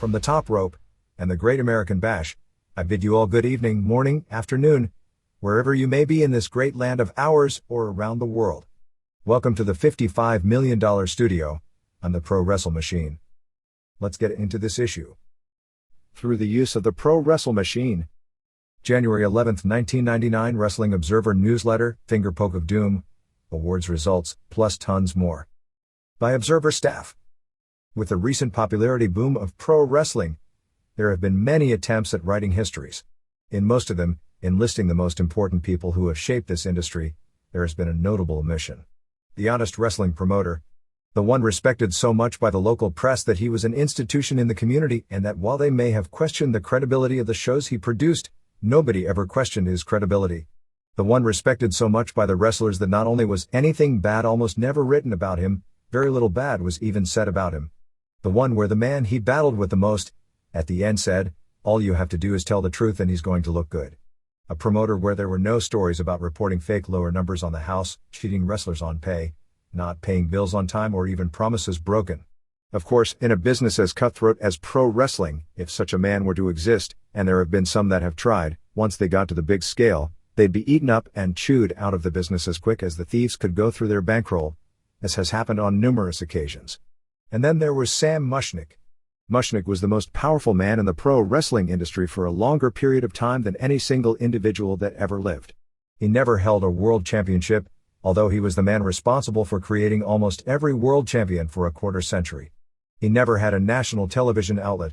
From the top rope and the Great American Bash, I bid you all good evening, morning, afternoon, wherever you may be in this great land of ours or around the world. Welcome to the $55 million studio on the Pro Wrestle Machine. Let's get into this issue. Through the use of the Pro Wrestle Machine. January 11, 1999 Wrestling Observer Newsletter, Finger Poke of Doom, Awards results, plus tons more. By Observer staff. With the recent popularity boom of pro wrestling, there have been many attempts at writing histories. In most of them, in listing the most important people who have shaped this industry, there has been a notable omission. The honest wrestling promoter. The one respected so much by the local press that he was an institution in the community, and that while they may have questioned the credibility of the shows he produced, nobody ever questioned his credibility. The one respected so much by the wrestlers that not only was anything bad almost never written about him, very little bad was even said about him. The one where the man he battled with the most, at the end said, all you have to do is tell the truth and he's going to look good. A promoter where there were no stories about reporting fake lower numbers on the house, cheating wrestlers on pay, not paying bills on time, or even promises broken. Of course, in a business as cutthroat as pro wrestling, if such a man were to exist, and there have been some that have tried, once they got to the big scale, they'd be eaten up and chewed out of the business as quick as the thieves could go through their bankroll, as has happened on numerous occasions. And then there was Sam Mushnick. Mushnick was the most powerful man in the pro wrestling industry for a longer period of time than any single individual that ever lived. He never held a world championship, although he was the man responsible for creating almost every world champion for a quarter century. He never had a national television outlet.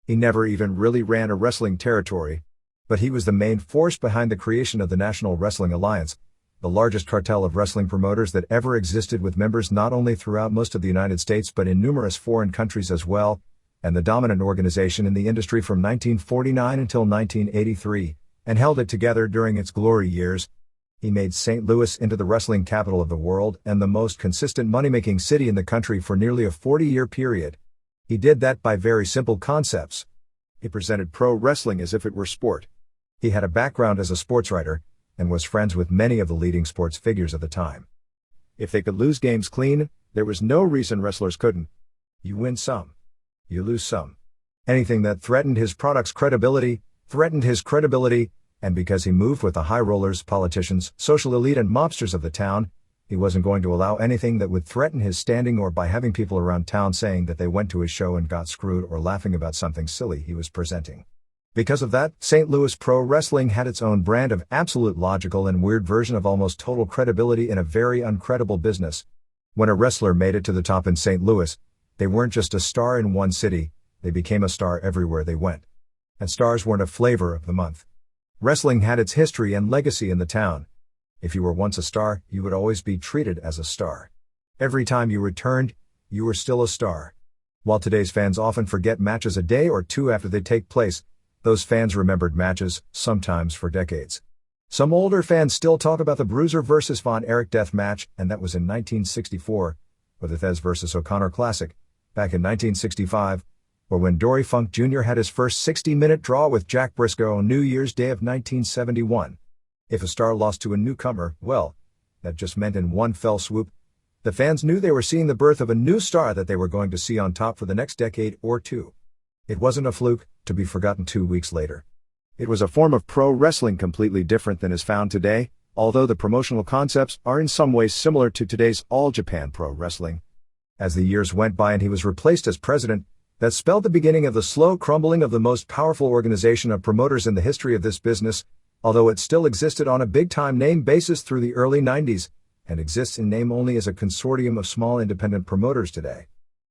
He never even really ran a wrestling territory. But he was the main force behind the creation of the National Wrestling Alliance, the largest cartel of wrestling promoters that ever existed, with members not only throughout most of the United States but in numerous foreign countries as well, and the dominant organization in the industry from 1949 until 1983, and held it together during its glory years. He made St. Louis into the wrestling capital of the world and the most consistent money-making city in the country for nearly a 40-year period. He did that by very simple concepts. He presented pro wrestling as if it were sport. He had a background as a sports writer, and was friends with many of the leading sports figures of the time. If they could lose games clean, there was no reason wrestlers couldn't. You win some. You lose some. Anything that threatened his product's credibility, threatened his credibility, and because he moved with the high rollers, politicians, social elite and mobsters of the town, he wasn't going to allow anything that would threaten his standing, or by having people around town saying that they went to his show and got screwed, or laughing about something silly he was presenting. Because of that, St. Louis pro wrestling had its own brand of absolute logical and weird version of almost total credibility in a very uncredible business. When a wrestler made it to the top in St. Louis, they weren't just a star in one city, they became a star everywhere they went. And stars weren't a flavor of the month. Wrestling had its history and legacy in the town. If you were once a star, you would always be treated as a star. Every time you returned, you were still a star. While today's fans often forget matches a day or two after they take place, those fans remembered matches, sometimes for decades. Some older fans still talk about the Bruiser vs. Von Erich death match, and that was in 1964, or the Thez vs. O'Connor Classic, back in 1965, or when Dory Funk Jr. had his first 60-minute draw with Jack Briscoe on New Year's Day of 1971. If a star lost to a newcomer, well, that just meant in one fell swoop, the fans knew they were seeing the birth of a new star that they were going to see on top for the next decade or two. It wasn't a fluke, to be forgotten 2 weeks later. It was a form of pro wrestling completely different than is found today, although the promotional concepts are in some ways similar to today's All Japan Pro Wrestling. As the years went by and he was replaced as president, that spelled the beginning of the slow crumbling of the most powerful organization of promoters in the history of this business, although it still existed on a big-time name basis through the early 90s, and exists in name only as a consortium of small independent promoters today.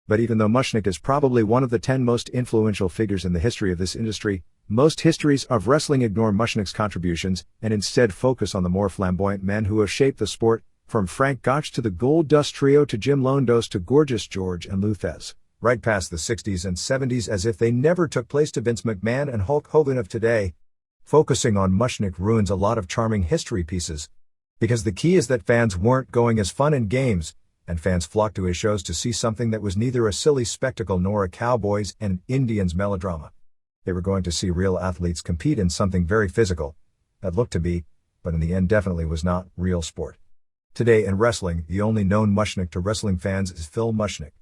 But even though Mushnick is probably one of the 10 most influential figures in the history of this industry, most histories of wrestling ignore Mushnick's contributions and instead focus on the more flamboyant men who have shaped the sport, from Frank Gotch to the Gold Dust Trio to Jim Londos to Gorgeous George and Lou Thesz, right past the 60s and 70s as if they never took place to Vince McMahon and Hulk Hogan of today. Focusing on Mushnick ruins a lot of charming history pieces. Because the key is that fans weren't going as fun and games, and fans flocked to his shows to see something that was neither a silly spectacle nor a cowboys and Indians melodrama. They were going to see real athletes compete in something very physical, that looked to be, but in the end definitely was not, real sport. Today in wrestling, the only known Mushnick to wrestling fans is Phil Mushnick.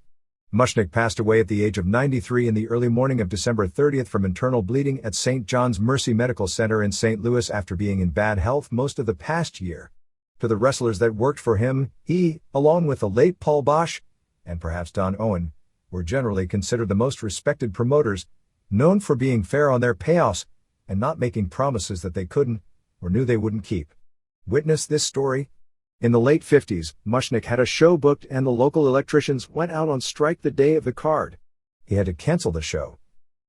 Mushnick passed away at the age of 93 in the early morning of December 30th from internal bleeding at St. John's Mercy Medical Center in St. Louis after being in bad health most of the past year. To the wrestlers that worked for him, he, along with the late Paul Boesch, and perhaps Don Owen, were generally considered the most respected promoters, known for being fair on their payoffs and not making promises that they couldn't or knew they wouldn't keep. Witness this story. In the late 50s, Mushnick had a show booked and the local electricians went out on strike the day of the card. He had to cancel the show.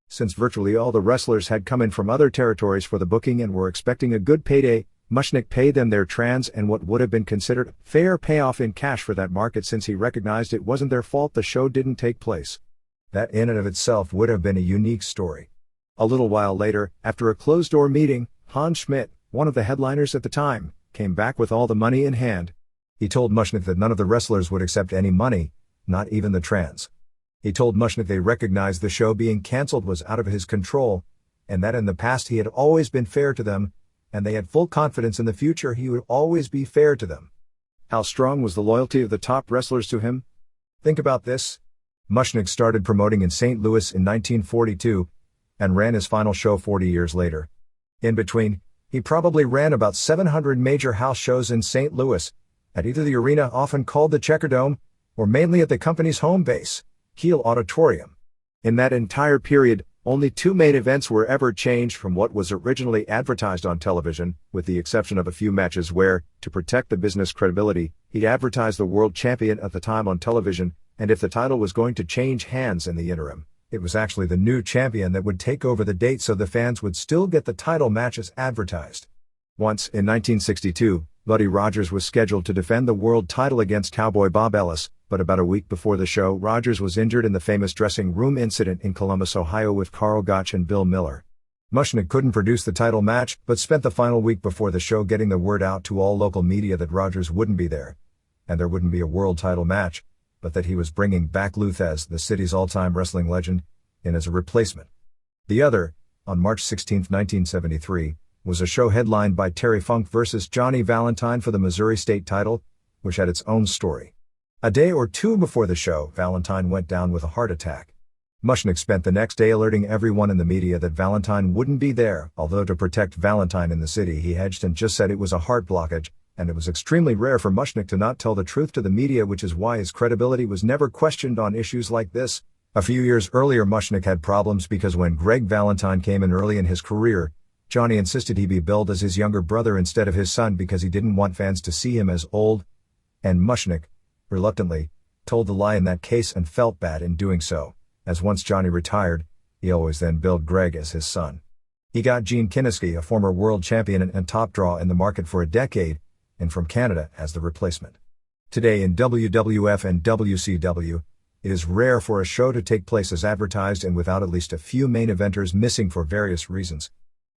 Since virtually all the wrestlers had come in from other territories for the booking and were expecting a good payday, Mushnick paid them their trans and what would have been considered fair payoff in cash for that market since he recognized it wasn't their fault the show didn't take place. That in and of itself would have been a unique story. A little while later, after a closed-door meeting, Hans Schmidt, one of the headliners at the time, came back with all the money in hand. He told Mushnick that none of the wrestlers would accept any money, not even the trans. He told Mushnick they recognized the show being canceled was out of his control, and that in the past he had always been fair to them, and they had full confidence in the future he would always be fair to them. How strong was the loyalty of the top wrestlers to him? Think about this. Mushnick started promoting in St. Louis in 1942, and ran his final show 40 years later. In between, he probably ran about 700 major house shows in St. Louis, at either the arena often called the Checkerdome, or mainly at the company's home base, Kiel Auditorium. In that entire period, only 2 main events were ever changed from what was originally advertised on television, with the exception of a few matches where, to protect the business credibility, he'd advertised the world champion at the time on television, and if the title was going to change hands in the interim, it was actually the new champion that would take over the date so the fans would still get the title matches advertised. Once, in 1962, Buddy Rogers was scheduled to defend the world title against Cowboy Bob Ellis, but about a week before the show, Rogers was injured in the famous dressing room incident in Columbus, Ohio with Carl Gotch and Bill Miller. Mushnick couldn't produce the title match, but spent the final week before the show getting the word out to all local media that Rogers wouldn't be there, and there wouldn't be a world title match, but that he was bringing back Luthez, the city's all-time wrestling legend, in as a replacement. The other, on March 16, 1973, was a show headlined by Terry Funk vs. Johnny Valentine for the Missouri State title, which had its own story. A day or two before the show, Valentine went down with a heart attack. Mushnick spent the next day alerting everyone in the media that Valentine wouldn't be there, although to protect Valentine in the city he hedged and just said it was a heart blockage, and it was extremely rare for Mushnick to not tell the truth to the media, which is why his credibility was never questioned on issues like this. A few years earlier, Mushnick had problems because when Greg Valentine came in early in his career, Johnny insisted he be billed as his younger brother instead of his son because he didn't want fans to see him as old, and Mushnick, reluctantly, told the lie in that case and felt bad in doing so, as once Johnny retired, he always then billed Greg as his son. He got Gene Kiniski, a former world champion and top draw in the market for a decade, and from Canada as the replacement. Today in WWF and WCW, it is rare for a show to take place as advertised and without at least a few main eventers missing for various reasons.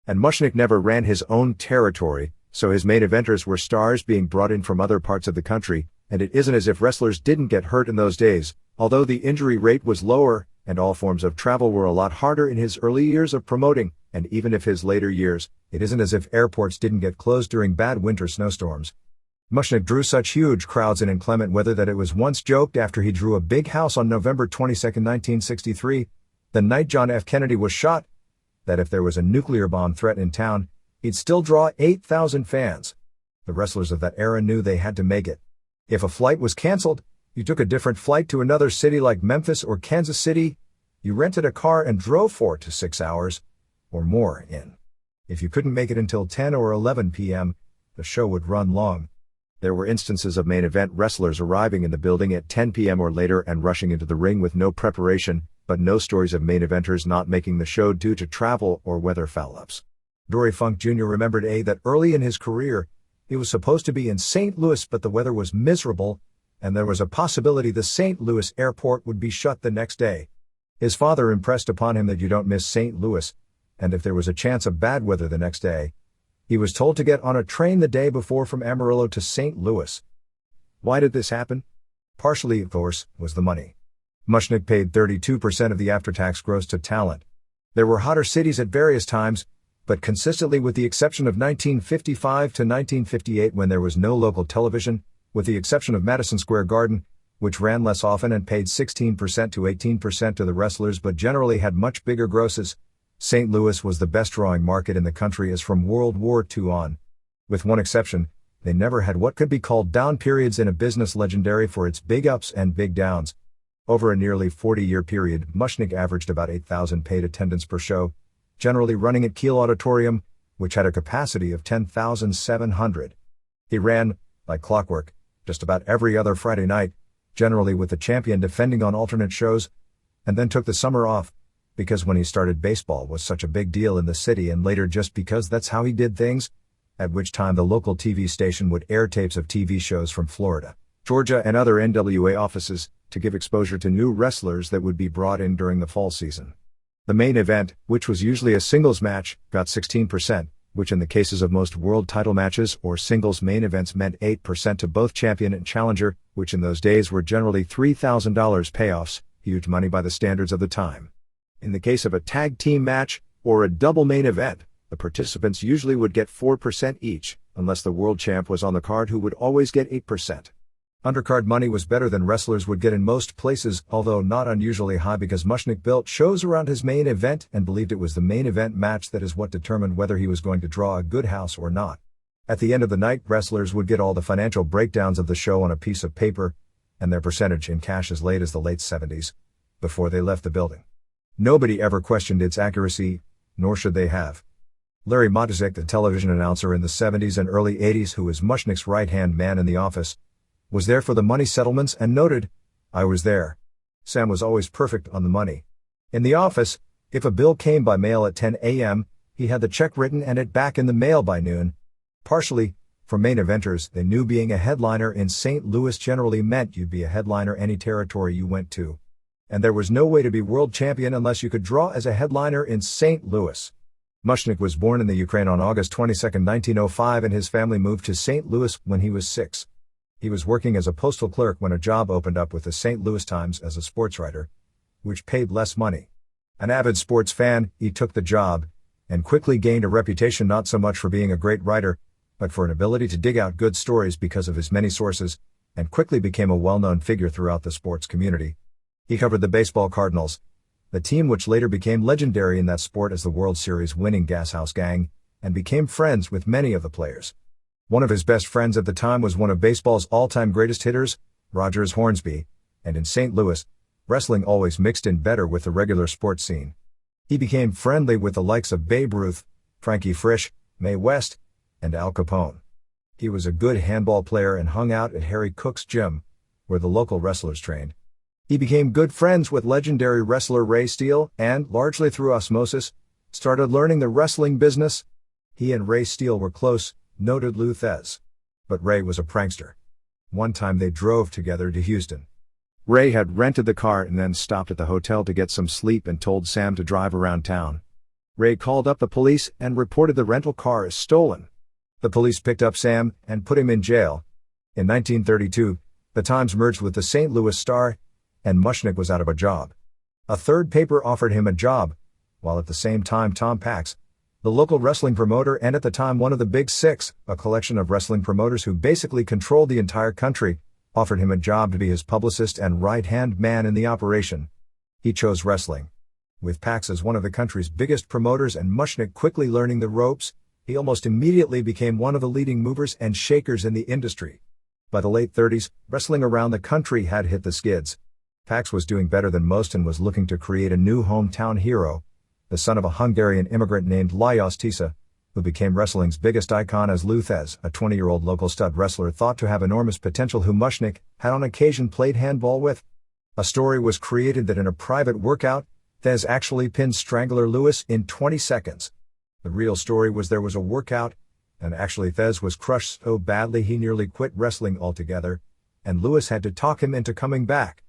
And Mushnick never ran his own territory, so his main eventers were stars being brought in from other parts of the country, and it isn't as if wrestlers didn't get hurt in those days, although the injury rate was lower, and all forms of travel were a lot harder in his early years of promoting, and even if his later years, it isn't as if airports didn't get closed during bad winter snowstorms. Mushnick drew such huge crowds in inclement weather that it was once joked after he drew a big house on November 22, 1963, the night John F. Kennedy was shot, that if there was a nuclear bomb threat in town, he'd still draw 8,000 fans. The wrestlers of that era knew they had to make it. If a flight was canceled, you took a different flight to another city like Memphis or Kansas City, you rented a car and drove 4 to 6 hours, or more in. If you couldn't make it until 10 or 11 p.m., the show would run long. There were instances of main event wrestlers arriving in the building at 10 p.m. or later and rushing into the ring with no preparation, but no stories of main eventers not making the show due to travel or weather foul-ups. Dory Funk Jr. remembered that early in his career, he was supposed to be in St. Louis but the weather was miserable, and there was a possibility the St. Louis airport would be shut the next day. His father impressed upon him that you don't miss St. Louis, and if there was a chance of bad weather the next day, he was told to get on a train the day before from Amarillo to St. Louis. Why did this happen? Partially, of course, was the money. Mushnick paid 32% of the after-tax gross to talent. There were hotter cities at various times, but consistently with the exception of 1955 to 1958 when there was no local television, with the exception of Madison Square Garden, which ran less often and paid 16% to 18% to the wrestlers but generally had much bigger grosses. St. Louis was the best drawing market in the country as from World War II on. With one exception, they never had what could be called down periods in a business legendary for its big ups and big downs. Over a nearly 40-year period, Mushnick averaged about 8,000 paid attendance per show, generally running at Kiel Auditorium, which had a capacity of 10,700. He ran, like clockwork, just about every other Friday night, generally with the champion defending on alternate shows, and then took the summer off, because when he started baseball was such a big deal in the city and later just because that's how he did things, at which time the local TV station would air tapes of TV shows from Florida, Georgia and other NWA offices, to give exposure to new wrestlers that would be brought in during the fall season. The main event, which was usually a singles match, got 16%, which in the cases of most world title matches or singles main events meant 8% to both champion and challenger, which in those days were generally $3,000 payoffs, huge money by the standards of the time. In the case of a tag team match, or a double main event, the participants usually would get 4% each, unless the world champ was on the card who would always get 8%. Undercard money was better than wrestlers would get in most places, although not unusually high because Mushnick built shows around his main event and believed it was the main event match that is what determined whether he was going to draw a good house or not. At the end of the night, wrestlers would get all the financial breakdowns of the show on a piece of paper, and their percentage in cash as late as the late 70s, before they left the building. Nobody ever questioned its accuracy, nor should they have. Larry Matuszek, the television announcer in the 70s and early 80s who was Mushnick's right-hand man in the office, was there for the money settlements and noted, "I was there. Sam was always perfect on the money. In the office, if a bill came by mail at 10 a.m., he had the check written and it back in the mail by noon." Partially, for main eventers, they knew being a headliner in St. Louis generally meant you'd be a headliner any territory you went to. And there was no way to be world champion unless you could draw as a headliner in St. Louis. Mushnick was born in the Ukraine on August 22, 1905, and his family moved to St. Louis when he was 6. He was working as a postal clerk when a job opened up with the St. Louis Times as a sports writer, which paid less money. An avid sports fan, he took the job, and quickly gained a reputation not so much for being a great writer, but for an ability to dig out good stories because of his many sources, and quickly became a well-known figure throughout the sports community. He covered the baseball Cardinals, the team which later became legendary in that sport as the World Series winning Gashouse Gang, and became friends with many of the players. One of his best friends at the time was one of baseball's all-time greatest hitters, Rogers Hornsby, and in St. Louis, wrestling always mixed in better with the regular sports scene. He became friendly with the likes of Babe Ruth, Frankie Frisch, Mae West, and Al Capone. He was a good handball player and hung out at Harry Cook's gym, where the local wrestlers trained. He became good friends with legendary wrestler Ray Steele and, largely through osmosis, started learning the wrestling business. He and Ray Steele were close, noted Lou Thez. But Ray was a prankster. One time they drove together to Houston. Ray had rented the car and then stopped at the hotel to get some sleep and told Sam to drive around town. Ray called up the police and reported the rental car as stolen. The police picked up Sam and put him in jail. In 1932, the Times merged with the St. Louis Star, and Mushnick was out of a job. A third paper offered him a job, while at the same time Tom Pax, the local wrestling promoter and at the time one of the Big Six, a collection of wrestling promoters who basically controlled the entire country, offered him a job to be his publicist and right-hand man in the operation. He chose wrestling. With Pax as one of the country's biggest promoters and Mushnick quickly learning the ropes, he almost immediately became one of the leading movers and shakers in the industry. By the late 30s, wrestling around the country had hit the skids. Pax was doing better than most and was looking to create a new hometown hero, the son of a Hungarian immigrant named Lajos Tisza, who became wrestling's biggest icon as Lou Thez, a 20-year-old local stud wrestler thought to have enormous potential who Mushnick had on occasion played handball with. A story was created that in a private workout, Thez actually pinned Strangler Lewis in 20 seconds. The real story was there was a workout, and actually Thez was crushed so badly he nearly quit wrestling altogether, and Lewis had to talk him into coming back.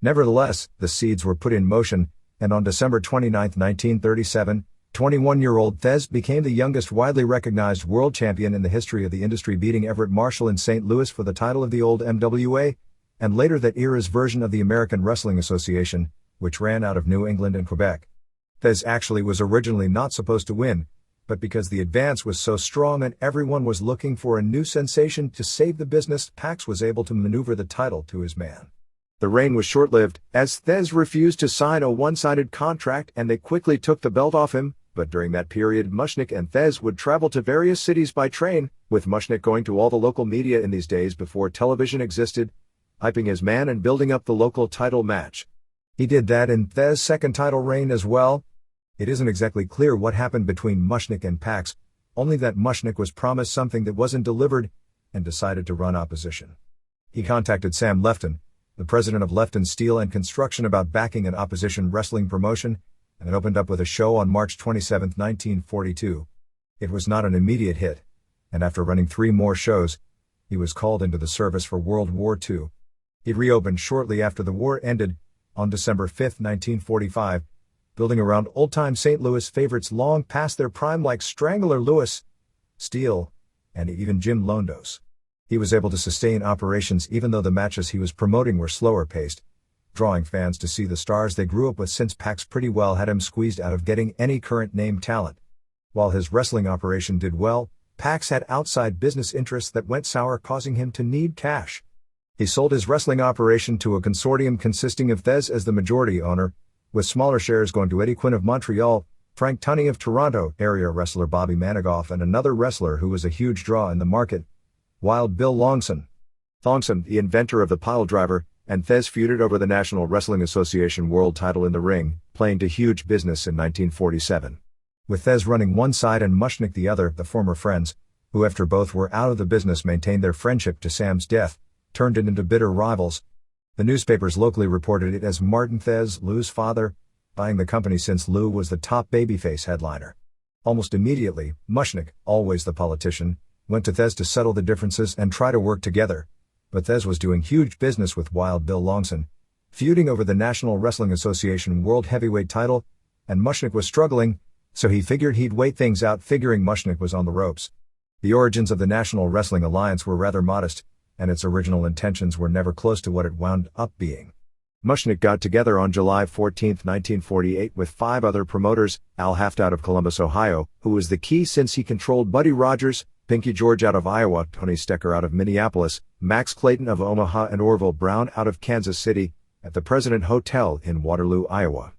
Nevertheless, the seeds were put in motion, and on December 29, 1937, 21-year-old Thez became the youngest widely recognized world champion in the history of the industry, beating Everett Marshall in St. Louis for the title of the old MWA, and later that era's version of the American Wrestling Association, which ran out of New England and Quebec. Thez actually was originally not supposed to win, but because the advance was so strong and everyone was looking for a new sensation to save the business, Pax was able to maneuver the title to his man. The reign was short-lived, as Dies refused to sign a one-sided contract and they quickly took the belt off him, but during that period Mushnick and Dies would travel to various cities by train, with Mushnick going to all the local media in these days before television existed, hyping his man and building up the local title match. He did that in Dies' second title reign as well. It isn't exactly clear what happened between Mushnick and Pax, only that Mushnick was promised something that wasn't delivered, and decided to run opposition. He contacted Sam Lefton, the president of Lefton Steel and Construction, about backing an opposition wrestling promotion, and it opened up with a show on March 27, 1942. It was not an immediate hit, and after running 3 more shows, he was called into the service for World War II. He reopened shortly after the war ended, on December 5, 1945, building around old-time St. Louis favorites long past their prime like Strangler Lewis, Steele, and even Jim Londos. He was able to sustain operations even though the matches he was promoting were slower paced, drawing fans to see the stars they grew up with, since Pax pretty well had him squeezed out of getting any current name talent. While his wrestling operation did well, Pax had outside business interests that went sour, causing him to need cash. He sold his wrestling operation to a consortium consisting of Dies as the majority owner, with smaller shares going to Eddie Quinn of Montreal, Frank Tunney of Toronto, area wrestler Bobby Manigoff, and another wrestler who was a huge draw in the market, Wild Bill Longson. Thongson, the inventor of the pile driver, and Dies feuded over the National Wrestling Association world title in the ring, playing to huge business in 1947. With Dies running one side and Mushnick the other, the former friends, who after both were out of the business maintained their friendship to Sam's death, turned it into bitter rivals. The newspapers locally reported it as Martin Dies, Lou's father, buying the company since Lou was the top babyface headliner. Almost immediately, Mushnick, always the politician, went to Dies to settle the differences and try to work together, but Dies was doing huge business with Wild Bill Longson, feuding over the National Wrestling Association World Heavyweight title, and Mushnick was struggling, so he figured he'd wait things out, figuring Mushnick was on the ropes. The origins of the National Wrestling Alliance were rather modest, and its original intentions were never close to what it wound up being. Mushnick got together on July 14, 1948 with 5 other promoters, Al Haft out of Columbus, Ohio, who was the key since he controlled Buddy Rogers, Pinky George out of Iowa, Tony Stecker out of Minneapolis, Max Clayton of Omaha, and Orville Brown out of Kansas City, at the President Hotel in Waterloo, Iowa.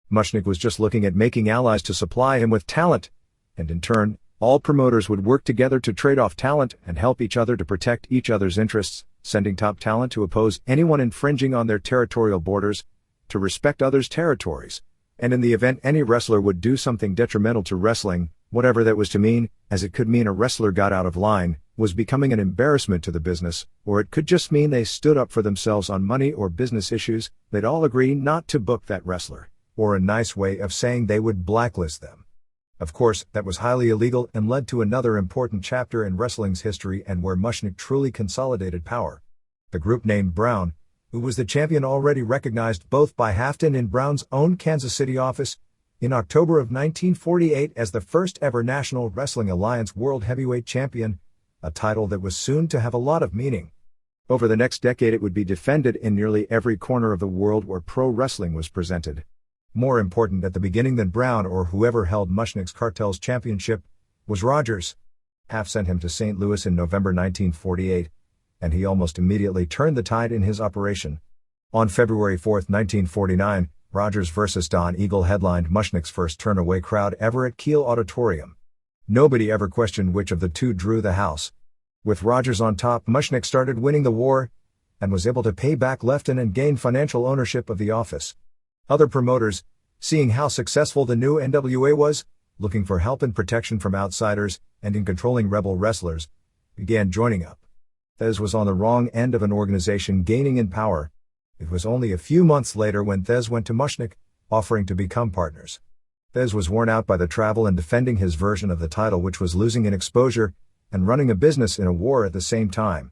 Mushnick was just looking at making allies to supply him with talent, and in turn, all promoters would work together to trade off talent and help each other to protect each other's interests, sending top talent to oppose anyone infringing on their territorial borders, to respect others' territories, and in the event any wrestler would do something detrimental to wrestling, whatever that was to mean, as it could mean a wrestler got out of line, was becoming an embarrassment to the business, or it could just mean they stood up for themselves on money or business issues, they'd all agree not to book that wrestler, or a nice way of saying they would blacklist them. Of course, that was highly illegal and led to another important chapter in wrestling's history and where Mushnick truly consolidated power. The group named Brown, who was the champion already recognized both by Haft and in Brown's own Kansas City office, in October of 1948 as the first ever National Wrestling Alliance World Heavyweight Champion, a title that was soon to have a lot of meaning. Over the next decade it would be defended in nearly every corner of the world where pro wrestling was presented. More important at the beginning than Brown or whoever held Mushnick's Cartel's championship, was Rogers. Haft sent him to St. Louis in November 1948, and he almost immediately turned the tide in his operation. On February 4, 1949, Rogers vs. Don Eagle headlined Mushnick's first turn-away crowd ever at Kiel Auditorium. Nobody ever questioned which of the two drew the house. With Rogers on top, Mushnick started winning the war, and was able to pay back Lefton and gain financial ownership of the office. Other promoters, seeing how successful the new NWA was, looking for help and protection from outsiders, and in controlling rebel wrestlers, began joining up. Dies was on the wrong end of an organization gaining in power. It was only a few months later when Dies went to Mushnick, offering to become partners. Dies was worn out by the travel and defending his version of the title, which was losing in exposure, and running a business in a war at the same time.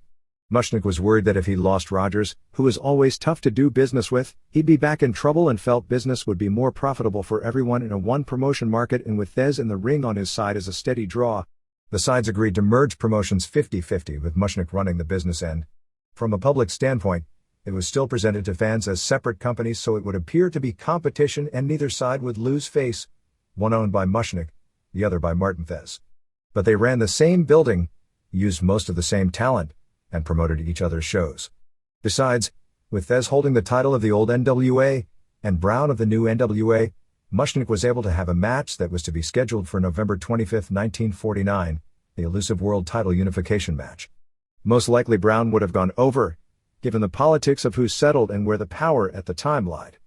Mushnick was worried that if he lost Rogers, who was always tough to do business with, he'd be back in trouble, and felt business would be more profitable for everyone in a one-promotion market, and with Dies in the ring on his side as a steady draw, the sides agreed to merge promotions 50-50 with Mushnick running the business end. From a public standpoint, it was still presented to fans as separate companies, so it would appear to be competition and neither side would lose face, one owned by Mushnick, the other by Martin Dies. But they ran the same building, used most of the same talent, and promoted each other's shows. Besides, With Thez holding the title of the old NWA, and Brown of the new NWA, Mushnick was able to have a match that was to be scheduled for November 25, 1949, the elusive world title unification match. Most likely Brown would have gone over, given the politics of who settled and where the power at the time lied.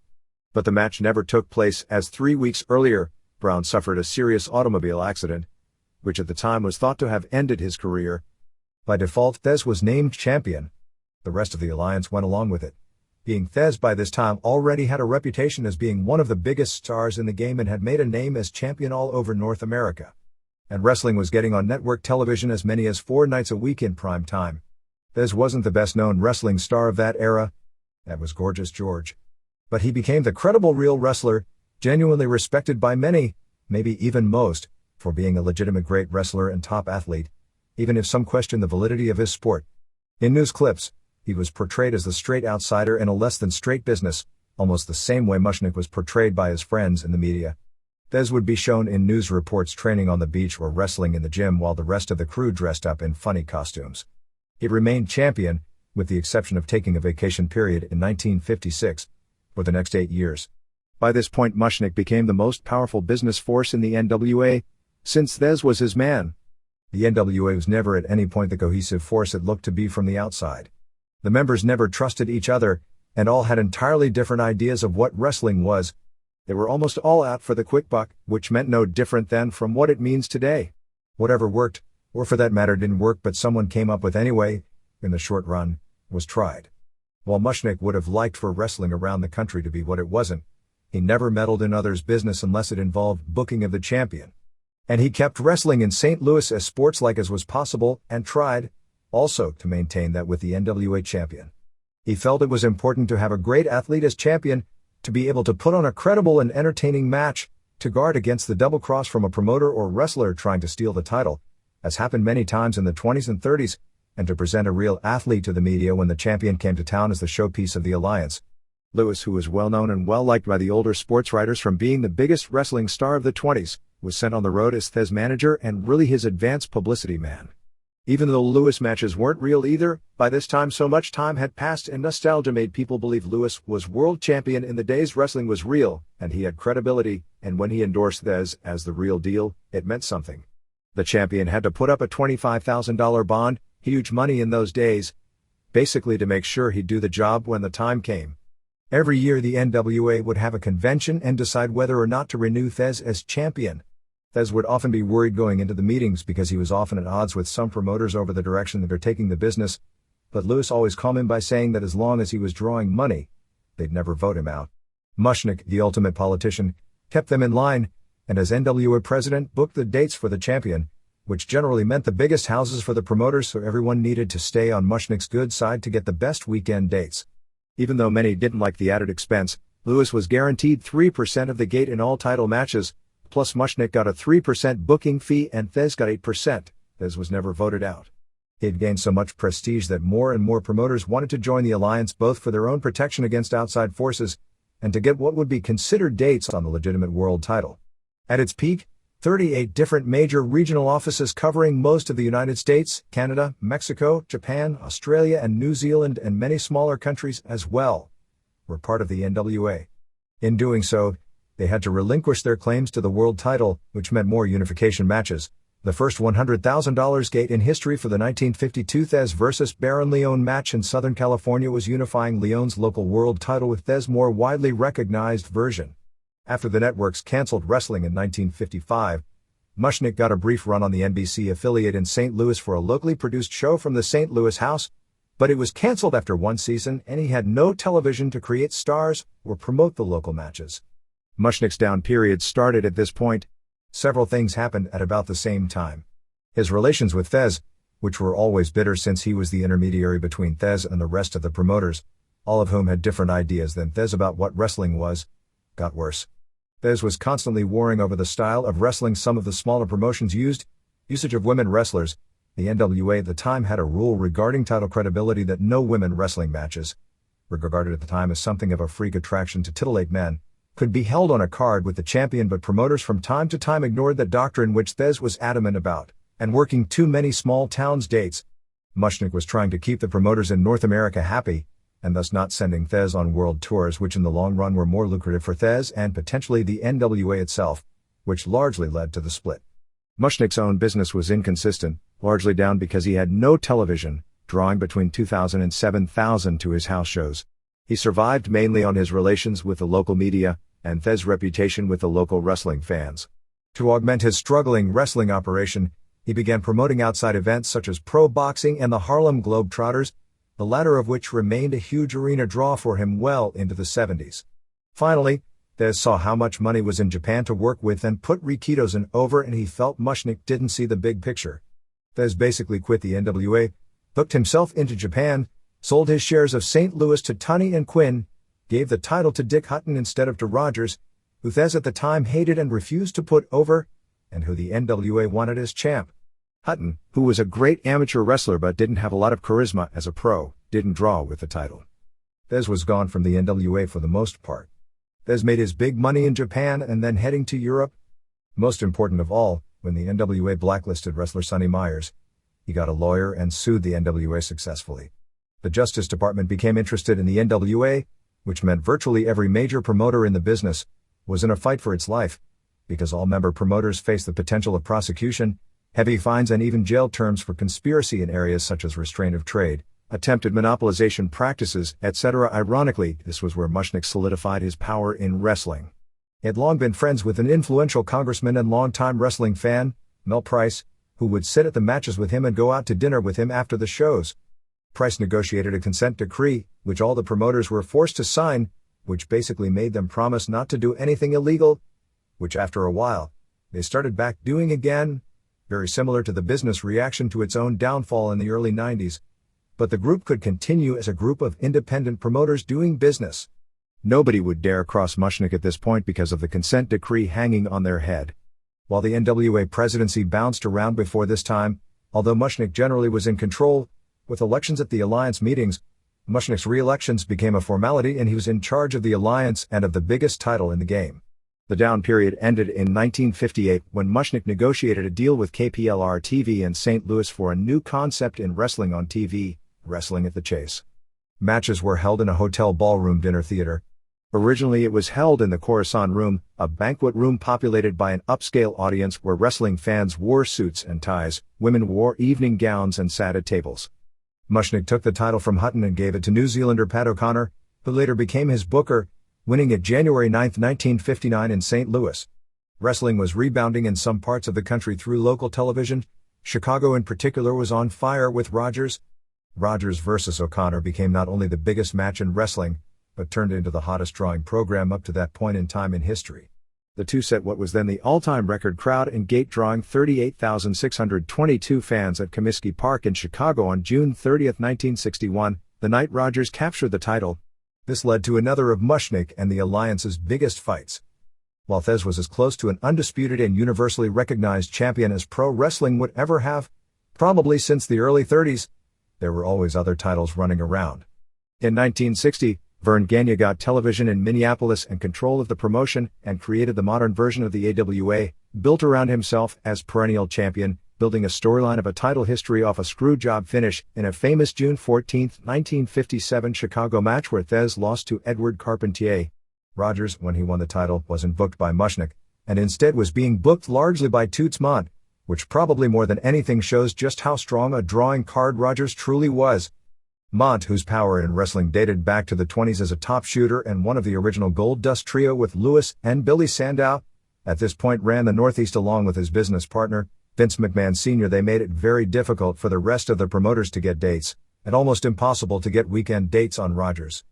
But the match never took place, as 3 weeks earlier, Brown suffered a serious automobile accident, which at the time was thought to have ended his career. By default, Thez was named champion. The rest of the alliance went along with it. Being Thez by this time already had a reputation as being one of the biggest stars in the game and had made a name as champion all over North America. And wrestling was getting on network television as many as 4 nights a week in prime time. Thez wasn't the best-known wrestling star of that era. That was Gorgeous George. But he became the credible real wrestler, genuinely respected by many, maybe even most, for being a legitimate great wrestler and top athlete, even if some question the validity of his sport. In news clips, he was portrayed as the straight outsider in a less-than-straight business, almost the same way Mushnick was portrayed by his friends in the media. Thez would be shown in news reports training on the beach or wrestling in the gym while the rest of the crew dressed up in funny costumes. He remained champion, with the exception of taking a vacation period in 1956, for the next 8 years. By this point Mushnick became the most powerful business force in the NWA, since Thez was his man. The NWA was never at any point the cohesive force it looked to be from the outside. The members never trusted each other, and all had entirely different ideas of what wrestling was. They were almost all out for the quick buck, which meant no different than from what it means today. Whatever worked, or for that matter didn't work but someone came up with anyway, in the short run, was tried. While Mushnick would have liked for wrestling around the country to be what it wasn't, he never meddled in others' business unless it involved booking of the champion. And he kept wrestling in St. Louis as sports-like as was possible, and tried, also, to maintain that with the NWA champion. He felt it was important to have a great athlete as champion, to be able to put on a credible and entertaining match, to guard against the double cross from a promoter or wrestler trying to steal the title, as happened many times in the 20s and 30s, and to present a real athlete to the media when the champion came to town as the showpiece of the alliance. Lewis, who was well known and well liked by the older sports writers from being the biggest wrestling star of the 20s, was sent on the road as Thez manager and really his advance publicity man. Even though Lewis matches weren't real either, by this time so much time had passed and nostalgia made people believe Lewis was world champion in the days wrestling was real, and he had credibility, and when he endorsed Thez as the real deal, it meant something. The champion had to put up a $25,000 bond, huge money in those days, basically to make sure he'd do the job when the time came. Every year the NWA would have a convention and decide whether or not to renew Thez as champion. Thez would often be worried going into the meetings because he was often at odds with some promoters over the direction they were taking the business, but Lewis always calmed him by saying that as long as he was drawing money, they'd never vote him out. Mushnick, the ultimate politician, kept them in line, and as NWA president booked the dates for the champion, which generally meant the biggest houses for the promoters, so everyone needed to stay on Mushnick's good side to get the best weekend dates. Even though many didn't like the added expense, Lewis was guaranteed 3% of the gate in all title matches, plus Mushnick got a 3% booking fee and Thez got 8%. Thez was never voted out. He had gained so much prestige that more and more promoters wanted to join the alliance both for their own protection against outside forces, and to get what would be considered dates on the legitimate world title. At its peak, 38 different major regional offices covering most of the United States, Canada, Mexico, Japan, Australia and New Zealand and many smaller countries as well, were part of the NWA. In doing so, they had to relinquish their claims to the world title, which meant more unification matches. The first $100,000 gate in history for the 1952 Thez vs. Baron Leon match in Southern California was unifying Leon's local world title with Thez's more widely recognized version. After the networks canceled wrestling in 1955, Mushnick got a brief run on the NBC affiliate in St. Louis for a locally produced show from the St. Louis house, but it was canceled after one season and he had no television to create stars or promote the local matches. Mushnick's down period started at this point. Several things happened at about the same time. His relations with Thez, which were always bitter since he was the intermediary between Thez and the rest of the promoters, all of whom had different ideas than Thez about what wrestling was, got worse. Thez was constantly warring over the style of wrestling some of the smaller promotions usage of women wrestlers. The NWA at the time had a rule regarding title credibility that no women wrestling matches, regarded at the time as something of a freak attraction to titillate men, could be held on a card with the champion, but promoters from time to time ignored that doctrine, which Thez was adamant about, and working too many small towns dates. Mushnick was trying to keep the promoters in North America happy, and thus not sending Thez on world tours, which in the long run were more lucrative for Thez and potentially the NWA itself, which largely led to the split. Mushnick's own business was inconsistent, largely down because he had no television, drawing between 2,000 and 7,000 to his house shows. He survived mainly on his relations with the local media and Thez's reputation with the local wrestling fans. To augment his struggling wrestling operation, he began promoting outside events such as pro boxing and the Harlem Globetrotters, the latter of which remained a huge arena draw for him well into the 70s. Finally, Thez saw how much money was in Japan to work with and put Rikitosen over, and he felt Mushnick didn't see the big picture. Thez basically quit the NWA, hooked himself into Japan, sold his shares of St. Louis to Tunney and Quinn, gave the title to Dick Hutton instead of to Rogers, who Thez at the time hated and refused to put over, and who the NWA wanted as champ. Hutton, who was a great amateur wrestler but didn't have a lot of charisma as a pro, didn't draw with the title. Thez was gone from the NWA for the most part. Thez made his big money in Japan and then heading to Europe. Most important of all, when the NWA blacklisted wrestler Sonny Myers, he got a lawyer and sued the NWA successfully. The Justice Department became interested in the NWA, which meant virtually every major promoter in the business was in a fight for its life, because all member promoters faced the potential of prosecution, heavy fines, and even jail terms for conspiracy in areas such as restraint of trade, attempted monopolization practices, etc. Ironically, this was where Mushnick solidified his power in wrestling. He had long been friends with an influential congressman and longtime wrestling fan, Mel Price, who would sit at the matches with him and go out to dinner with him after the shows. Price negotiated a consent decree, which all the promoters were forced to sign, which basically made them promise not to do anything illegal, which after a while, they started back doing again, very similar to the business reaction to its own downfall in the early 90s. But the group could continue as a group of independent promoters doing business. Nobody would dare cross Mushnick at this point because of the consent decree hanging on their head. While the NWA presidency bounced around before this time, although Mushnick generally was in control, with elections at the alliance meetings, Mushnick's re-elections became a formality and he was in charge of the alliance and of the biggest title in the game. The down period ended in 1958 when Mushnick negotiated a deal with KPLR TV in St. Louis for a new concept in wrestling on TV, Wrestling at the Chase. Matches were held in a hotel ballroom dinner theater. Originally it was held in the Khorasan Room, a banquet room populated by an upscale audience where wrestling fans wore suits and ties, women wore evening gowns and sat at tables. Mushnick took the title from Hutton and gave it to New Zealander Pat O'Connor, who later became his booker, winning it January 9, 1959 in St. Louis. Wrestling was rebounding in some parts of the country through local television. Chicago in particular was on fire with Rogers. Rogers vs. O'Connor became not only the biggest match in wrestling, but turned into the hottest drawing program up to that point in time in history. The two set what was then the all-time record crowd and gate, drawing 38,622 fans at Comiskey Park in Chicago on June 30, 1961, the night Rogers captured the title. This led to another of Mushnick and the Alliance's biggest fights. While Thez was as close to an undisputed and universally recognized champion as pro wrestling would ever have, probably since the early 30s, there were always other titles running around. In 1960, Vern Gagne got television in Minneapolis and control of the promotion and created the modern version of the AWA, built around himself as perennial champion, building a storyline of a title history off a screwjob finish in a famous June 14, 1957 Chicago match where Thez lost to Edward Carpentier. Rogers, when he won the title, wasn't booked by Mushnick, and instead was being booked largely by Toots Mondt, which probably more than anything shows just how strong a drawing card Rogers truly was. Mondt, whose power in wrestling dated back to the 20s as a top shooter and one of the original Gold Dust trio with Lewis and Billy Sandow, at this point ran the Northeast along with his business partner, Vince McMahon Sr. They made it very difficult for the rest of the promoters to get dates, and almost impossible to get weekend dates on Rogers.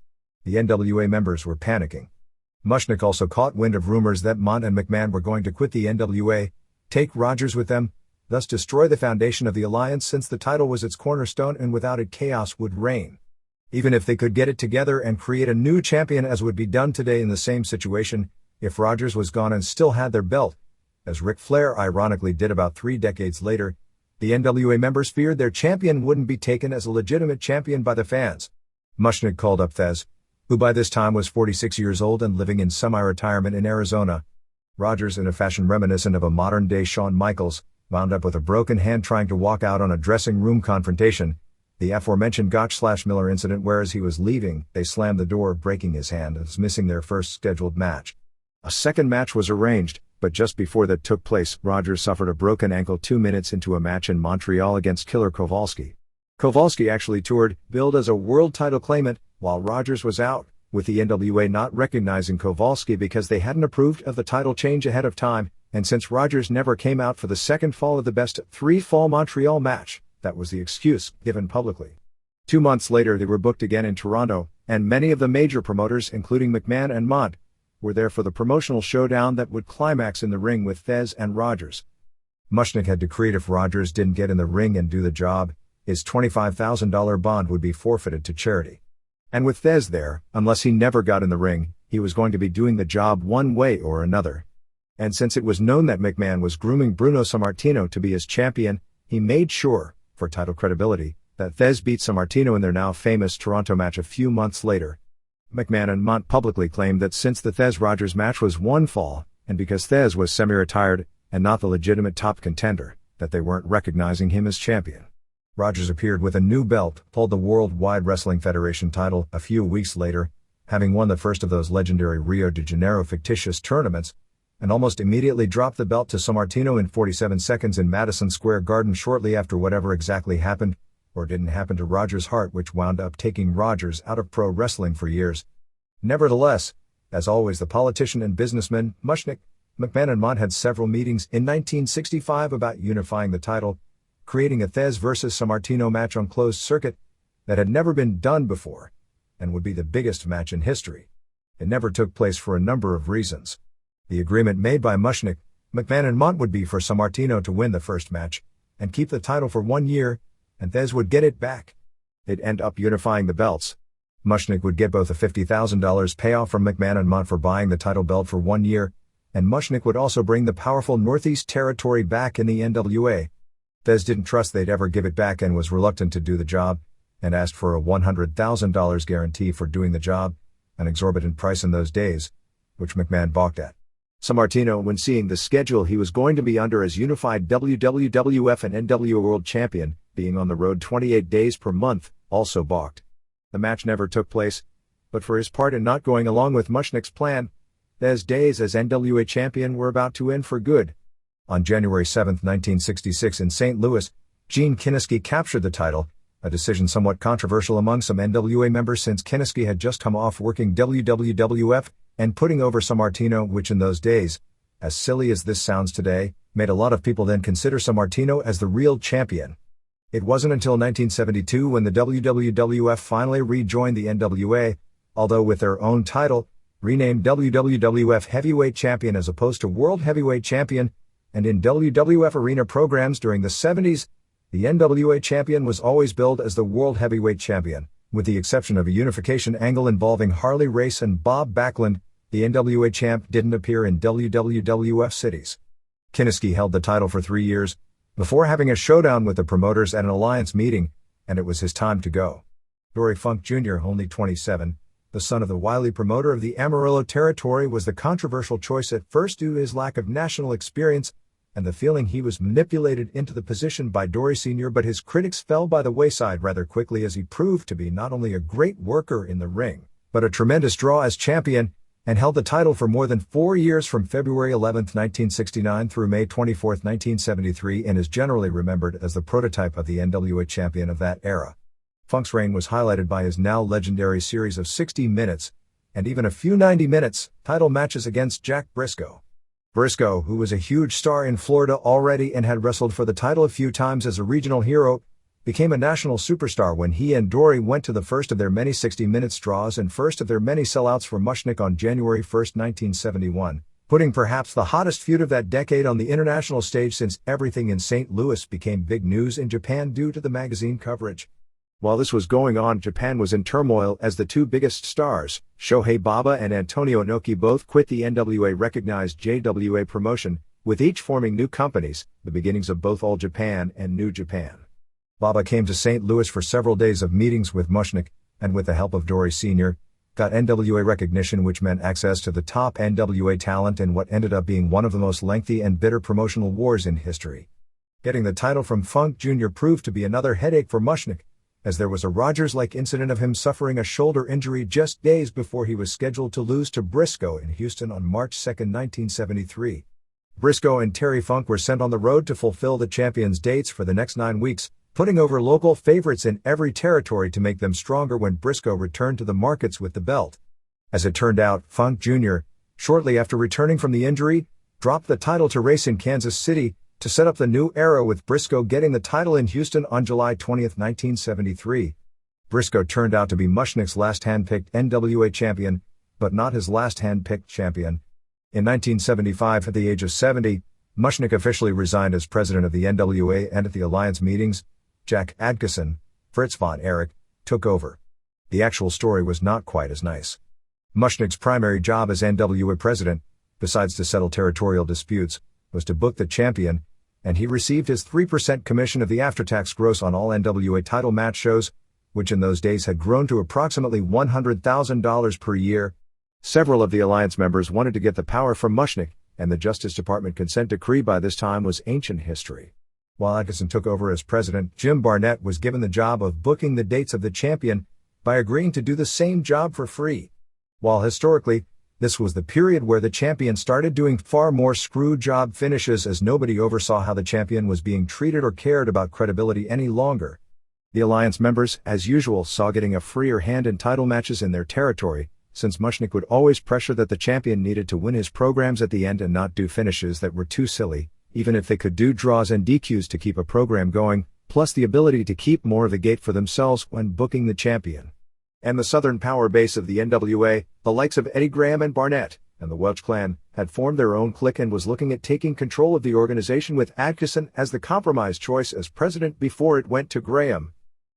The NWA members were panicking. Mushnick also caught wind of rumors that Mondt and McMahon were going to quit the NWA, take Rogers with them, thus destroy the foundation of the alliance since the title was its cornerstone and without it chaos would reign. Even if they could get it together and create a new champion as would be done today in the same situation, if Rogers was gone and still had their belt, as Ric Flair ironically did about 3 decades later, the NWA members feared their champion wouldn't be taken as a legitimate champion by the fans. Mushnick called up Thez, who by this time was 46 years old and living in semi-retirement in Arizona. Rogers, in a fashion reminiscent of a modern-day Shawn Michaels, wound up with a broken hand trying to walk out on a dressing room confrontation, The aforementioned Gotch/Miller incident, where as he was leaving, they slammed the door, breaking his hand, thus missing their first scheduled match. A second match was arranged, but just before that took place, Rogers suffered a broken ankle 2 minutes into a match in Montreal against Killer Kowalski. Kowalski actually toured, billed as a world title claimant, while Rogers was out, with the NWA not recognizing Kowalski because they hadn't approved of the title change ahead of time, and since Rogers never came out for the second fall of the best-of-3 fall Montreal match, that was the excuse given publicly. 2 months later they were booked again in Toronto, and many of the major promoters, including McMahon and Mont, were there for the promotional showdown that would climax in the ring with Thesz and Rogers. Mushnick had decreed if Rogers didn't get in the ring and do the job, his $25,000 bond would be forfeited to charity. And with Thesz there, unless he never got in the ring, he was going to be doing the job one way or another. And since it was known that McMahon was grooming Bruno Sammartino to be his champion, he made sure, for title credibility, that Thesz beat Sammartino in their now famous Toronto match a few months later. McMahon and Mont publicly claimed that since the Thesz-Rogers match was one fall, and because Thesz was semi-retired and not the legitimate top contender, that they weren't recognizing him as champion. Rogers appeared with a new belt, pulled the Worldwide Wrestling Federation title a few weeks later, having won the first of those legendary Rio de Janeiro fictitious tournaments, and almost immediately dropped the belt to Sammartino in 47 seconds in Madison Square Garden shortly after whatever exactly happened, or didn't happen to Rogers' heart, which wound up taking Rogers out of pro wrestling for years. Nevertheless, as always the politician and businessman, Mushnick, McMahon and Mont had several meetings in 1965 about unifying the title, creating a Thesz vs. Sammartino match on closed circuit that had never been done before, and would be the biggest match in history. It never took place for a number of reasons. The agreement made by Mushnick, McMahon and Mont would be for Sammartino to win the first match, and keep the title for 1 year, and Thesz would get it back. They'd end up unifying the belts. Mushnick would get both a $50,000 payoff from McMahon and Mont for buying the title belt for 1 year, and Mushnick would also bring the powerful Northeast Territory back in the NWA. Thesz didn't trust they'd ever give it back and was reluctant to do the job, and asked for a $100,000 guarantee for doing the job, an exorbitant price in those days, which McMahon balked at. Sammartino, when seeing the schedule he was going to be under as unified WWF and NWA World Champion, being on the road 28 days per month, also balked. The match never took place, but for his part in not going along with Mushnick's plan, Thesz's days as NWA Champion were about to end for good. On January 7, 1966 in St. Louis, Gene Kiniski captured the title, a decision somewhat controversial among some NWA members since Kiniski had just come off working WWF and putting over Sammartino, which in those days, as silly as this sounds today, made a lot of people then consider Sammartino as the real champion. It wasn't until 1972 when the WWF finally rejoined the NWA, although with their own title, renamed WWF Heavyweight Champion as opposed to World Heavyweight Champion, and in WWF arena programs during the 70s, the NWA Champion was always billed as the World Heavyweight Champion, with the exception of a unification angle involving Harley Race and Bob Backlund. The NWA Champ didn't appear in WWF cities. Kiniski held the title for 3 years, before having a showdown with the promoters at an alliance meeting, and it was his time to go. Dory Funk Jr., only 27, the son of the wily promoter of the Amarillo Territory, was the controversial choice at first due to his lack of national experience and the feeling he was manipulated into the position by Dory Sr., but his critics fell by the wayside rather quickly as he proved to be not only a great worker in the ring, but a tremendous draw as champion, and held the title for more than 4 years from February 11, 1969 through May 24, 1973, and is generally remembered as the prototype of the NWA champion of that era. Funk's reign was highlighted by his now legendary series of 60 minutes, and even a few 90-minute title matches against Jack Briscoe. Briscoe, who was a huge star in Florida already and had wrestled for the title a few times as a regional hero, became a national superstar when he and Dory went to the first of their many 60-minute draws and first of their many sellouts for Mushnick on January 1, 1971, putting perhaps the hottest feud of that decade on the international stage since everything in St. Louis became big news in Japan due to the magazine coverage. While this was going on, Japan was in turmoil as the two biggest stars, Shohei Baba and Antonio Inoki, both quit the NWA-recognized JWA promotion, with each forming new companies, the beginnings of both All Japan and New Japan. Baba came to St. Louis for several days of meetings with Mushnick, and with the help of Dory Sr., got NWA recognition, which meant access to the top NWA talent in what ended up being one of the most lengthy and bitter promotional wars in history. Getting the title from Funk Jr. proved to be another headache for Mushnick, as there was a Rogers-like incident of him suffering a shoulder injury just days before he was scheduled to lose to Briscoe in Houston on March 2, 1973. Briscoe and Terry Funk were sent on the road to fulfill the champions' dates for the next 9 weeks, putting over local favorites in every territory to make them stronger when Briscoe returned to the markets with the belt. As it turned out, Funk Jr., shortly after returning from the injury, dropped the title to race in Kansas City to set up the new era, with Briscoe getting the title in Houston on July 20, 1973. Briscoe turned out to be Mushnick's last hand-picked NWA champion, but not his last hand-picked champion. In 1975, at the age of 70, Mushnick officially resigned as president of the NWA, and at the alliance meetings, Jack Adkisson, Fritz von Erich, took over. The actual story was not quite as nice. Mushnick's primary job as NWA president, besides to settle territorial disputes, was to book the champion, and he received his 3% commission of the after-tax gross on all NWA title match shows, which in those days had grown to approximately $100,000 per year. Several of the alliance members wanted to get the power from Mushnick, and the Justice Department consent decree by this time was ancient history. While Atkinson took over as president, Jim Barnett was given the job of booking the dates of the champion by agreeing to do the same job for free. While historically, this was the period where the champion started doing far more screw job finishes, as nobody oversaw how the champion was being treated or cared about credibility any longer. The alliance members, as usual, saw getting a freer hand in title matches in their territory, since Mushnick would always pressure that the champion needed to win his programs at the end and not do finishes that were too silly, even if they could do draws and DQs to keep a program going, plus the ability to keep more of the gate for themselves when booking the champion. And the Southern power base of the NWA, the likes of Eddie Graham and Barnett, and the Welch clan, had formed their own clique and was looking at taking control of the organization, with Adkisson as the compromise choice as president before it went to Graham.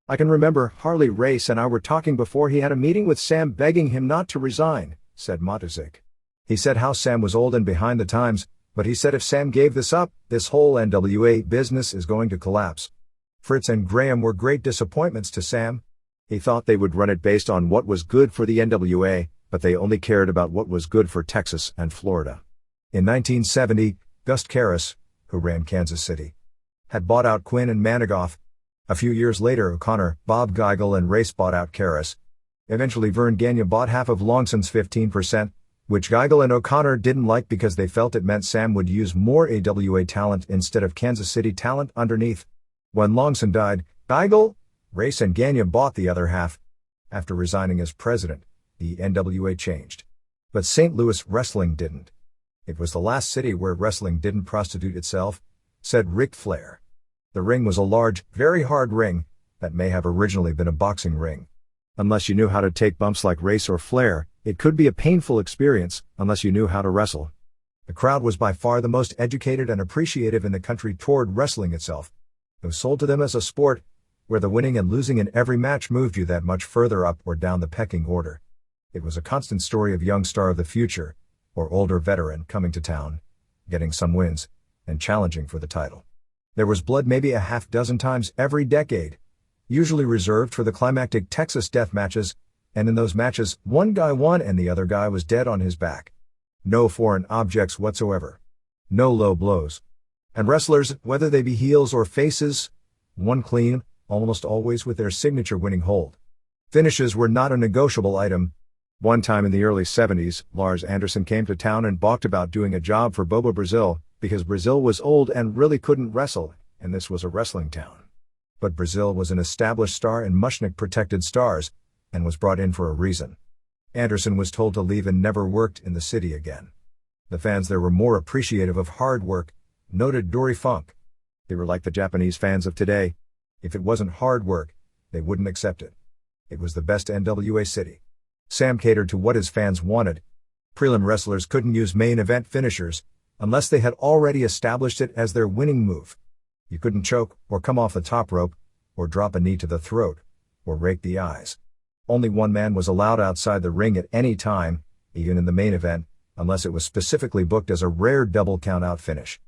"I can remember Harley Race and I were talking before he had a meeting with Sam begging him not to resign," said Matuzik. "He said how Sam was old and behind the times, but he said if Sam gave this up, this whole NWA business is going to collapse." Fritz and Graham were great disappointments to Sam. He thought they would run it based on what was good for the NWA, but they only cared about what was good for Texas and Florida. In 1970, Gus Karras, who ran Kansas City, had bought out Quinn and Manigoff. A few years later, O'Connor, Bob Geigel and Race bought out Karras. Eventually Vern Gagne bought half of Longson's 15%, which Geigel and O'Connor didn't like because they felt it meant Sam would use more AWA talent instead of Kansas City talent underneath. When Longson died, Geigel, Race and Gagne bought the other half. After resigning as president, the NWA changed. But St. Louis wrestling didn't. "It was the last city where wrestling didn't prostitute itself," said Ric Flair. "The ring was a large, very hard ring that may have originally been a boxing ring. Unless you knew how to take bumps like Race or Flair, it could be a painful experience unless you knew how to wrestle." The crowd was by far the most educated and appreciative in the country toward wrestling itself. It was sold to them as a sport, where the winning and losing in every match moved you that much further up or down the pecking order. It was a constant story of young star of the future, or older veteran coming to town, getting some wins, and challenging for the title. There was blood maybe a half dozen times every decade, usually reserved for the climactic Texas death matches, and in those matches, one guy won and the other guy was dead on his back. No foreign objects whatsoever. No low blows. And wrestlers, whether they be heels or faces, won clean, almost always with their signature winning hold. Finishes were not a negotiable item. One time in the early 70s, Lars Anderson came to town and balked about doing a job for Bobo Brazil, because Brazil was old and really couldn't wrestle, and this was a wrestling town. But Brazil was an established star and Mushnick protected stars, and was brought in for a reason. Anderson was told to leave and never worked in the city again. The fans there were more appreciative of hard work, noted Dory Funk. They were like the Japanese fans of today. If it wasn't hard work, they wouldn't accept it. It was the best NWA city. Sam catered to what his fans wanted. Prelim wrestlers couldn't use main event finishers, unless they had already established it as their winning move. You couldn't choke, or come off the top rope, or drop a knee to the throat, or rake the eyes. Only one man was allowed outside the ring at any time, even in the main event, unless it was specifically booked as a rare double count-out finish.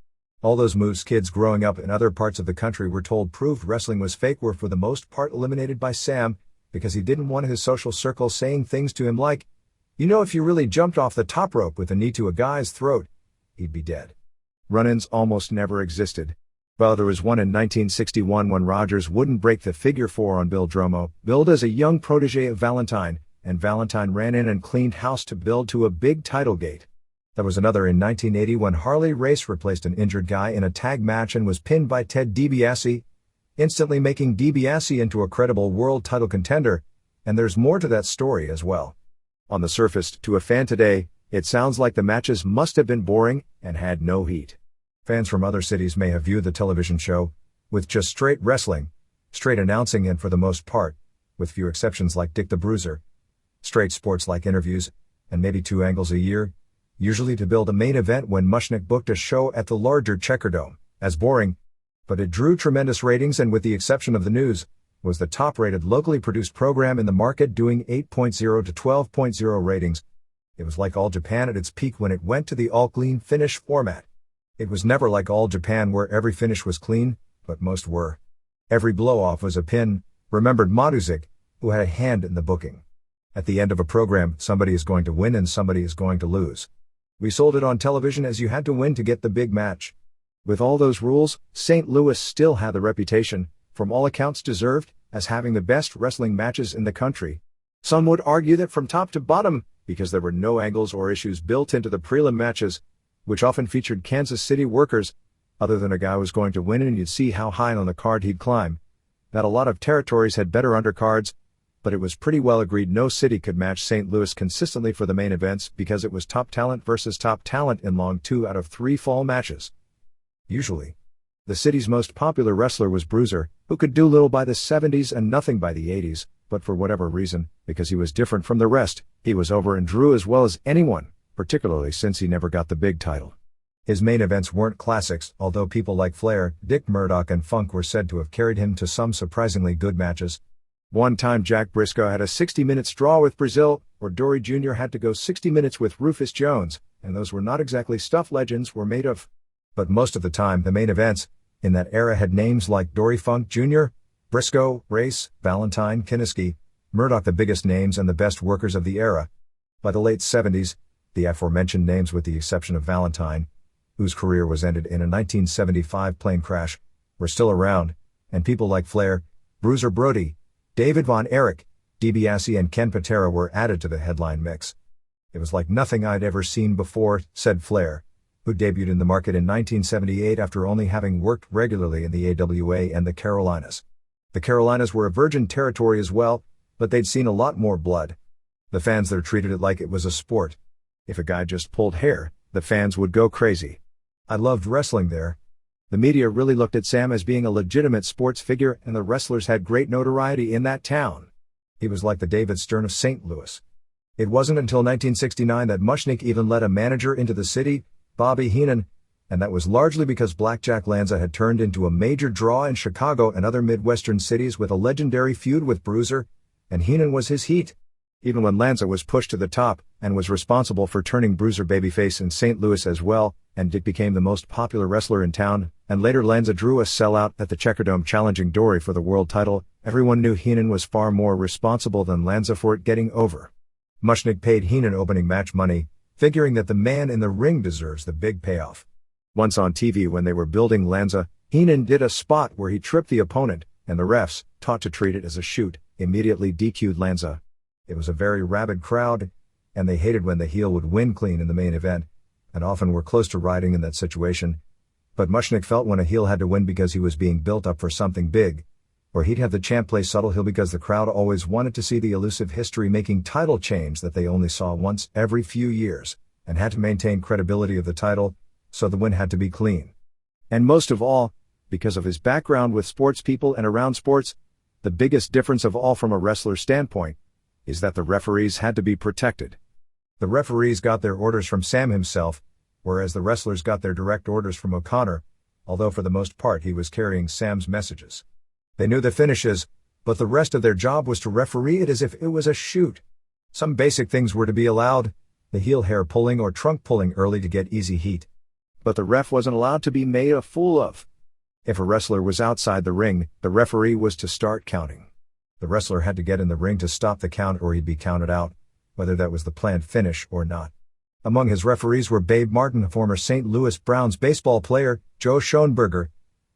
All those moves kids growing up in other parts of the country were told proved wrestling was fake were for the most part eliminated by Sam, because he didn't want his social circle saying things to him like, "You know, if you really jumped off the top rope with a knee to a guy's throat, he'd be dead." Run-ins almost never existed. Well, there was one in 1961 when Rogers wouldn't break the figure four on Bill Dromo, billed as a young protege of Valentine, and Valentine ran in and cleaned house to build to a big title gate. There was another in 1980 when Harley Race replaced an injured guy in a tag match and was pinned by Ted DiBiase, instantly making DiBiase into a credible world title contender, and there's more to that story as well. On the surface, to a fan today, it sounds like the matches must have been boring and had no heat. Fans from other cities may have viewed the television show with just straight wrestling, straight announcing, and for the most part, with few exceptions like Dick the Bruiser, straight sports-like interviews, and maybe 2 angles a year, usually to build a main event when Mushnick booked a show at the larger Checkerdome, as boring. But it drew tremendous ratings and, with the exception of the news, was the top-rated locally produced program in the market, doing 8.0 to 12.0 ratings. It was like All Japan at its peak when it went to the all-clean finish format. It was never like All Japan where every finish was clean, but most were. Every blow-off was a pin, remembered Maduzik, who had a hand in the booking. At the end of a program, somebody is going to win and somebody is going to lose. We sold it on television as you had to win to get the big match. With all those rules, St. Louis still had the reputation, from all accounts deserved, as having the best wrestling matches in the country. Some would argue that from top to bottom, because there were no angles or issues built into the prelim matches, which often featured Kansas City workers, other than a guy was going to win and you'd see how high on the card he'd climb. That a lot of territories had better undercards, but it was pretty well agreed no city could match St. Louis consistently for the main events because it was top talent versus top talent in long 2 out of 3 fall matches. Usually, the city's most popular wrestler was Bruiser, who could do little by the 70s and nothing by the 80s, but for whatever reason, because he was different from the rest, he was over and drew as well as anyone, particularly since he never got the big title. His main events weren't classics, although people like Flair, Dick Murdoch and Funk were said to have carried him to some surprisingly good matches. One time Jack Briscoe had a 60-minute draw with Brazil, or Dory Jr. had to go 60 minutes with Rufus Jones, and those were not exactly stuff legends were made of. But most of the time the main events in that era had names like Dory Funk Jr., Briscoe, Race, Valentine, Kinniski, Murdoch, the biggest names and the best workers of the era. By the late 70s, the aforementioned names, with the exception of Valentine, whose career was ended in a 1975 plane crash, were still around, and people like Flair, Bruiser Brody, David Von Erich, DiBiase and Ken Patera were added to the headline mix. It was like nothing I'd ever seen before, said Flair, who debuted in the market in 1978 after only having worked regularly in the AWA and the Carolinas. The Carolinas were a virgin territory as well, but they'd seen a lot more blood. The fans there treated it like it was a sport. If a guy just pulled hair, the fans would go crazy. I loved wrestling there. The media really looked at Sam as being a legitimate sports figure, and the wrestlers had great notoriety in that town. He was like the David Stern of St. Louis. It wasn't until 1969 that Mushnick even let a manager into the city, Bobby Heenan, and that was largely because Blackjack Lanza had turned into a major draw in Chicago and other Midwestern cities with a legendary feud with Bruiser, and Heenan was his heat. Even when Lanza was pushed to the top, and was responsible for turning Bruiser babyface in St. Louis as well, and Dick became the most popular wrestler in town, and later Lanza drew a sellout at the Checkerdome challenging Dory for the world title, everyone knew Heenan was far more responsible than Lanza for it getting over. Mushnick paid Heenan opening match money, figuring that the man in the ring deserves the big payoff. Once on TV when they were building Lanza, Heenan did a spot where he tripped the opponent, and the refs, taught to treat it as a shoot, immediately DQ'd Lanza. It was a very rabid crowd, and they hated when the heel would win clean in the main event, and often were close to riding in that situation. But Mushnick felt when a heel had to win because he was being built up for something big, or he'd have the champ play subtle heel because the crowd always wanted to see the elusive history-making title change that they only saw once every few years, and had to maintain credibility of the title, so the win had to be clean. And most of all, because of his background with sports people and around sports, the biggest difference of all from a wrestler's standpoint is that the referees had to be protected. The referees got their orders from Sam himself, whereas the wrestlers got their direct orders from O'Connor, although for the most part he was carrying Sam's messages. They knew the finishes, but the rest of their job was to referee it as if it was a shoot. Some basic things were to be allowed, the heel hair pulling or trunk pulling early to get easy heat. But the ref wasn't allowed to be made a fool of. If a wrestler was outside the ring, the referee was to start counting. The wrestler had to get in the ring to stop the count or he'd be counted out, whether that was the planned finish or not. Among his referees were Babe Martin, a former St. Louis Browns baseball player, Joe Schoenberger,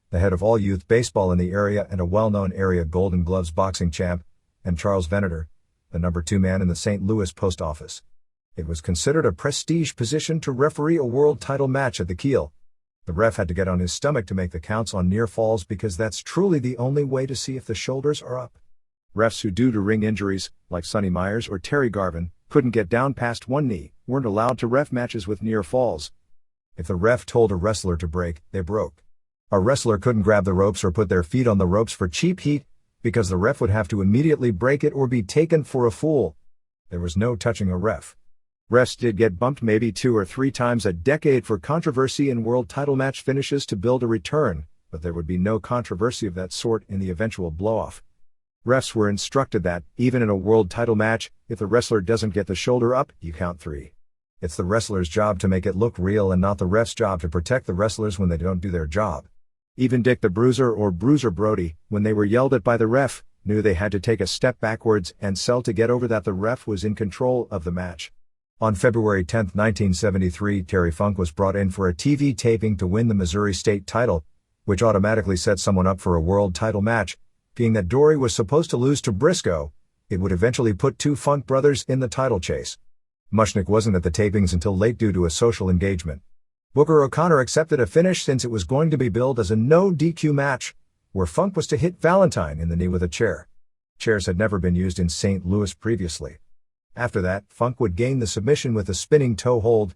the head of all youth baseball in the area and a well-known area Golden Gloves boxing champ, and Charles Venator, the number 2 man in the St. Louis post office. It was considered a prestige position to referee a world title match at the Kiel. The ref had to get on his stomach to make the counts on near falls because that's truly the only way to see if the shoulders are up. Refs who, due to ring injuries, like Sonny Myers or Terry Garvin, couldn't get down past one knee, weren't allowed to ref matches with near falls. If the ref told a wrestler to break, they broke. A wrestler couldn't grab the ropes or put their feet on the ropes for cheap heat, because the ref would have to immediately break it or be taken for a fool. There was no touching a ref. Refs did get bumped maybe 2 or 3 times a decade for controversy in world title match finishes to build a return, but there would be no controversy of that sort in the eventual blow-off. Refs were instructed that, even in a world title match, if the wrestler doesn't get the shoulder up, you count 3. It's the wrestler's job to make it look real and not the ref's job to protect the wrestlers when they don't do their job. Even Dick the Bruiser or Bruiser Brody, when they were yelled at by the ref, knew they had to take a step backwards and sell to get over that the ref was in control of the match. On February 10, 1973, Terry Funk was brought in for a TV taping to win the Missouri state title, which automatically set someone up for a world title match. Being that Dory was supposed to lose to Briscoe, it would eventually put 2 Funk brothers in the title chase. Mushnick wasn't at the tapings until late due to a social engagement. Booker O'Connor accepted a finish since it was going to be billed as a no DQ match, where Funk was to hit Valentine in the knee with a chair. Chairs had never been used in St. Louis previously. After that, Funk would gain the submission with a spinning toe hold.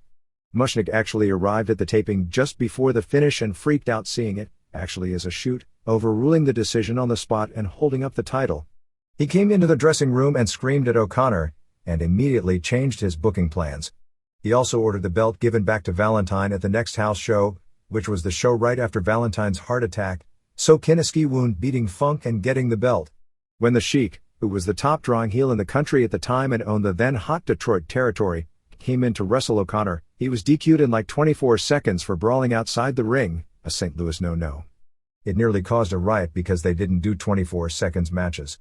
Mushnick actually arrived at the taping just before the finish and freaked out seeing it, actually as a shoot, overruling the decision on the spot and holding up the title. He came into the dressing room and screamed at O'Connor, and immediately changed his booking plans. He also ordered the belt given back to Valentine at the next house show, which was the show right after Valentine's heart attack, so Kineskey wound beating Funk and getting the belt. When the Sheik, who was the top drawing heel in the country at the time and owned the then hot Detroit territory, came in to wrestle O'Connor, he was DQ'd in like 24 seconds for brawling outside the ring, a St. Louis no-no. It nearly caused a riot because they didn't do 24 seconds matches.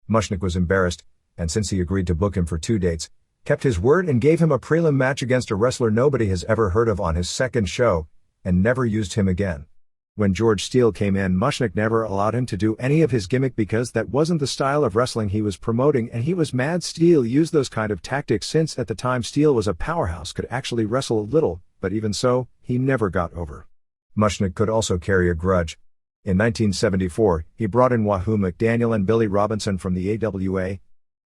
Mushnick was embarrassed, and since he agreed to book him for 2 dates, kept his word and gave him a prelim match against a wrestler nobody has ever heard of on his second show, and never used him again. When George Steele came in, Mushnick never allowed him to do any of his gimmick because that wasn't the style of wrestling he was promoting, and he was mad Steele used those kind of tactics since at the time Steele was a powerhouse, could actually wrestle a little, but even so, he never got over. Mushnick could also carry a grudge. In 1974, he brought in Wahoo McDaniel and Billy Robinson from the AWA.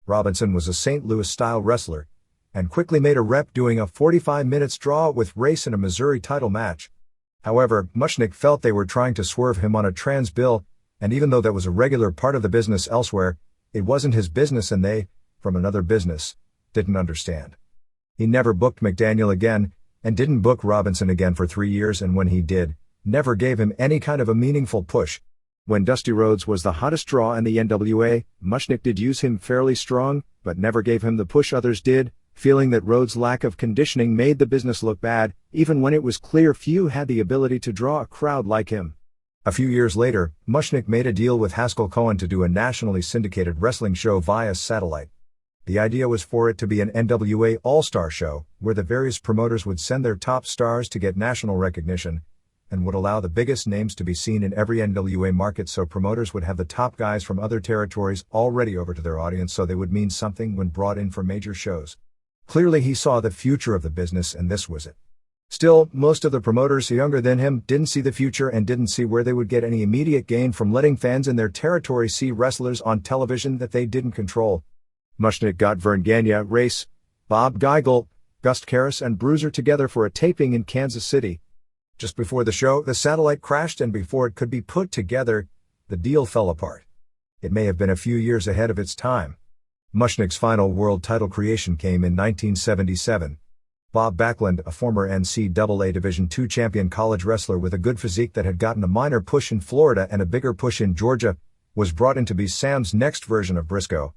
Robinson was a St. Louis-style wrestler, and quickly made a rep doing a 45-minute draw with Race in a Missouri title match. However, Mushnick felt they were trying to swerve him on a trans bill, and even though that was a regular part of the business elsewhere, it wasn't his business and they, from another business, didn't understand. He never booked McDaniel again, and didn't book Robinson again for 3 years, and when he did, never gave him any kind of a meaningful push. When Dusty Rhodes was the hottest draw in the NWA, Mushnick did use him fairly strong, but never gave him the push others did, feeling that Rhodes' lack of conditioning made the business look bad, even when it was clear few had the ability to draw a crowd like him. A few years later, Mushnick made a deal with Haskell Cohen to do a nationally syndicated wrestling show via satellite. The idea was for it to be an NWA all-star show, where the various promoters would send their top stars to get national recognition, and would allow the biggest names to be seen in every NWA market, so promoters would have the top guys from other territories already over to their audience, so they would mean something when brought in for major shows. Clearly he saw the future of the business, and this was it. Still, most of the promoters younger than him didn't see the future and didn't see where they would get any immediate gain from letting fans in their territory see wrestlers on television that they didn't control. Mushnick got Vern Gagne, Race, Bob Geigel, Gus Karras and Bruiser together for a taping in Kansas City. Just before the show, the satellite crashed, and before it could be put together, the deal fell apart. It may have been a few years ahead of its time. Mushnick's final world title creation came in 1977. Bob Backlund, a former NCAA Division II champion college wrestler with a good physique that had gotten a minor push in Florida and a bigger push in Georgia, was brought in to be Sam's next version of Briscoe.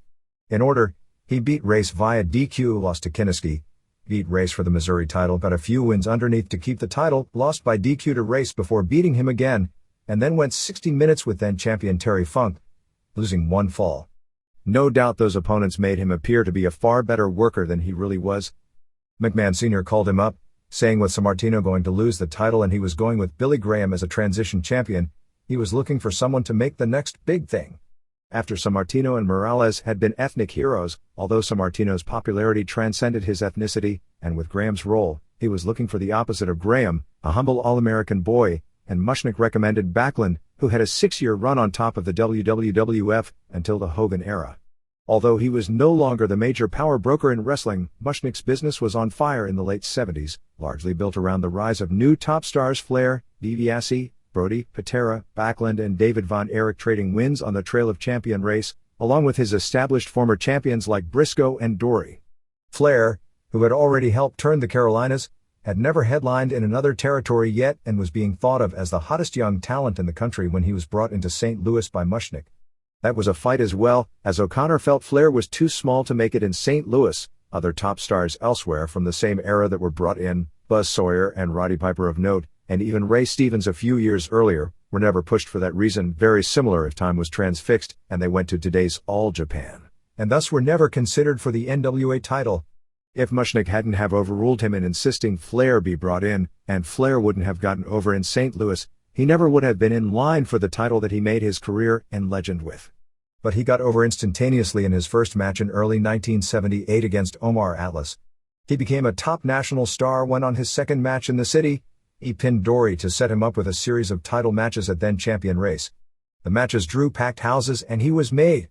In order, he beat Race via DQ, lost to Kineskey, beat Race for the Missouri title, got a few wins underneath to keep the title, lost by DQ to Race before beating him again, and then went 60 minutes with then-champion Terry Funk, losing 1 fall. No doubt those opponents made him appear to be a far better worker than he really was. McMahon Sr. called him up, saying with Sammartino going to lose the title and he was going with Billy Graham as a transition champion, He was looking for someone to make the next big thing. After Sammartino and Morales had been ethnic heroes, although Sammartino's popularity transcended his ethnicity, and with Graham's role, he was looking for the opposite of Graham, a humble All-American boy, and Mushnick recommended Backlund, who had a 6-year run on top of the WWF until the Hogan era. Although he was no longer the major power broker in wrestling, Mushnick's business was on fire in the late 70s, largely built around the rise of new top stars Flair, DiBiase, Brody, Patera, Backlund and David Von Erich trading wins on the Trail of Champion race, along with his established former champions like Briscoe and Dory. Flair, who had already helped turn the Carolinas, had never headlined in another territory yet and was being thought of as the hottest young talent in the country when he was brought into St. Louis by Mushnick. That was a fight as well, as O'Connor felt Flair was too small to make it in St. Louis. Other top stars elsewhere from the same era that were brought in, Buzz Sawyer and Roddy Piper of note, and even Ray Stevens a few years earlier, were never pushed for that reason, very similar if time was transfixed and they went to today's All Japan, and thus were never considered for the NWA title. If Mushnick hadn't have overruled him in insisting Flair be brought in, and Flair wouldn't have gotten over in St. Louis, he never would have been in line for the title that he made his career and legend with. But he got over instantaneously in his first match in early 1978 against Omar Atlas. He became a top national star when on his second match in the city, he pinned Dory to set him up with a series of title matches at then-champion Race. The matches drew packed houses and he was made.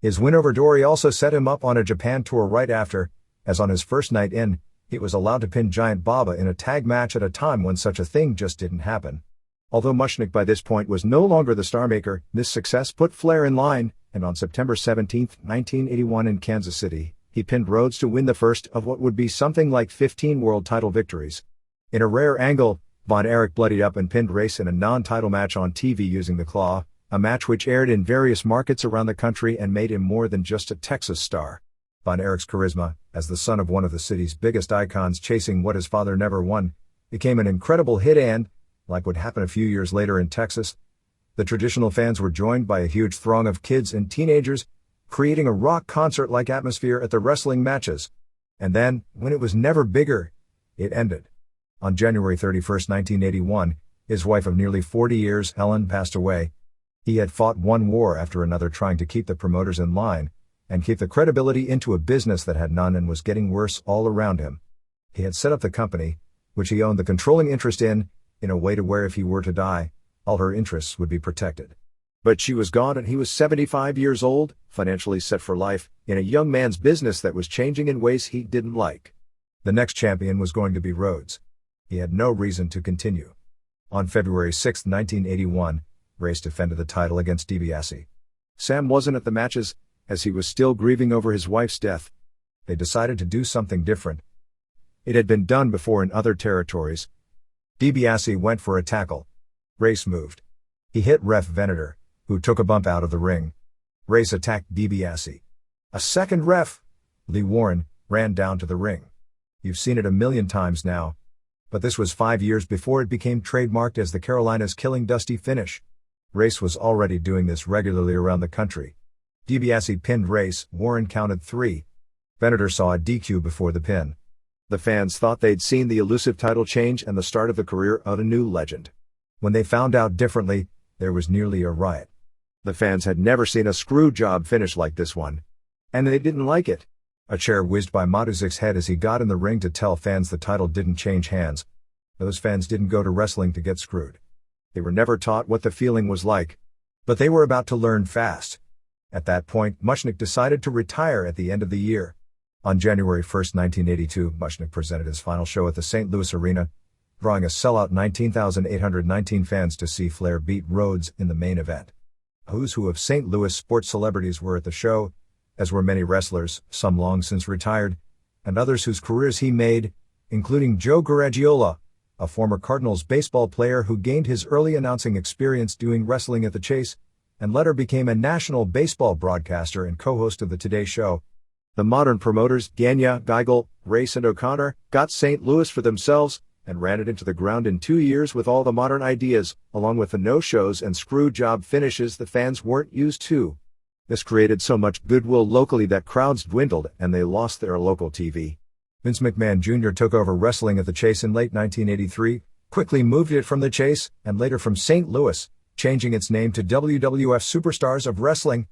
His win over Dory also set him up on a Japan tour right after, as on his first night in, he was allowed to pin Giant Baba in a tag match at a time when such a thing just didn't happen. Although Mushnick by this point was no longer the star maker, this success put Flair in line, and on September 17, 1981 in Kansas City, he pinned Rhodes to win the first of what would be something like 15 world title victories. In a rare angle, Von Erich bloodied up and pinned Race in a non-title match on TV using the claw, a match which aired in various markets around the country and made him more than just a Texas star. Von Erich's charisma, as the son of one of the city's biggest icons chasing what his father never won, became an incredible hit and, like what happened a few years later in Texas, the traditional fans were joined by a huge throng of kids and teenagers, creating a rock concert-like atmosphere at the wrestling matches. And then, when it was never bigger, it ended. On January 31, 1981, his wife of nearly 40 years, Helen, passed away. He had fought one war after another trying to keep the promoters in line, and keep the credibility into a business that had none and was getting worse all around him. He had set up the company, which he owned the controlling interest in a way to where if he were to die, all her interests would be protected. But she was gone and he was 75 years old, financially set for life, in a young man's business that was changing in ways he didn't like. The next champion was going to be Rhodes. He had no reason to continue. On February 6, 1981, Race defended the title against DiBiase. Sam wasn't at the matches, as he was still grieving over his wife's death. They decided to do something different. It had been done before in other territories. DiBiase went for a tackle. Race moved. He hit Ref Venator, who took a bump out of the ring. Race attacked DiBiase. A second ref, Lee Warren, ran down to the ring. You've seen it a million times now. But this was 5 years before it became trademarked as the Carolinas' Killing Dusty finish. Race was already doing this regularly around the country. DiBiase pinned Race, Warren counted 3. Venator saw a DQ before the pin. The fans thought they'd seen the elusive title change and the start of the career of a new legend. When they found out differently, there was nearly a riot. The fans had never seen a screw job finish like this one. And they didn't like it. A chair whizzed by Matuzik's head as he got in the ring to tell fans the title didn't change hands. Those fans didn't go to wrestling to get screwed. They were never taught what the feeling was like. But they were about to learn fast. At that point, Mushnick decided to retire at the end of the year. On January 1, 1982, Mushnick presented his final show at the St. Louis Arena, drawing a sellout 19,819 fans to see Flair beat Rhodes in the main event. A who's who of St. Louis sports celebrities were at the show, as were many wrestlers, some long since retired, and others whose careers he made, including Joe Garagiola, a former Cardinals baseball player who gained his early announcing experience doing wrestling at the Chase, and later became a national baseball broadcaster and co-host of the Today Show. The modern promoters, Gagne, Geigel, Race and O'Connor, got St. Louis for themselves, and ran it into the ground in 2 years with all the modern ideas, along with the no-shows and screw job finishes the fans weren't used to. This created so much goodwill locally that crowds dwindled and they lost their local TV. Vince McMahon Jr. took over wrestling at the Chase in late 1983, quickly moved it from the Chase, and later from St. Louis, changing its name to WWF Superstars of Wrestling.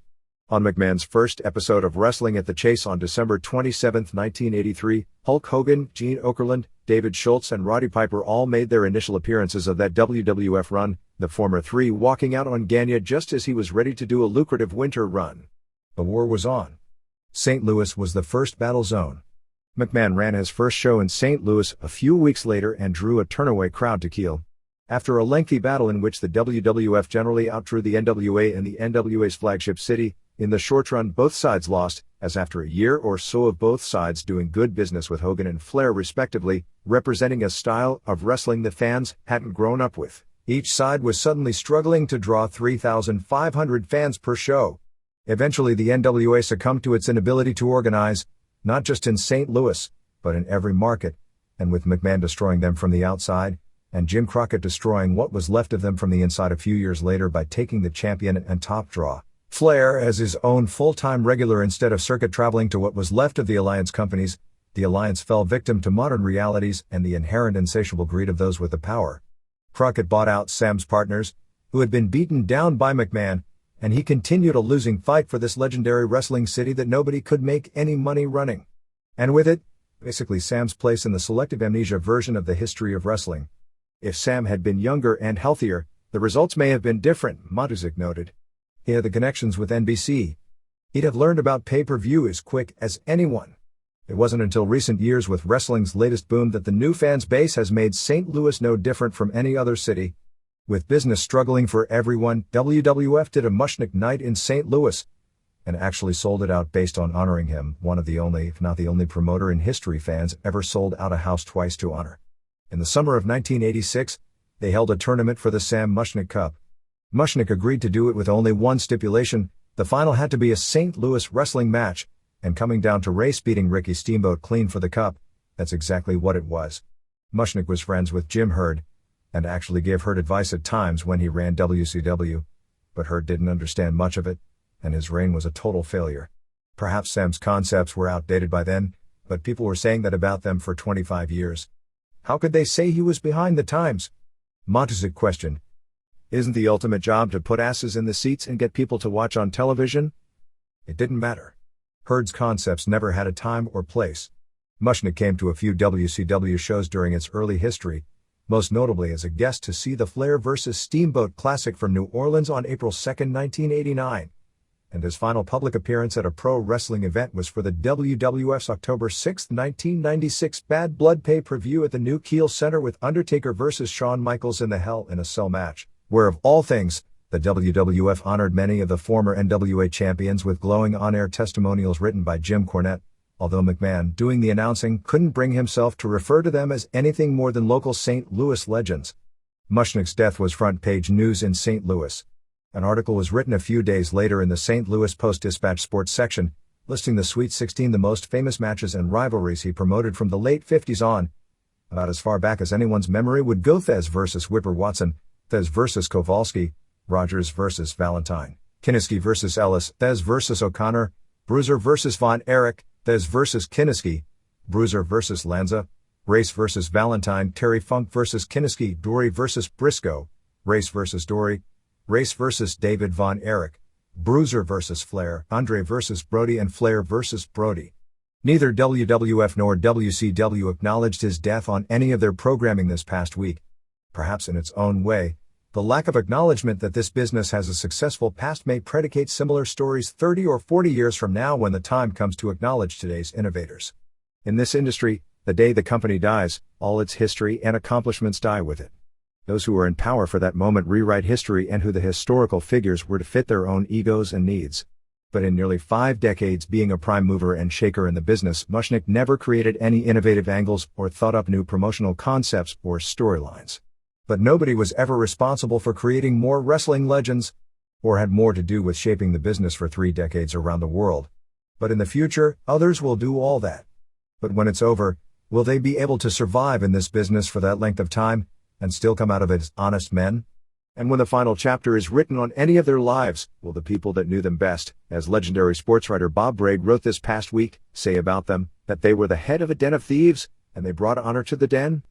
On McMahon's first episode of Wrestling at the Chase on December 27, 1983, Hulk Hogan, Gene Okerlund, David Schultz and Roddy Piper all made their initial appearances of that WWF run, the former three walking out on Gagne just as he was ready to do a lucrative winter run. The war was on. St. Louis was the first battle zone. McMahon ran his first show in St. Louis a few weeks later and drew a turnaway crowd to Kiel. After a lengthy battle in which the WWF generally outdrew the NWA in the NWA's flagship city, in the short run both sides lost, as after a year or so of both sides doing good business with Hogan and Flair respectively, representing a style of wrestling the fans hadn't grown up with, each side was suddenly struggling to draw 3,500 fans per show. Eventually the NWA succumbed to its inability to organize, not just in St. Louis, but in every market, and with McMahon destroying them from the outside, and Jim Crockett destroying what was left of them from the inside a few years later by taking the champion and top draw, Flair, as his own full-time regular instead of circuit traveling to what was left of the Alliance companies. The Alliance fell victim to modern realities and the inherent insatiable greed of those with the power. Crockett bought out Sam's partners, who had been beaten down by McMahon, and he continued a losing fight for this legendary wrestling city that nobody could make any money running. And with it, basically Sam's place in the selective amnesia version of the history of wrestling. If Sam had been younger and healthier, the results may have been different, Matuzik noted. He had the connections with NBC. He'd have learned about pay-per-view as quick as anyone. It wasn't until recent years with wrestling's latest boom that the new fans base has made St. Louis no different from any other city. With business struggling for everyone, WWF did a Mushnick night in St. Louis, and actually sold it out based on honoring him, one of the only, if not the only promoter in history fans ever sold out a house twice to honor. In the summer of 1986, they held a tournament for the Sam Mushnick Cup. Mushnick agreed to do it with only one stipulation: the final had to be a St. Louis wrestling match, and coming down to race beating Ricky Steamboat clean for the cup. That's exactly what it was. Mushnick was friends with Jim Herd, and actually gave Herd advice at times when he ran WCW, but Herd didn't understand much of it, and his reign was a total failure. Perhaps Sam's concepts were outdated by then, but people were saying that about them for 25 years. How could they say he was behind the times? Matuzik questioned. Isn't the ultimate job to put asses in the seats and get people to watch on television? It didn't matter. Herd's concepts never had a time or place. Mushnick came to a few WCW shows during its early history, most notably as a guest to see the Flair vs. Steamboat Classic from New Orleans on April 2, 1989. And his final public appearance at a pro wrestling event was for the WWF's October 6, 1996 Bad Blood pay-per-view at the New Kiel Center with Undertaker vs. Shawn Michaels in the Hell in a Cell match, where of all things, the WWF honored many of the former NWA champions with glowing on-air testimonials written by Jim Cornette, although McMahon, doing the announcing, couldn't bring himself to refer to them as anything more than local St. Louis legends. Mushnick's death was front-page news in St. Louis. An article was written a few days later in the St. Louis Post-Dispatch sports section, listing the Sweet 16 the most famous matches and rivalries he promoted from the late 50s on, about as far back as anyone's memory would go: Thez vs. Whipper Watson, Thez vs. Kowalski, Rogers vs. Valentine, Kinniski vs. Ellis, Thez vs. O'Connor, Bruiser vs. Von Erich, Thez vs. Kinniski, Bruiser vs. Lanza, Race vs. Valentine, Terry Funk vs. Kinniski, Dory vs. Briscoe, Race vs. Dory, Race vs. David Von Erich, Bruiser vs. Flair, Andre vs. Brody and Flair vs. Brody. Neither WWF nor WCW acknowledged his death on any of their programming this past week. Perhaps in its own way, the lack of acknowledgement that this business has a successful past may predicate similar stories 30 or 40 years from now when the time comes to acknowledge today's innovators. In this industry, the day the company dies, all its history and accomplishments die with it. Those who were in power for that moment rewrite history and who the historical figures were to fit their own egos and needs. But in nearly 5 decades being a prime mover and shaker in the business, Mushnick never created any innovative angles or thought up new promotional concepts or storylines. But nobody was ever responsible for creating more wrestling legends, or had more to do with shaping the business for 3 decades around the world. But in the future, others will do all that. But when it's over, will they be able to survive in this business for that length of time, and still come out of it as honest men? And when the final chapter is written on any of their lives, will the people that knew them best, as legendary sports writer Bob Braid wrote this past week, say about them, that they were the head of a den of thieves, and they brought honor to the den?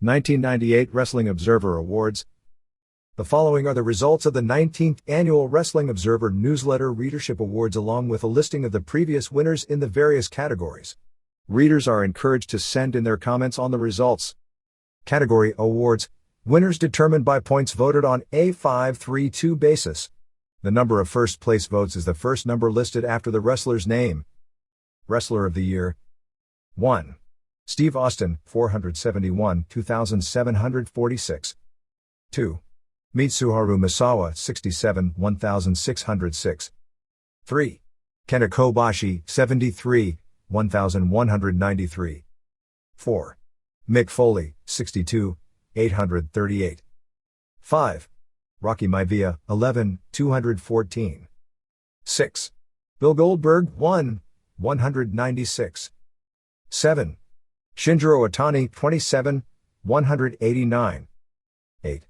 1998 Wrestling Observer Awards. The following are the results of the 19th Annual Wrestling Observer Newsletter Readership Awards along with a listing of the previous winners in the various categories. Readers are encouraged to send in their comments on the results. Category Awards. Winners determined by points voted on a 5-3-2 basis. The number of first place votes is the first number listed after the wrestler's name. Wrestler of the Year. 1. Steve Austin, 471, 2,746. 2. Mitsuharu Misawa, 67, 1,606. 3. Kenta Kobashi, 73, 1,193. 4. Mick Foley, 62, 838. 5. Rocky Maivia, 11, 214. 6. Bill Goldberg, 1, 196. 7. Shinjiro Otani, 27, 189. 8.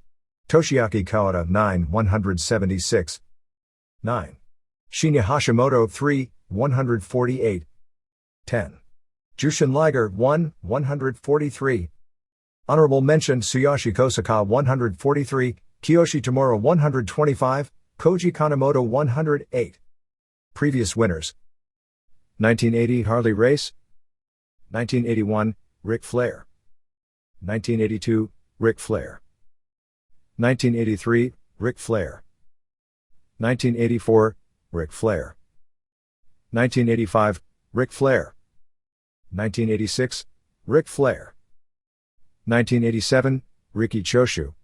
Toshiaki Kawada, 9, 176. 9. Shinya Hashimoto, 3, 148. 10. Jushin Liger, 1, 143. Honorable mention Tsuyoshi Kosaka, 143, Kiyoshi Tamura, 125, Koji Kanemoto, 108. Previous winners. 1980 Harley Race. 1981, Ric Flair. 1982, Ric Flair. 1983, Ric Flair. 1984, Ric Flair. 1985, Ric Flair. 1986, Ric Flair. 1987, Riki Choshu.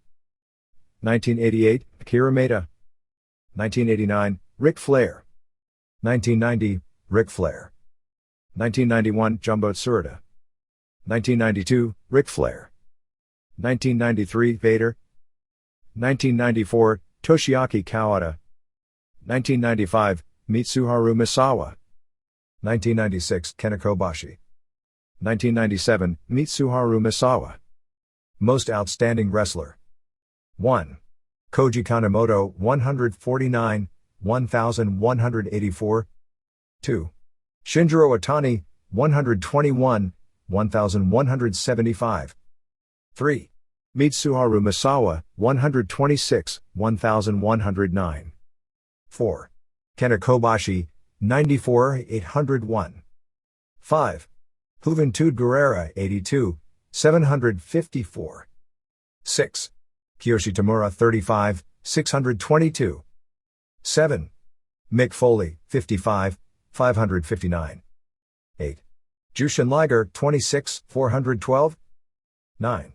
1988, Akira Maeda. 1989, Ric Flair. 1990, Ric Flair. 1991, Jumbo Tsuruta. 1992, Ric Flair. 1993, Vader. 1994, Toshiaki Kawada. 1995, Mitsuharu Misawa. 1996, Kenta Kobashi. 1997, Mitsuharu Misawa. Most Outstanding Wrestler. 1. Koji Kanemoto, 149, 1,184. 2. Shinjiro Otani, 121, 1,175. 3. Mitsuharu Misawa, 126, 1,109. 4. Kenta Kobashi, 94, 801. 5. Juventud Guerrero, 82, 754. 6. Kiyoshi Tamura, 35, 622. 7. Mick Foley, 55, 559. 8. Jushin Liger, 26, 412. 9.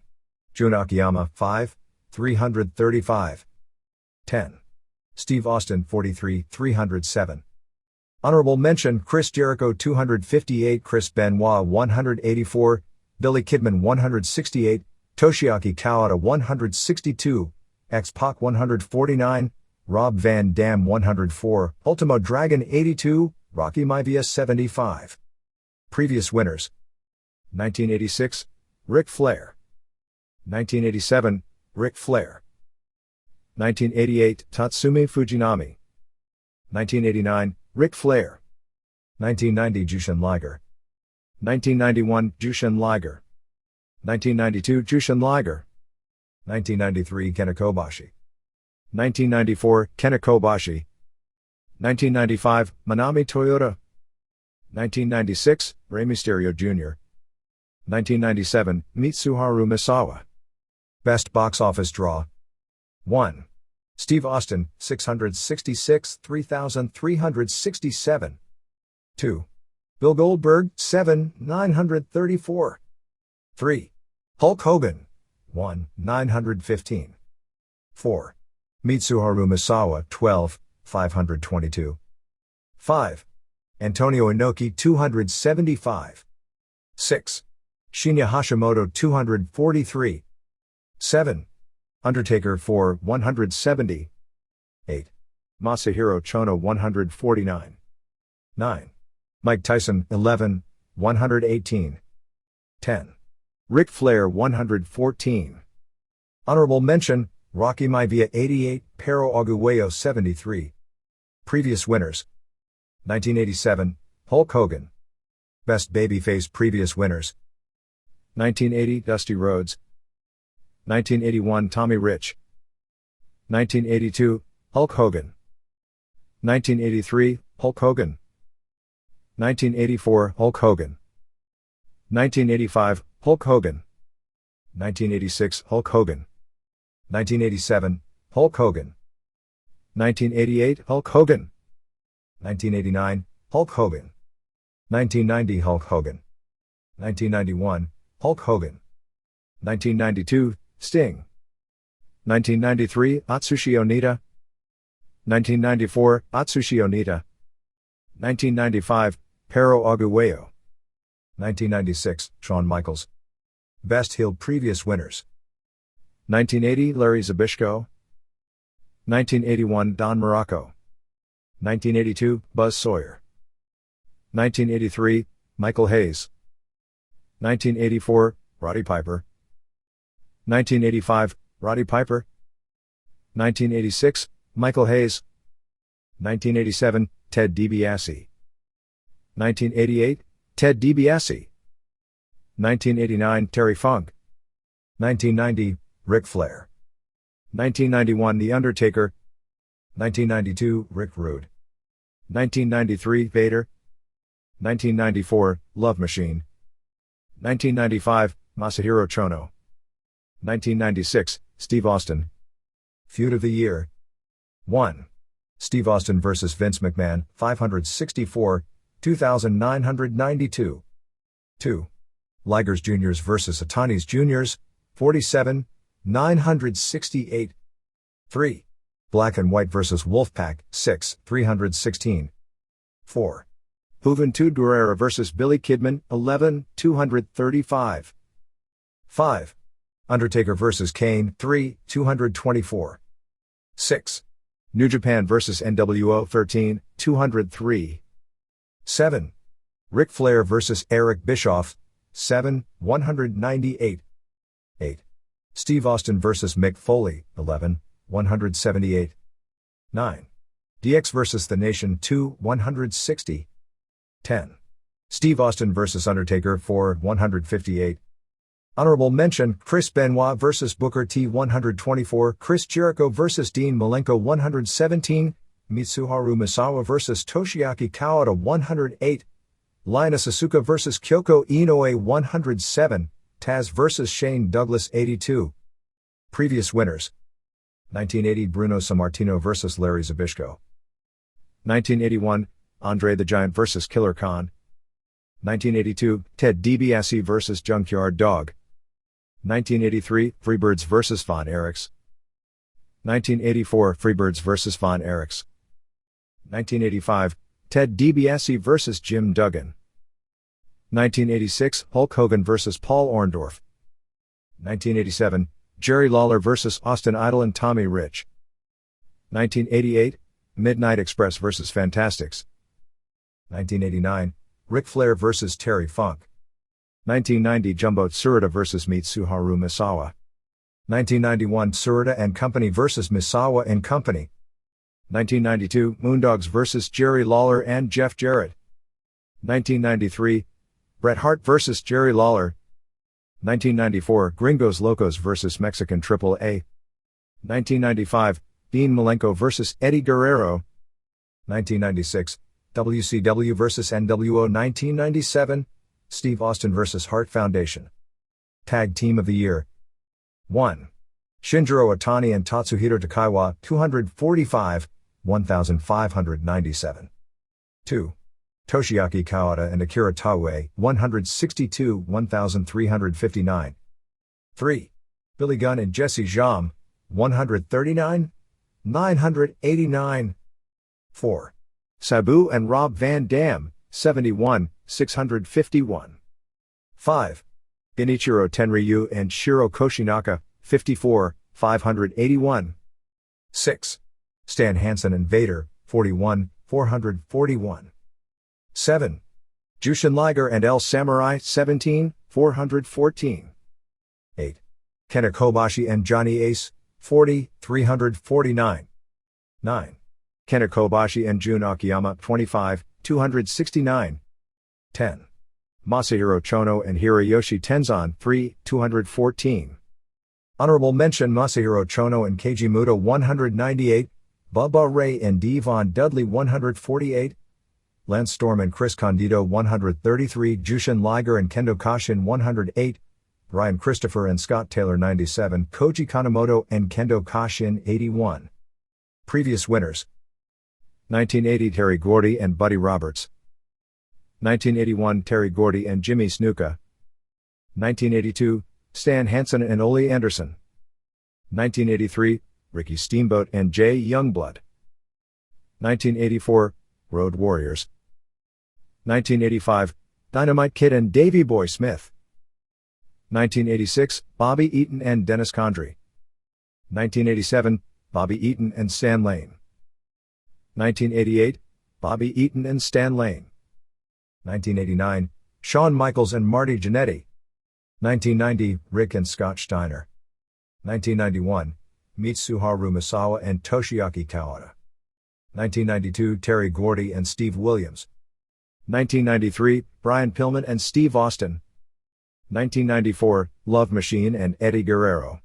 Jun Akiyama, 5, 335. 10. Steve Austin, 43, 307. Honorable mention Chris Jericho, 258, Chris Benoit, 184, Billy Kidman, 168, Toshiaki Kawada, 162, X-Pac, 149, Rob Van Dam, 104, Ultimo Dragon, 82, Rocky Maivia, 75. Previous winners. 1986, Ric Flair. 1987, Ric Flair. 1988, Tatsumi Fujinami. 1989, Ric Flair. 1990, Jushin Liger. 1991, Jushin Liger. 1992, Jushin Liger. 1993, Kenta Kobashi. 1994, Kenta Kobashi. 1995, Manami Toyota. 1996, Rey Mysterio Jr. 1997, Mitsuharu Misawa. Best Box Office Draw. 1. Steve Austin, 666, 3,367. 2. Bill Goldberg, 7, 934. 3. Hulk Hogan, 1, 915. 4. Mitsuharu Misawa, 12, 522. 5. Antonio Inoki, 275. 6. Shinya Hashimoto, 243. 7. Undertaker, 4, 170. 8. Masahiro Chono, 149. 9. Mike Tyson, 11, 118. 10. Ric Flair, 114. Honorable mention, Rocky Maivia, 88, Pero Aguayo, 73. Previous winners. 1987, Hulk Hogan. Best Babyface. Previous winners. 1980, Dusty Rhodes. 1981 Tommy Rich. 1982 Hulk Hogan. 1983 Hulk Hogan. 1984 Hulk Hogan. 1985 Hulk Hogan. 1986 Hulk Hogan. 1987 Hulk Hogan. 1988 Hulk Hogan. 1989 Hulk Hogan. 1990 Hulk Hogan. 1991 Hulk Hogan. 1992 Sting. 1993 Atsushi Onita. 1994 Atsushi Onita. 1995 Pero Aguayo. 1996 Shawn Michaels. Best heel previous winners. 1980 Larry Zbyszko. 1981 Don Morocco. 1982 Buzz Sawyer. 1983 Michael Hayes. 1984 Roddy Piper. 1985 Roddy Piper. 1986 Michael Hayes. 1987 Ted DiBiase. 1988 Ted DiBiase. 1989 Terry Funk. 1990 Ric Flair. 1991 The Undertaker. 1992 Rick Rude. 1993 Vader. 1994 Love Machine. 1995 Masahiro Chono. 1996 Steve Austin. Feud of the Year. 1. Steve Austin vs. Vince McMahon, 564, 2,992. 2. Ligers Jr. vs. Atanis Jr., 47, 968. 3. Black and White vs. Wolfpack, 6, 316. 4. Juventud Guerrero vs. Billy Kidman, 11, 235. 5. Undertaker vs. Kane, 3, 224. 6. New Japan vs. NWO, 13, 203. 7. Ric Flair vs. Eric Bischoff, 7, 198. 8. Steve Austin vs. Mick Foley, 11, 178. 9. DX vs. The Nation, 2, 160. 10. Steve Austin vs. Undertaker, 4, 158. Honorable mention, Chris Benoit vs. Booker T, 124, Chris Jericho vs. Dean Malenko, 117, Mitsuharu Misawa vs. Toshiaki Kawada, 108, Linus Asuka vs. Kyoko Inoue, 107, Taz vs. Shane Douglas, 82. Previous winners. 1980 Bruno Sammartino vs. Larry Zbyszko. 1981 Andre the Giant vs. Killer Khan. 1982 Ted DiBiase vs. Junkyard Dog. 1983 Freebirds vs. Von Erichs. 1984 Freebirds vs. Von Erichs. 1985 Ted DiBiase vs. Jim Duggan. 1986 Hulk Hogan vs. Paul Orndorff. 1987 Jerry Lawler vs. Austin Idol and Tommy Rich. 1988 Midnight Express vs. Fantastics. 1989 Ric Flair vs. Terry Funk. 1990 Jumbo Tsuruta vs. Mitsuharu Misawa. 1991 Tsuruta and Company vs. Misawa and Company. 1992 Moondogs vs. Jerry Lawler and Jeff Jarrett. 1993 Bret Hart vs. Jerry Lawler. 1994 Gringos Locos vs. Mexican AAA. 1995 Dean Malenko vs. Eddie Guerrero. 1996 WCW vs. NWO. 1997 Steve Austin vs. Hart Foundation. Tag Team of the Year. 1. Shinjiro Otani and Tatsuhiro Takaiwa, 245, 1,597. 2. Toshiaki Kawada and Akira Taue, 162, 1,359. 3. Billy Gunn and Jesse Jam, 139, 989. 4. Sabu and Rob Van Dam, 71, 651. 5. Genichiro Tenryu and Shiro Koshinaka, 54, 581. 6. Stan Hansen and Vader, 41, 441. 7. Jushin Liger and El Samurai, 17, 414. 8. Kenta Kobashi and Johnny Ace, 40, 349. 9. Kenta Kobashi and Jun Akiyama, 25, 269. 10. Masahiro Chono and Hiroyoshi Tenzan, 3, 214. Honorable mention Masahiro Chono and Keiji Muto 198, Bubba Ray and Devon Dudley 148, Lance Storm and Chris Condito 133, Jushin Liger and Kendo Kashin 108, Ryan Christopher and Scott Taylor 97, Koji Kanemoto and Kendo Kashin 81. Previous winners: 1980 Terry Gordy and Buddy Roberts, 1981 Terry Gordy and Jimmy Snuka, 1982 Stan Hansen and Ole Anderson, 1983 Ricky Steamboat and Jay Youngblood, 1984 Road Warriors, 1985 Dynamite Kid and Davey Boy Smith, 1986 Bobby Eaton and Dennis Condrey, 1987 Bobby Eaton and Stan Lane, 1988 Bobby Eaton and Stan Lane, 1989 Shawn Michaels and Marty Jannetty, 1990 Rick and Scott Steiner, 1991 Mitsuharu Misawa and Toshiaki Kawada, 1992 Terry Gordy and Steve Williams, 1993 Brian Pillman and Steve Austin, 1994 Love Machine and Eddie Guerrero,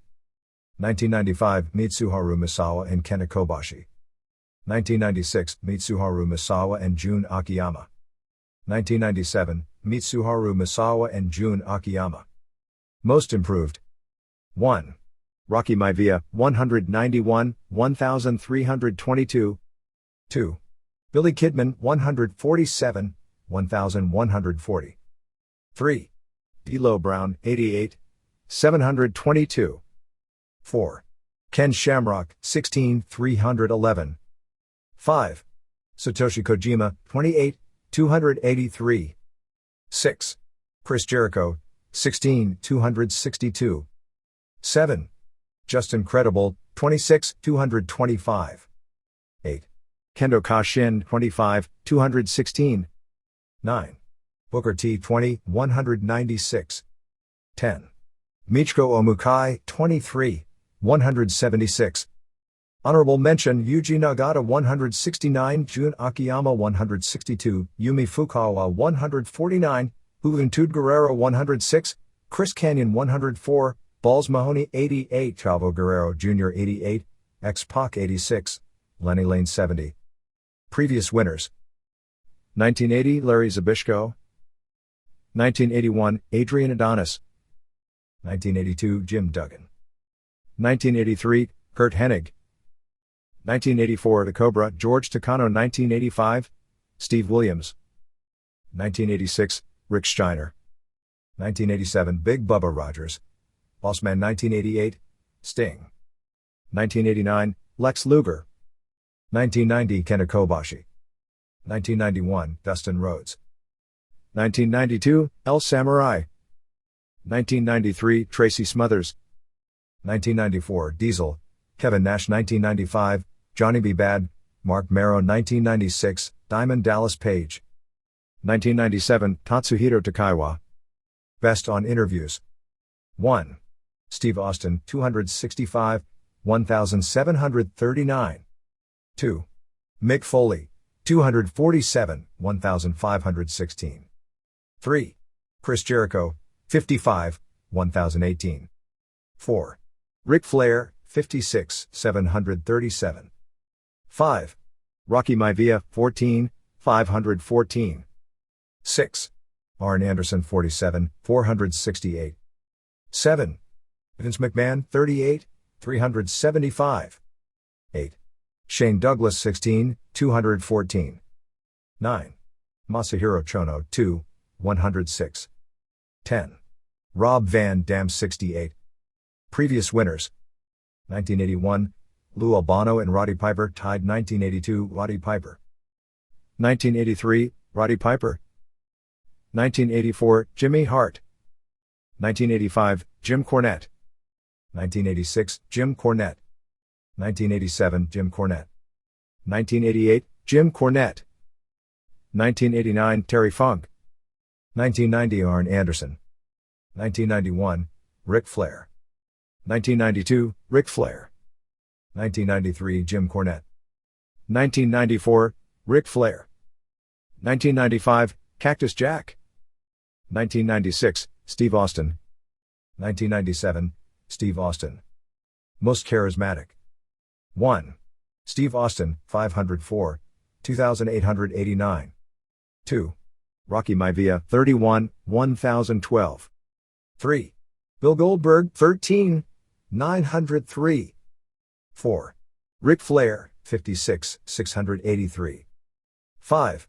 1995 Mitsuharu Misawa and Kenta Kobashi, 1996 Mitsuharu Misawa and Jun Akiyama, 1997 Mitsuharu Misawa and Jun Akiyama. Most improved: 1. Rocky Maivia 191, 1322. 2. Billy Kidman 147, 1140. 3. D'Lo Brown 88, 722. 4. Ken Shamrock 16, 311. 5. Satoshi Kojima 28, 283. 6. Chris Jericho 16, 262. 7. Justin Credible 26, 225. 8. Kendo Kashin 25, 216. 9. Booker T 20, 196. 10. Michiko Omukai 23, 176. Honorable mention Yuji Nagata 169, Jun Akiyama 162, Yumi Fukawa 149, Juventud Guerrero 106, Chris Canyon 104, Balls Mahoney 88, Chavo Guerrero Jr. 88, X-Pac 86, Lenny Lane 70. Previous winners: 1980 Larry Zbyszko, 1981 Adrian Adonis, 1982 Jim Duggan, 1983 Kurt Hennig, 1984 The Cobra George Takano, 1985 Steve Williams, 1986 Rick Steiner, 1987 Big Bubba Rogers, Bossman 1988 Sting, 1989 Lex Luger, 1990 Kenta Kobashi, 1991 Dustin Rhodes, 1992 El Samurai, 1993 Tracy Smothers, 1994 Diesel, Kevin Nash, 1995 Johnny B. Bad, Mark Marrow, 1996 Diamond Dallas Page, 1997 Tatsuhiro Takaiwa. Best on interviews: 1. Steve Austin 265, 1739. 2. Mick Foley 247, 1516. 3. Chris Jericho 55, 1018. 4. Ric Flair 56, 737. 5. Rocky Maivia 14, 514. 6. Arn Anderson 47, 468. 7. Vince McMahon 38, 375. 8. Shane Douglas 16, 214. 9. Masahiro Chono 2, 106. 10. Rob Van Dam 68. Previous winners: 1981 Lou Albano and Roddy Piper tied, 1982 Roddy Piper, 1983 Roddy Piper, 1984 Jimmy Hart, 1985 Jim Cornette, 1986 Jim Cornette, 1987 Jim Cornette, 1988 Jim Cornette, 1989 Terry Funk, 1990 Arn Anderson, 1991 Ric Flair, 1992 Ric Flair, 1993 Jim Cornette, 1994 Ric Flair, 1995 Cactus Jack, 1996 Steve Austin, 1997 Steve Austin. Most charismatic. 1. Steve Austin, 504, 2889. 2. Rocky Maivia, 31, 1012. 3. Bill Goldberg, 13, 903. 4. Ric Flair, 56, 683. 5.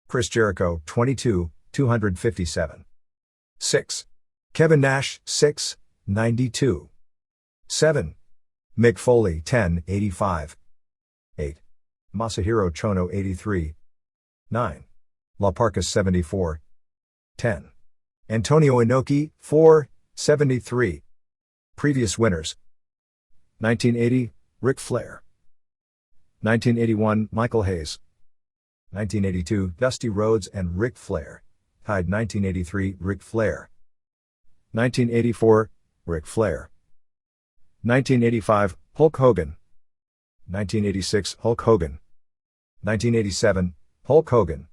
Chris Jericho, 22, 257. 6. Kevin Nash, 6, 92. 7. Mick Foley, 10, 85. 8. Masahiro Chono, 83. 9. La Parka, 74. 10. Antonio Inoki, 4, 73. Previous winners. 1980, Ric Flair. 1981, Michael Hayes. 1982, Dusty Rhodes and Ric Flair. Tied 1983, Ric Flair. 1984, Ric Flair. 1985, Hulk Hogan. 1986, Hulk Hogan. 1987, Hulk Hogan.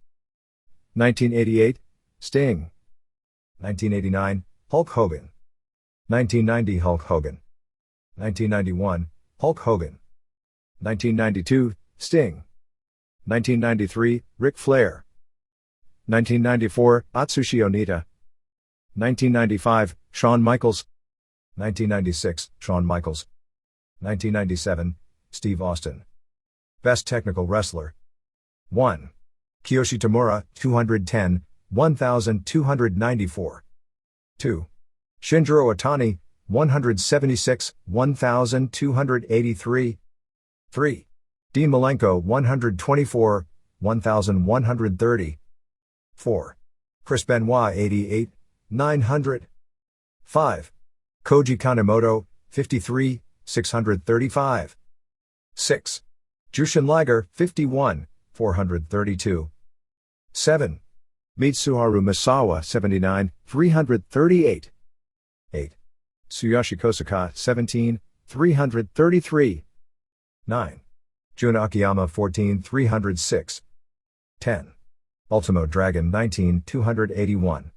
1988, Sting. 1989, Hulk Hogan. 1990, Hulk Hogan. 1991, Hulk Hogan. 1992, Sting. 1993, Ric Flair. 1994, Atsushi Onita. 1995, Shawn Michaels. 1996, Shawn Michaels. 1997, Steve Austin. Best Technical Wrestler. 1. Kiyoshi Tamura, 210, 1294. 2. Shinjiro Otani, 176, 1283. 3. Dean Malenko, 124, 1130. 4. Chris Benoit, 88, 900. 5. Koji Kanemoto, 53, 635. 6. Jushin Liger, 51, 432. 7. Mitsuharu Misawa, 79, 338. 8. Tsuyoshi Kosaka, 17, 333. 9. Jun Akiyama, 14, 306. 10. Ultimo Dragon, 19, 281.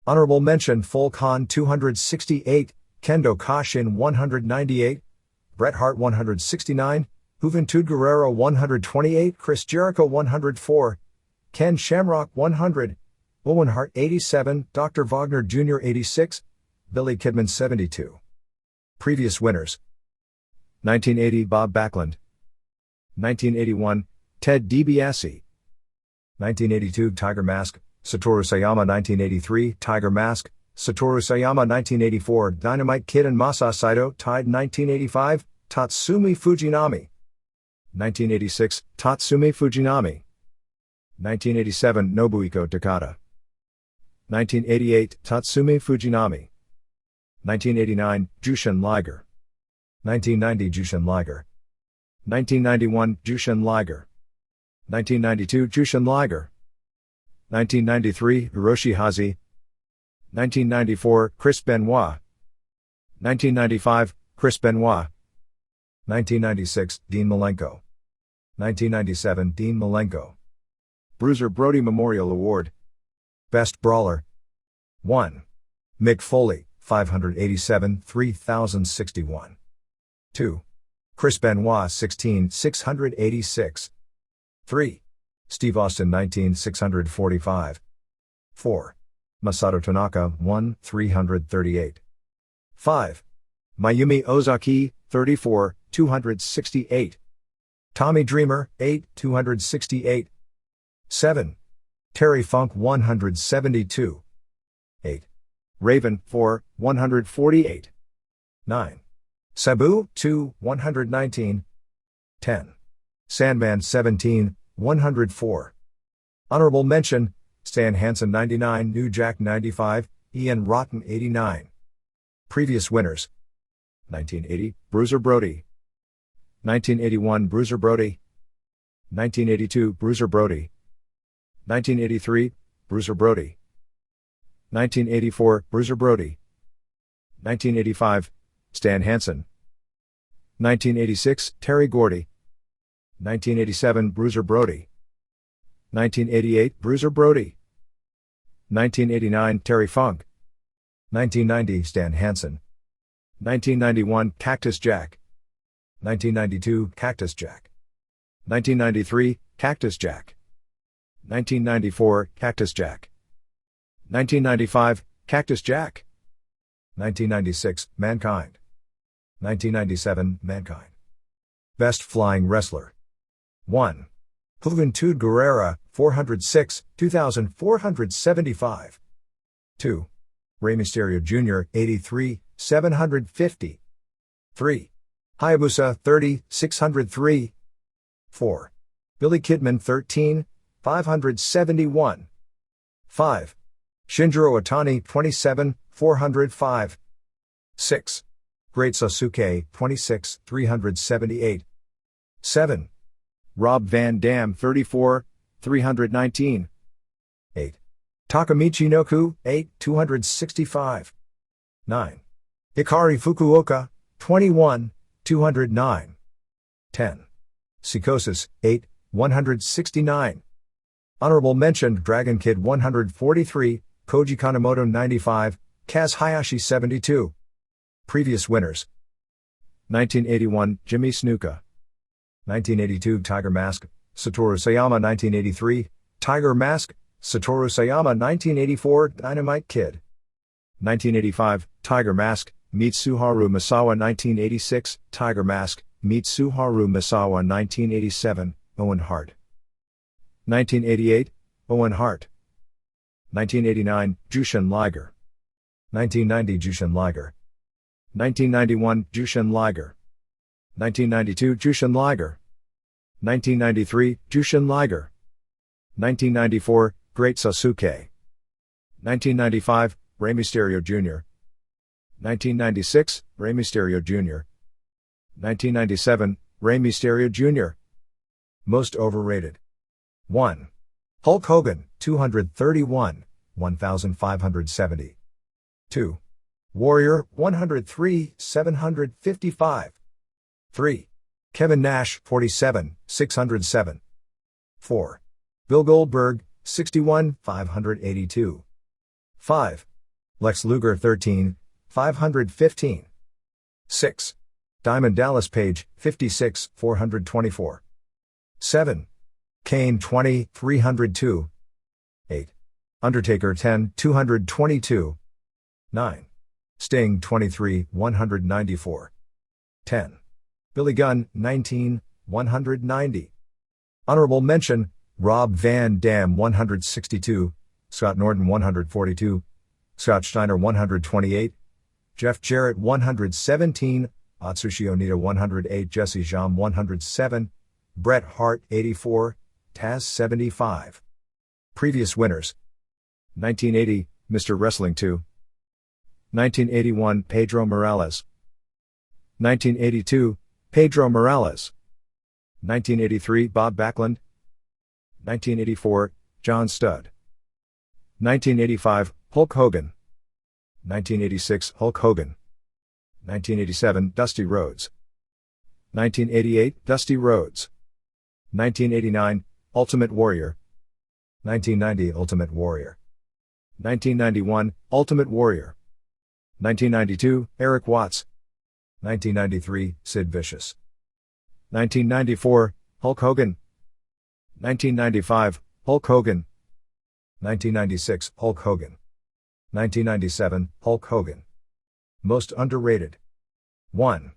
Honorable mention Full Khan, 268, Kendo Kashin, 198, Bret Hart, 169, Juventud Guerrero, 128, Chris Jericho, 104, Ken Shamrock, 100, Owen Hart, 87, Dr. Wagner Jr., 86, Billy Kidman, 72. Previous winners. 1980, Bob Backlund. 1981, Ted DiBiase. 1982, Tiger Mask, Satoru Sayama. 1983, Tiger Mask, Satoru Sayama. 1984, Dynamite Kid and Masa Saito. Tied 1985, Tatsumi Fujinami. 1986, Tatsumi Fujinami. 1987, Nobuhiko Takada. 1988, Tatsumi Fujinami. 1989, Jushin Liger. 1990, Jushin Liger. 1991, Jushin Liger. 1992, Jushin Liger. 1993, Hiroshi Hazi. 1994, Chris Benoit. 1995, Chris Benoit. 1996, Dean Malenko. 1997, Dean Malenko. Bruiser Brody Memorial Award. Best Brawler. 1. Mick Foley, 587, 3061. 2. Chris Benoit, 16, 686. 3. Steve Austin, 19, 645. 4. Masato Tanaka, 1, 338. 5. Mayumi Ozaki, 34, 268. Tommy Dreamer, 8, 268. 7. Terry Funk, 172. 8. Raven, 4, 148. 9. Sabu, 2, 119. 10. Sandman, 17, 104. Honorable mention, Stan Hansen, 99, New Jack, 95, Ian Rotten, 89. Previous winners. 1980, Bruiser Brody. 1981, Bruiser Brody. 1982, Bruiser Brody. 1983, Bruiser Brody. 1984, Bruiser Brody. 1985, Stan Hansen. 1986, Terry Gordy. 1987, Bruiser Brody. 1988, Bruiser Brody. 1989, Terry Funk. 1990, Stan Hansen. 1991 Cactus Jack. 1992 Cactus Jack. 1993 Cactus Jack. 1994 Cactus Jack. 1995 Cactus Jack. 1996 Mankind. 1997 Mankind. Best Flying Wrestler. 1. Juventud Guerrera, 406, 2475. 2. Rey Mysterio Jr., 83, 750. 3. Hayabusa, 30, 603. 4. Billy Kidman, 13, 571. 5. Shinjiro Otani, 27, 405. 6. Great Sasuke, 26, 378. 7. Rob Van Dam, 34, 319. 8. Takamichi Noku, 8, 265. 9. Hikari Fukuoka, 21, 209. 10. Psychosis, 8, 169. Honorable mention Dragon Kid 143, Koji Kanemoto 95, Kaz Hayashi 72. Previous winners. 1981 Jimmy Snuka. 1982 Tiger Mask, Satoru Sayama. 1983 Tiger Mask, Satoru Sayama. 1984 Dynamite Kid. 1985 Tiger Mask, Mitsuharu Misawa. 1986 Tiger Mask, Mitsuharu Misawa. 1987 Owen Hart. 1988 Owen Hart. 1989 Jushin Liger. 1990 Jushin Liger. 1991 Jushin Liger. 1992 Jushin Liger. 1993 Jushin Liger. 1994 Great Sasuke. 1995 Rey Mysterio Jr. 1996 Rey Mysterio Jr. 1997 Rey Mysterio Jr. Most overrated. 1. Hulk Hogan, 231, 1570. 2. Warrior, 103, 755. 3. Kevin Nash, 47, 607. 4. Bill Goldberg, 61, 582. 5. Lex Luger, 13, 515. 6. Diamond Dallas Page, 56, 424. 7. Kane, 20, 302. 8. Undertaker, 10, 222. 9. Sting, 23, 194. 10. Billy Gunn, 19, 190. Honorable mention, Rob Van Dam, 162, Scott Norton, 142, Scott Steiner, 128, Jeff Jarrett, 117, Atsushi Onita, 108, Jesse Jam, 107, Bret Hart, 84, Taz, 75. Previous winners. 1980, Mr. Wrestling 2. 1981, Pedro Morales. 1982, Pedro Morales. 1983, Bob Backlund. 1984, John Studd. 1985, Hulk Hogan. 1986, Hulk Hogan. 1987, Dusty Rhodes. 1988, Dusty Rhodes. 1989, Ultimate Warrior. 1990, Ultimate Warrior. 1991, Ultimate Warrior. 1992, Eric Watts. 1993, Sid Vicious. 1994, Hulk Hogan. 1995, Hulk Hogan. 1996, Hulk Hogan. 1997, Hulk Hogan. Most underrated. 1.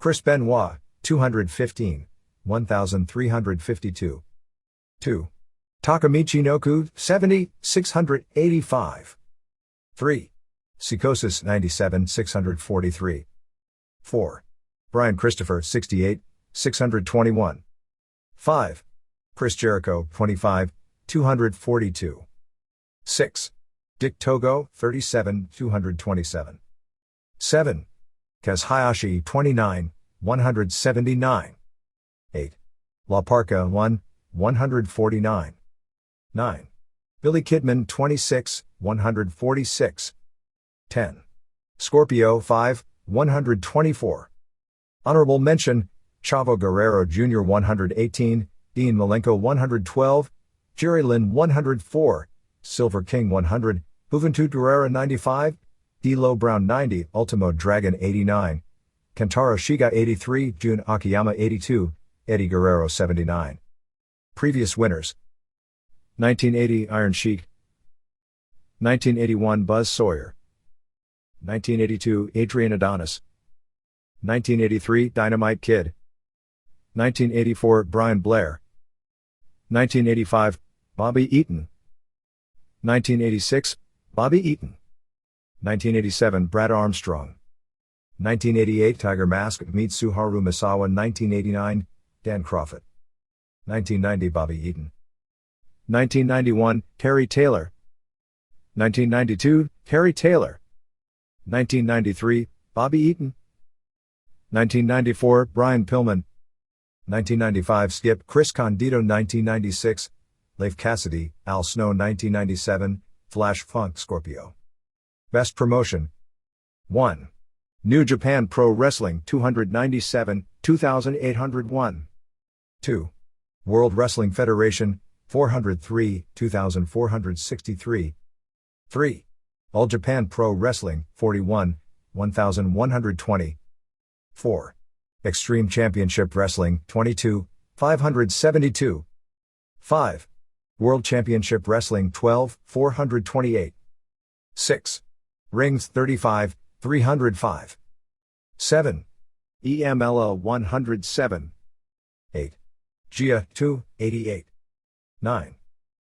Chris Benoit, 215, 1352. 2. Takamichi Noku, 70, 685. 3. Psychosis, 97, 643. 4. Brian Christopher, 68, 621. 5. Chris Jericho, 25, 242. 6. Dick Togo, 37, 227. 7. Kaz Hayashi, 29, 179. 8. La Parka, 1, 149. 9. Billy Kidman, 26, 146. 10. Scorpio, 5, 124. Honorable mention, Chavo Guerrero Jr. 118, Dean Malenko 112, Jerry Lynn 104, Silver King 100, Juventud Guerrera 95, D'Lo Brown 90, Ultimo Dragon 89, Kentaro Shiga 83, Jun Akiyama 82, Eddie Guerrero 79. Previous winners: 1980 Iron Sheik, 1981 Buzz Sawyer, 1982 Adrian Adonis, 1983 Dynamite Kid, 1984 Brian Blair, 1985 Bobby Eaton, 1986 Bobby Eaton, 1987 Brad Armstrong, 1988 Tiger Mask Mitsuharu Misawa, 1989 Dan Crawford, 1990 Bobby Eaton, 1991 Terry Taylor, 1992 Terry Taylor, 1993 Bobby Eaton, 1994 Brian Pillman, 1995 Skip Chris Condito, 1996 Leif Cassidy, Al Snow, 1997 Flash Funk Scorpio. Best Promotion: 1. New Japan Pro Wrestling 297, 2801. 2. World Wrestling Federation 403, 2463. 3. All Japan Pro Wrestling 41, 1120. 4. Extreme Championship Wrestling 22, 572. 5. World Championship Wrestling 12, 428. 6. Rings 35, 305. 7. EMLL 107. 8. GIA 288. 9.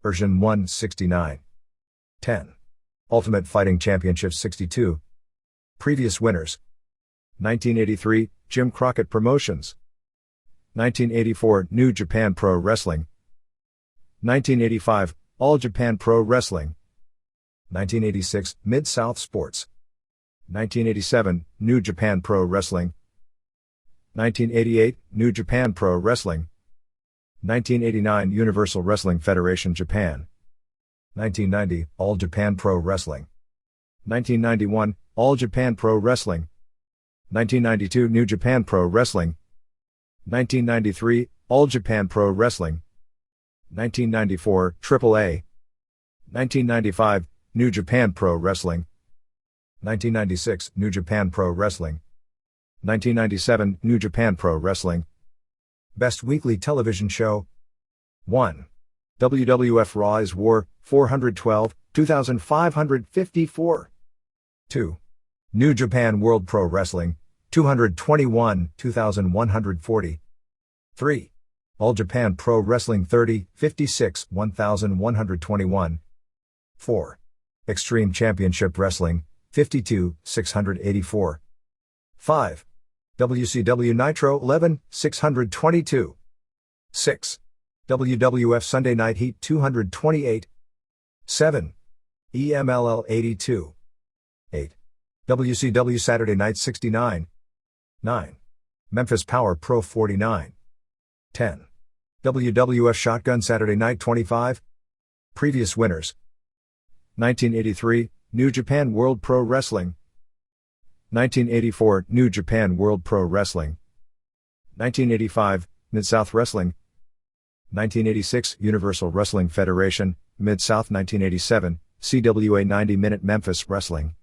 Version 169. 10. Ultimate Fighting Championship 62. Previous winners: 1983 Jim Crockett Promotions, 1984 New Japan Pro Wrestling, 1985 All Japan Pro Wrestling, 1986 Mid-South Sports, 1987 New Japan Pro Wrestling, 1988 New Japan Pro Wrestling, 1989 Universal Wrestling Federation Japan, 1990 All Japan Pro Wrestling, 1991 All Japan Pro Wrestling, 1992 New Japan Pro Wrestling, 1993 All Japan Pro Wrestling, 1994 AAA, 1995 New Japan Pro Wrestling, 1996 New Japan Pro Wrestling, 1997 New Japan Pro Wrestling. Best Weekly Television Show: 1. WWF Raw is War 412, 2554. 2. New Japan World Pro Wrestling 221, 2140. 3. All Japan Pro Wrestling 30, 56, 1121. 4. Extreme Championship Wrestling 52, 684. 5. WCW Nitro 11, 622. 6. WWF Sunday Night Heat 228. 7. EMLL 82. 8. WCW Saturday Night 69. 9. Memphis Power Pro 49. 10. WWF Shotgun Saturday Night 25. Previous winners: 1983 New Japan World Pro Wrestling, 1984 New Japan World Pro Wrestling, 1985 Mid-South Wrestling, 1986 Universal Wrestling Federation, Mid-South, 1987 CWA 90-Minute Memphis Wrestling,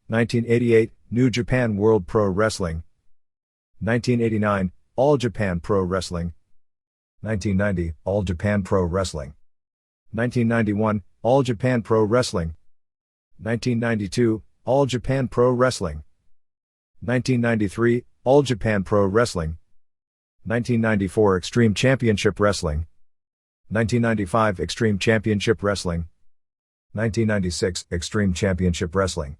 1988 New Japan World Pro Wrestling, 1989 All Japan Pro Wrestling, 1990 All Japan Pro Wrestling, 1991 All Japan Pro Wrestling, 1992 All Japan Pro Wrestling, 1993 All Japan Pro Wrestling, 1994 Extreme Championship Wrestling, 1995 Extreme Championship Wrestling, 1996 Extreme Championship Wrestling,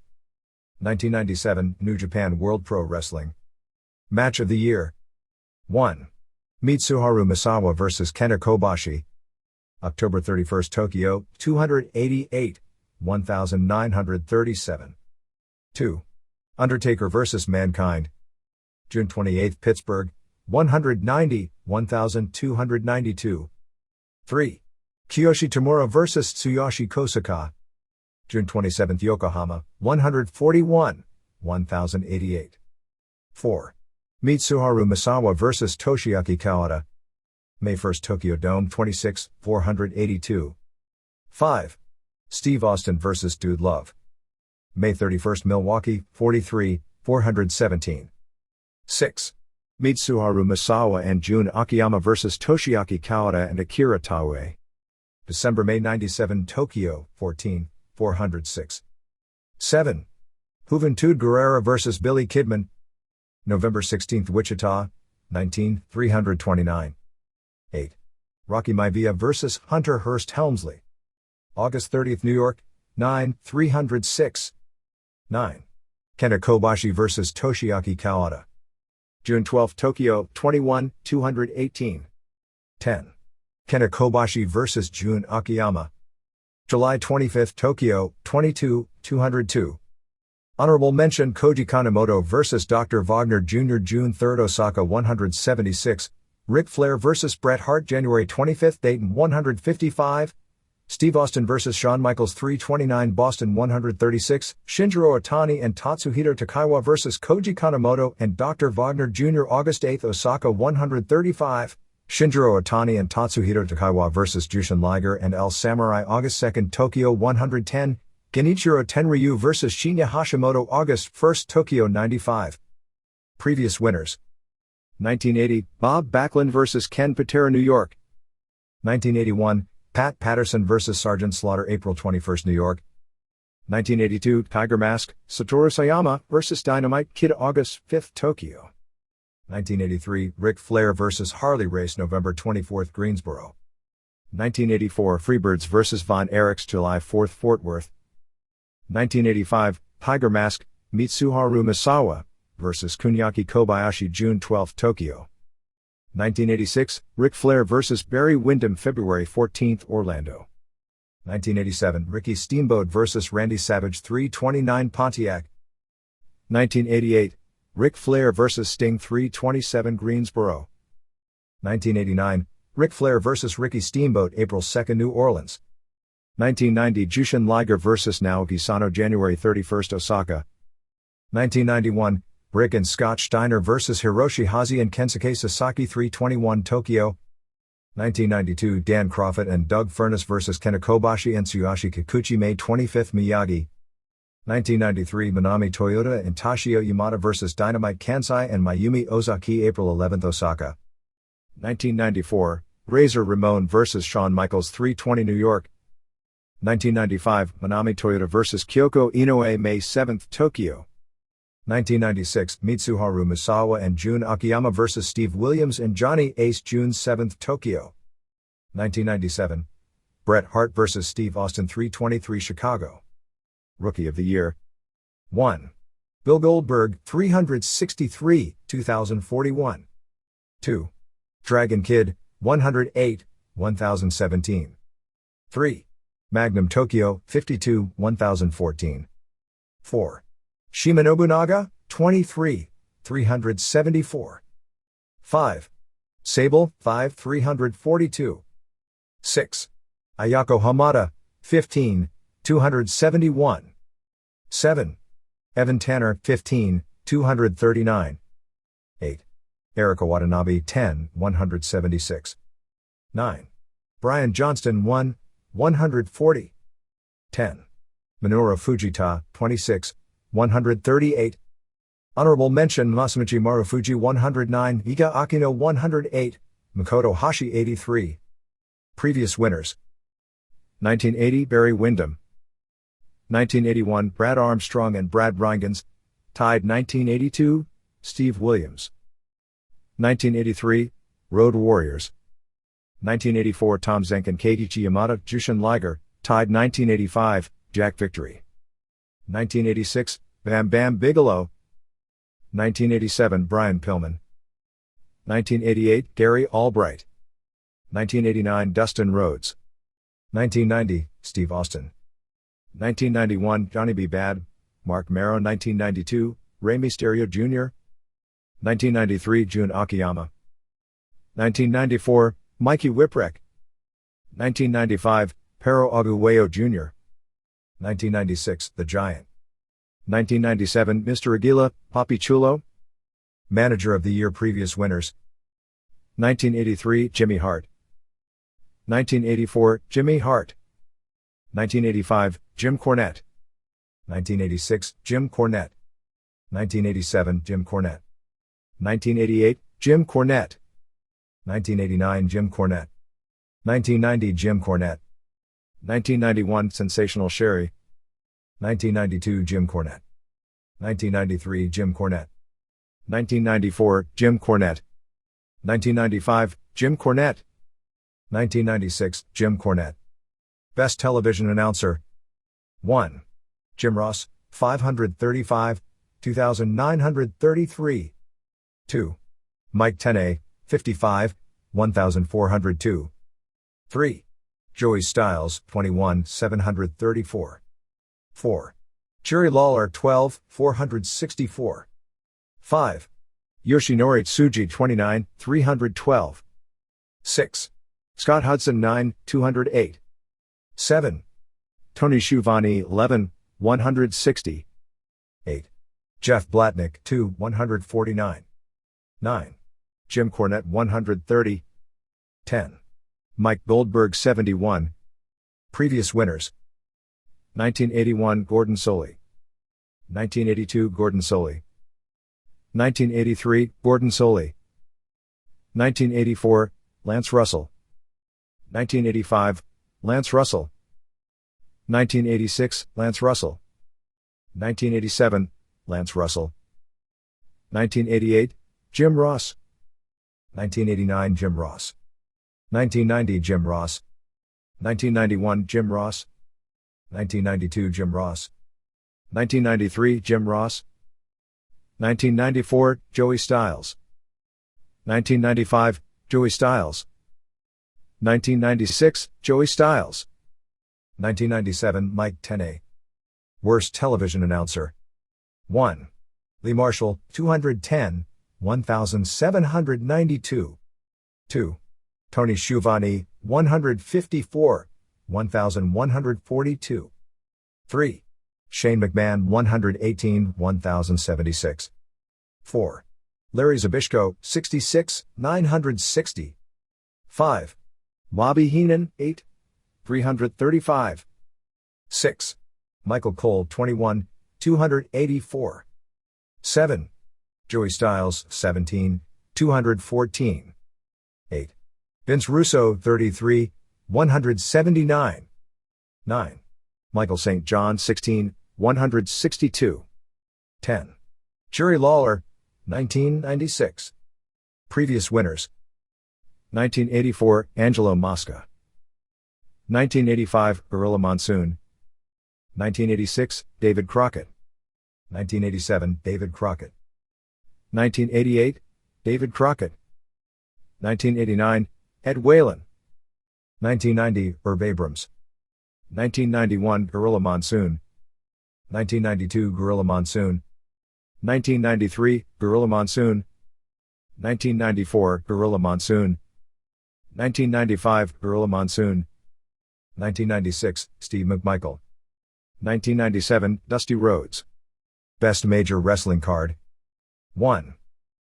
1997 New Japan World Pro Wrestling. Match of the Year: 1. Mitsuharu Misawa vs. Kenta Kobashi. October 31, Tokyo, 288, 1937. 2. Undertaker vs. Mankind. June 28, Pittsburgh, 190, 1292. 3. Kiyoshi Tamura vs. Tsuyoshi Kosaka. June 27, Yokohama, 141, 1088. 4. Mitsuharu Misawa vs. Toshiaki Kawada. May 1, Tokyo Dome, 26, 482. 5. Steve Austin vs. Dude Love. May 31, Milwaukee, 43, 417. 6. Mitsuharu Misawa and Jun Akiyama vs. Toshiaki Kawada and Akira Taue. December-May 97, Tokyo, 14, 406. 7. Juventud Guerrero vs. Billy Kidman. November 16, Wichita, 19, 329. 8. Rocky Maivia vs. Hunter Hearst Helmsley. August 30, New York, 9, 306. 9. Kenta Kobashi vs. Toshiaki Kawada. June 12, Tokyo, 21, 218. 10. Kenta Kobashi vs. Jun Akiyama. July 25, Tokyo, 22, 202. Honorable mention Koji Kanemoto vs. Dr. Wagner Jr. June 3, Osaka 176. Ric Flair vs. Bret Hart January 25, Dayton 155. Steve Austin vs. Shawn Michaels 329 Boston 136, Shinjiro Otani and Tatsuhito Takaiwa vs. Koji Kanemoto and Dr. Wagner Jr. August 8, Osaka 135, Shinjiro Otani and Tatsuhito Takaiwa vs. Jushin Liger and El Samurai August 2, Tokyo 110, Genichiro Tenryu vs. Shinya Hashimoto August 1, Tokyo 95. Previous winners: 1980, Bob Backlund vs. Ken Patera New York. 1981, Pat Patterson vs. Sergeant Slaughter April 21, New York. 1982, Tiger Mask, Satoru Sayama vs. Dynamite Kid August 5, Tokyo. 1983, Ric Flair vs. Harley Race November 24, Greensboro. 1984, Freebirds vs. Von Erichs July 4, Fort Worth. 1985, Tiger Mask, Mitsuharu Misawa vs. Kunyaki Kobayashi June 12, Tokyo. 1986, Ric Flair vs. Barry Windham February 14, Orlando. 1987, Ricky Steamboat vs. Randy Savage 329 Pontiac. 1988, Ric Flair vs. Sting 327 Greensboro. 1989, Ric Flair vs. Ricky Steamboat April 2, New Orleans. 1990, Jushin Liger vs. Naoki Sano January 31, Osaka. 1991, Rick and Scott Steiner vs. Hiroshi Hazi and Kensuke Sasaki 321 Tokyo. 1992, Dan Crawford and Doug Furness vs. Kenta Kobashi and Tsuyoshi Kikuchi May 25 Miyagi. 1993, Manami Toyota and Toshio Yamada vs. Dynamite Kansai and Mayumi Ozaki April 11 Osaka. 1994, Razor Ramon vs. Shawn Michaels 320 New York. 1995, Manami Toyota vs. Kyoko Inoue May 7 Tokyo. 1996, Mitsuharu Misawa and Jun Akiyama vs. Steve Williams and Johnny Ace June 7, Tokyo. 1997, Bret Hart vs. Steve Austin 323 Chicago. Rookie of the Year: 1. Bill Goldberg 363, 2041. 2. Dragon Kid 108, 1017. 3. Magnum Tokyo 52, 1014. 4. Shima Nobunaga, 23, 374. 5. Sable, 5, 342. 6. Ayako Hamada, 15, 271. 7. Evan Tanner, 15, 239. 8. Erika Watanabe, 10, 176. 9. Brian Johnston, 1, 140. 10. Minoru Fujita, 26, 138. Honorable mention Masamichi Marufuji 109, Iga Akino 108, Makoto Hashi 83. Previous winners: 1980, Barry Windham. 1981, Brad Armstrong and Brad Rheingans. Tied 1982, Steve Williams. 1983, Road Warriors. 1984, Tom Zenk and Keiichi Yamada, Jushin Liger. Tied 1985, Jack Victory. 1986, Bam Bam Bigelow. 1987, Brian Pillman. 1988, Gary Albright. 1989, Dustin Rhodes. 1990, Steve Austin. 1991, Johnny B. Bad, Mark Mero. 1992, Rey Mysterio Jr. 1993, Jun Akiyama. 1994, Mikey Whipwreck. 1995, Pero Aguayo Jr. 1996, The Giant. 1997, Mr. Aguila, Papi Chulo. Manager of the Year. Previous winners: 1983, Jimmy Hart. 1984, Jimmy Hart. 1985, Jim Cornette. 1986, Jim Cornette. 1987, Jim Cornette. 1988, Jim Cornette. 1989, Jim Cornette. 1990, Jim Cornette. 1991, Sensational Sherry. 1992, Jim Cornette. 1993, Jim Cornette. 1994, Jim Cornette. 1995, Jim Cornette. 1996, Jim Cornette. Best Television Announcer. 1. Jim Ross, 535, 2,933. 2. Mike Tenay, 55, 1,402. 3. Joey Styles, 21, 734. 4. Jerry Lawler, 12, 464. 5. Yoshinori Tsuji, 29, 312. 6. Scott Hudson, 9, 208. 7. Tony Schiavone, 11, 160. 8. Jeff Blatnick, 2, 149. 9. Jim Cornette, 130. 10. Mike Goldberg, 71. Previous winners. 1981, Gordon Solie. 1982, Gordon Solie. 1983, Gordon Solie. 1984, Lance Russell. 1985, Lance Russell. 1986, Lance Russell. 1987, Lance Russell. 1988, Jim Ross. 1989, Jim Ross. 1990, Jim Ross. 1991, Jim Ross. 1992, Jim Ross. 1993, Jim Ross. 1994, Joey Styles. 1995, Joey Styles. 1996, Joey Styles. 1997, Mike Tenay. Worst Television Announcer. 1. Lee Marshall, 210, 1,792. 2. Tony Schiavone, 154, 1,142. 3. Shane McMahon, 118, 1,076. 4. Larry Zbyszko, 66, 960. 5. Bobby Heenan, 8, 335. 6. Michael Cole, 21, 284. 7. Joey Styles, 17, 214. 8. Vince Russo, 33, 179. 9. Michael St. John, 16, 162. 10. Jerry Lawler, 1996. Previous winners. 1984, Angelo Mosca. 1985, Gorilla Monsoon. 1986, David Crockett. 1987, David Crockett. 1988, David Crockett. 1989, Ed Whalen. 1990, Irv Abrams. 1991, Gorilla Monsoon. 1992, Gorilla Monsoon. 1993, Gorilla Monsoon. 1994, Gorilla Monsoon. 1995, Gorilla Monsoon. 1996, Steve McMichael. 1997, Dusty Rhodes. Best Major Wrestling Card. 1.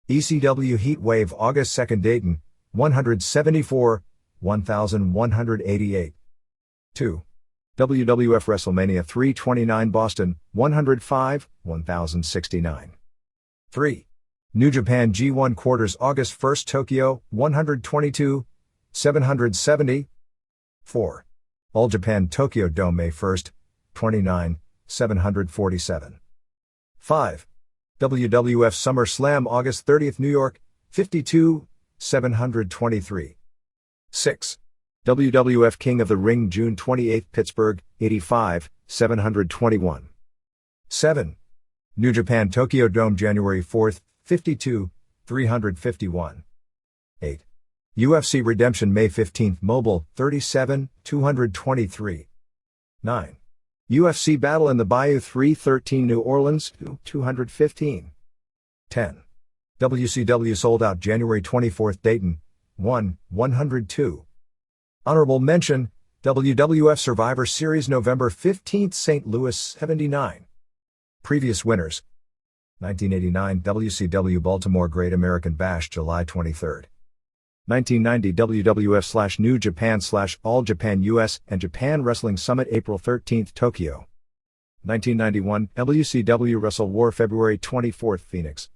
ECW Heatwave August 2nd Dayton, 174, 1,188. 2. WWF WrestleMania 329 Boston, 105, 1,069. 3. New Japan G1 Quarters August 1st Tokyo, 122, 770. 4. All Japan Tokyo Dome May 1st, 29, 747. 5. WWF SummerSlam August 30th New York, 52, 723. 6. WWF King of the Ring June 28th Pittsburgh, 85, 721. 7. New Japan Tokyo Dome January 4th, 52, 351. 8. UFC Redemption May 15th Mobile, 37, 223. 9. UFC Battle in the Bayou 313 New Orleans, 215. 10. WCW Sold Out January 24th Dayton, 1, 102. Honorable Mention, WWF Survivor Series November 15th St. Louis, 79. Previous winners. 1989 WCW Baltimore Great American Bash July 23. 1990 WWF/New Japan/All Japan US and Japan Wrestling Summit April 13 Tokyo. 1991, WCW Wrestle War February 24, Phoenix.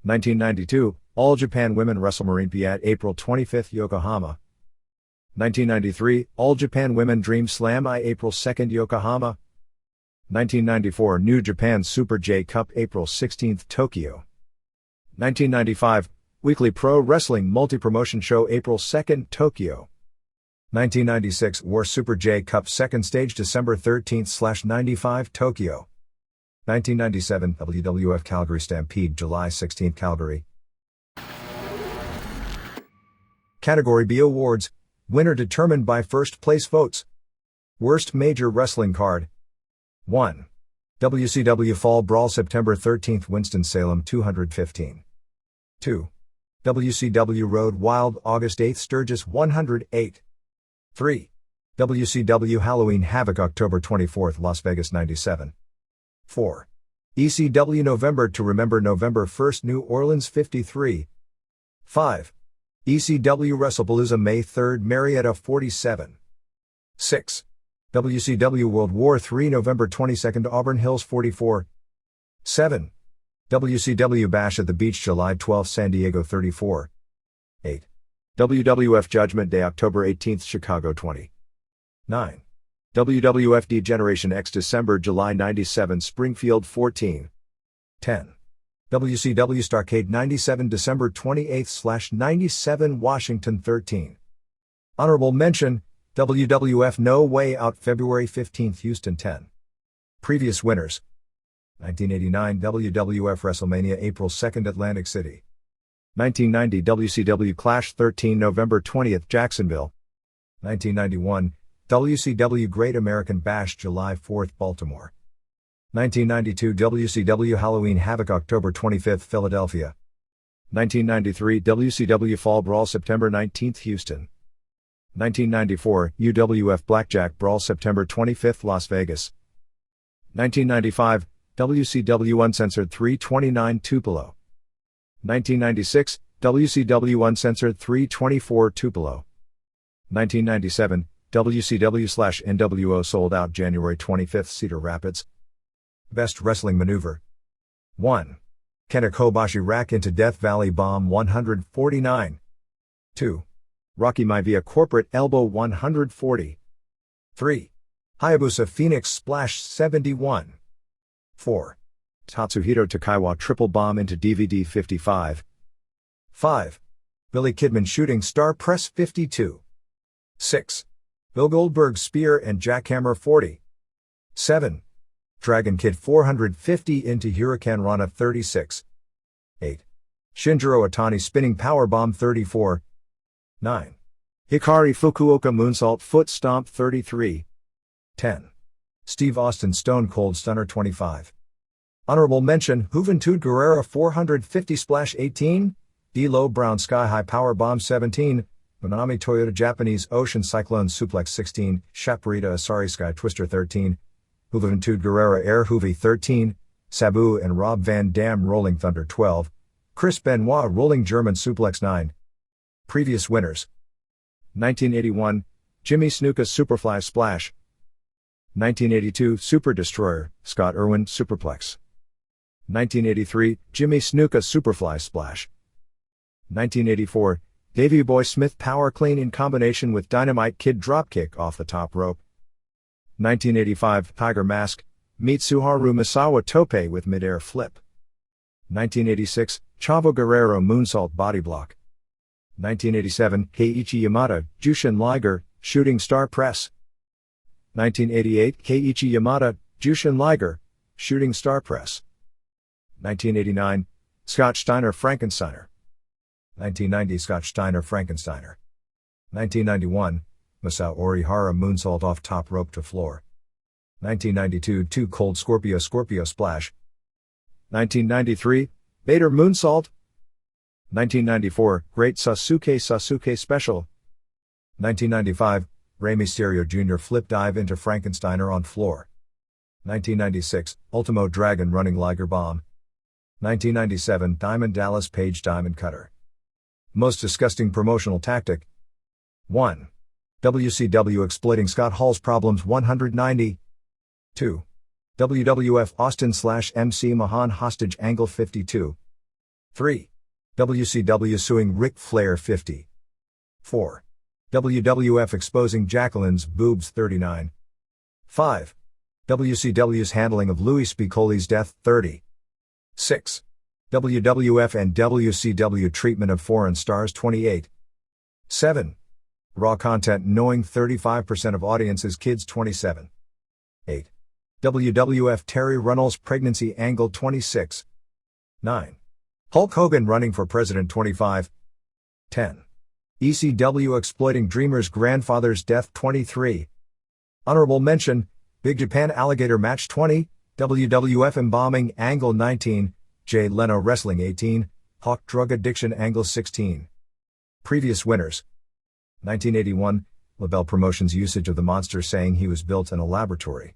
1992, All Japan Women Wrestle Marine April 25, Yokohama. 1993, All Japan Women Dream Slam April 2, Yokohama. 1994, New Japan Super J Cup April 16, Tokyo. 1995, Weekly Pro Wrestling Multi-Promotion Show April 2, Tokyo. 1996, War Super J Cup Second Stage December 13/95, Tokyo. 1997, WWF Calgary Stampede July 16, Calgary. Category B Awards, winner determined by first place votes. Worst Major Wrestling Card. 1. WCW Fall Brawl September 13, Winston-Salem 215. 2. WCW Road Wild August 8, Sturgis 108. 3. WCW Halloween Havoc October 24, Las Vegas 97. 4. ECW November to Remember November 1, New Orleans 53. 5. ECW WrestlePalooza May 3, Marietta 47. 6. WCW World War III November 22, Auburn Hills 44. 7. WCW Bash at the Beach July 12, San Diego 34. 8. WWF Judgment Day October 18, Chicago 20. 9. WWF D-Generation X December July 97 Springfield 14. 10. WCW Starrcade 97 December 28/97 Washington 13. Honorable mention, WWF No Way Out February 15 Houston 10. Previous winners. 1989 WWF WrestleMania April 2 Atlantic City. 1990 WCW Clash 13 November 20 Jacksonville. 1991 WCW Great American Bash July 4 Baltimore. 1992 WCW Halloween Havoc October 25 Philadelphia. 1993 WCW Fall Brawl September 19 Houston. 1994 UWF Blackjack Brawl September 25 Las Vegas. 1995 WCW Uncensored 329 Tupelo. 1996 WCW Uncensored 324 Tupelo. 1997 WCW/NWO Sold Out January 25 Cedar Rapids. Best Wrestling Maneuver. 1. Kenta Kobashi Rack into Death Valley Bomb 149. 2. Rocky Maivia Corporate Elbow 140. 3. Hayabusa Phoenix Splash 71. 4. Tatsuhito Takaiwa Triple Bomb into DVD 55. 5. Billy Kidman Shooting Star Press 52. 6. Bill Goldberg Spear and Jackhammer 40. 7. Dragon Kid 450 into Hurricane Rana 36. 8. Shinjiro Otani Spinning Powerbomb 34. 9. Hikari Fukuoka Moonsault Foot Stomp 33. 10. Steve Austin Stone Cold Stunner 25. Honorable mention, Juventud Guerrero 450 Splash 18, D'Lo Brown Sky High Powerbomb 17, Monami Toyota Japanese Ocean Cyclone Suplex 16, Shaparita Asari Sky Twister 13, Juventud Guerrero Air Hoovy 13, Sabu and Rob Van Dam Rolling Thunder 12, Chris Benoit Rolling German Suplex 9. Previous winners. 1981, Jimmy Snuka Superfly Splash. 1982, Super Destroyer, Scott Irwin Superplex. 1983, Jimmy Snuka Superfly Splash. 1984, Davey Boy Smith Power Clean in combination with Dynamite Kid Dropkick off the top rope. 1985, Tiger Mask, Mitsuharu Misawa Tope with Midair Flip. 1986, Chavo Guerrero Moonsault Body Block. 1987, Keiichi Yamada, Jushin Liger, Shooting Star Press. 1988, Keiichi Yamada, Jushin Liger, Shooting Star Press. 1989, Scott Steiner Frankensteiner. 1990, Scott Steiner Frankensteiner. 1991, Masao Orihara Moonsault off top rope to floor. 1992, Too Cold Scorpio Splash. 1993, Vader Moonsault. 1994, Great Sasuke Special. 1995, Rey Mysterio Jr. Flip Dive into Frankensteiner on floor. 1996, Ultimo Dragon Running Liger Bomb. 1997, Diamond Dallas Page Diamond Cutter. Most disgusting promotional tactic. 1. WCW exploiting Scott Hall's problems 190. 2. WWF Austin/MC Mahan hostage angle 52. 3. WCW suing Ric Flair 50. 4. WWF exposing Jacqueline's boobs 39. 5. WCW's handling of Louis Spicolli's death 30. 6. WWF and WCW treatment of foreign stars 28. 7. Raw content knowing 35% of audience is kids 27. 8. WWF Terry Runnels pregnancy angle 26. 9. Hulk Hogan running for president 25. 10. ECW exploiting Dreamer's grandfather's death 23. Honorable mention, Big Japan Alligator match 20, WWF embalming angle 19, Jay Leno wrestling 18, Hawk drug addiction angle 16. Previous winners. 1981, LaBelle Promotions usage of the monster saying he was built in a laboratory.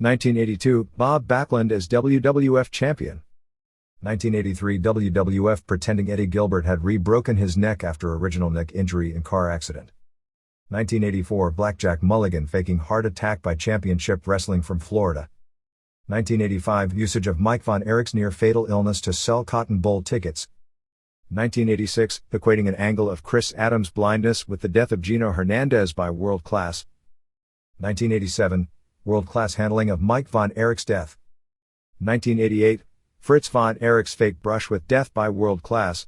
1982, Bob Backlund as WWF champion. 1983, WWF pretending Eddie Gilbert had re-broken his neck after original neck injury in car accident. 1984, Blackjack Mulligan faking heart attack by Championship Wrestling from Florida. 1985, usage of Mike Von Erich's near-fatal illness to sell Cotton Bowl tickets. 1986, equating an angle of Chris Adams' blindness with the death of Gino Hernandez by World Class. 1987, World Class handling of Mike Von Erich's death. 1988, Fritz Von Erich's fake brush with death by World Class.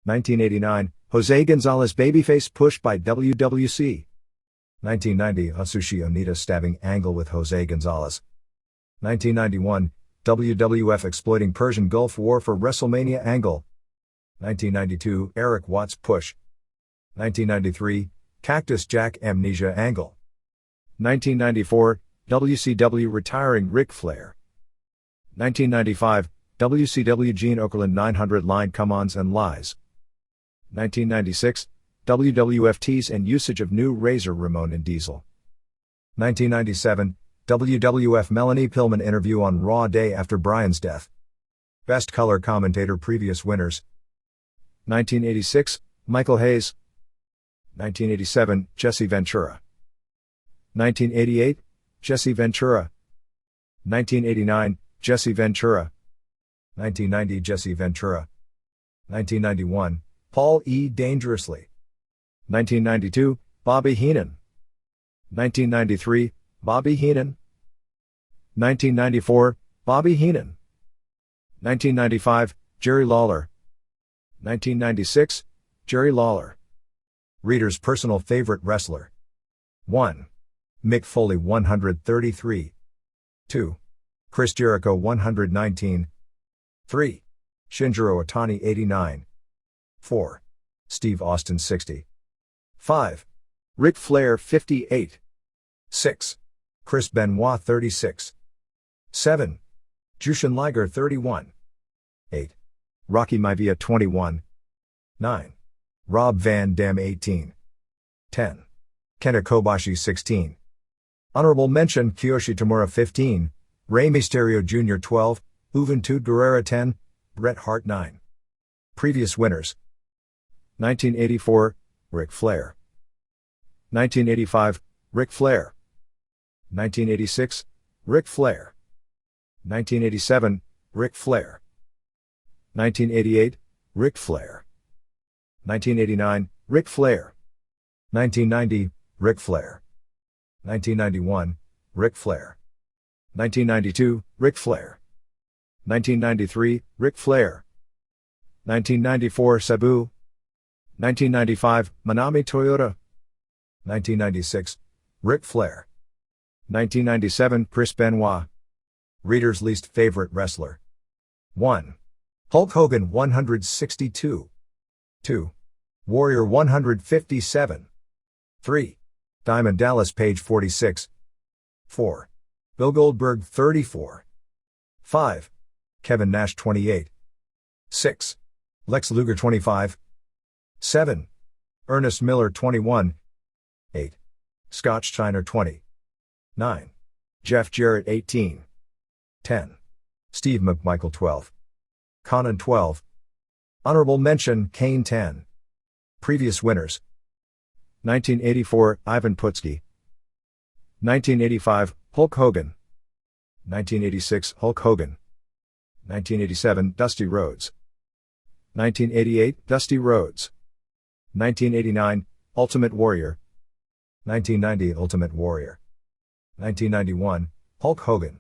1989, Jose Gonzalez babyface push by WWC. 1990, Atsushi Onita stabbing angle with Jose Gonzalez. 1991, WWF exploiting Persian Gulf War for WrestleMania angle. 1992, Eric Watts push. 1993, Cactus Jack amnesia angle. 1994, WCW retiring Ric Flair. 1995, WCW Gene Okerlund 900 line come-ons and lies. 1996, WWF tease and usage of new Razor Ramon and Diesel. 1997, WWF Melanie Pillman interview on Raw day after Bryan's death. Best color commentator previous winners. 1986, Michael Hayes. 1987, Jesse Ventura. 1988, Jesse Ventura. 1989, Jesse Ventura. 1990, Jesse Ventura. 1991, Paul E. Dangerously. 1992, Bobby Heenan. 1993, Bobby Heenan. 1994, Bobby Heenan. 1995, Jerry Lawler. 1996, Jerry Lawler. Reader's personal favorite wrestler. 1. Mick Foley 133. 2. Chris Jericho 119. 3. Shinjiro Otani 89. 4. Steve Austin 60. 5. Ric Flair 58. 6. Chris Benoit 36. 7. Jushin Liger 31. 8. Rocky Maivia 21. 9. Rob Van Dam 18. 10. Kenta Kobashi 16. Honorable mention Kiyoshi Tamura 15, Rey Mysterio Jr. 12, Juventud Guerrera 10, Bret Hart 9. Previous winners. 1984, Ric Flair. 1985, Ric Flair. 1986, Ric Flair. 1987, Ric Flair. 1988, Ric Flair. 1989, Ric Flair. 1990, Ric Flair. 1991, Ric Flair. 1992, Ric Flair. 1993, Ric Flair. 1994, Sabu. 1995, Manami Toyota. 1996, Ric Flair. 1997, Chris Benoit. Reader's least favorite wrestler. 1. Hulk Hogan 162. 2. Warrior 157. 3. Diamond Dallas Page 46. 4. Bill Goldberg 34. 5. Kevin Nash 28. 6. Lex Luger 25. 7. Ernest Miller 21. 8. Scott Steiner 20. 9. Jeff Jarrett 18. 10. Steve McMichael 12. Conan 12. Honorable mention Kane 10. Previous winners. 1984, Ivan Putski. 1985, Hulk Hogan. 1986 Hulk Hogan. 1987 Dusty Rhodes. 1988 Dusty Rhodes. 1989 Ultimate Warrior. 1990 Ultimate Warrior. 1991 Hulk Hogan.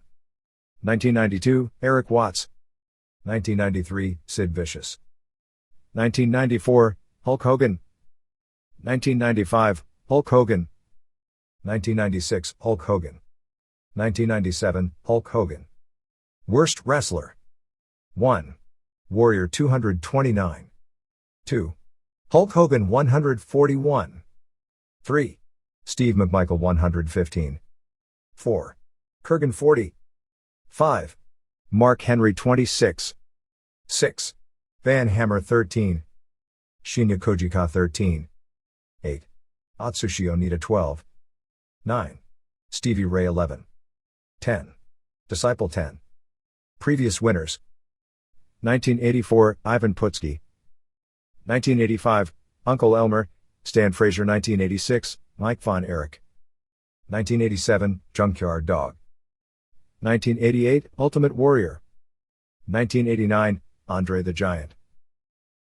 1992 Eric Watts. 1993 Sid Vicious. 1994 Hulk Hogan. 1995 Hulk Hogan. 1996 Hulk Hogan. 1997 Hulk Hogan. Worst Wrestler. 1. Warrior 229. 2. Hulk Hogan 141. 3. Steve McMichael 115. 4. Kurgan 40. 5. Mark Henry 26. 6. Van Hammer 13. Shinya Kojika 13. 8. Atsushi Onita 12. 9. Stevie Ray 11. 10. Disciple 10. Previous winners. 1984 Ivan Putski. 1985 Uncle Elmer, Stan Frazier. 1986 Mike Von Erich. 1987 Junkyard Dog. 1988 Ultimate Warrior. 1989 Andre the Giant.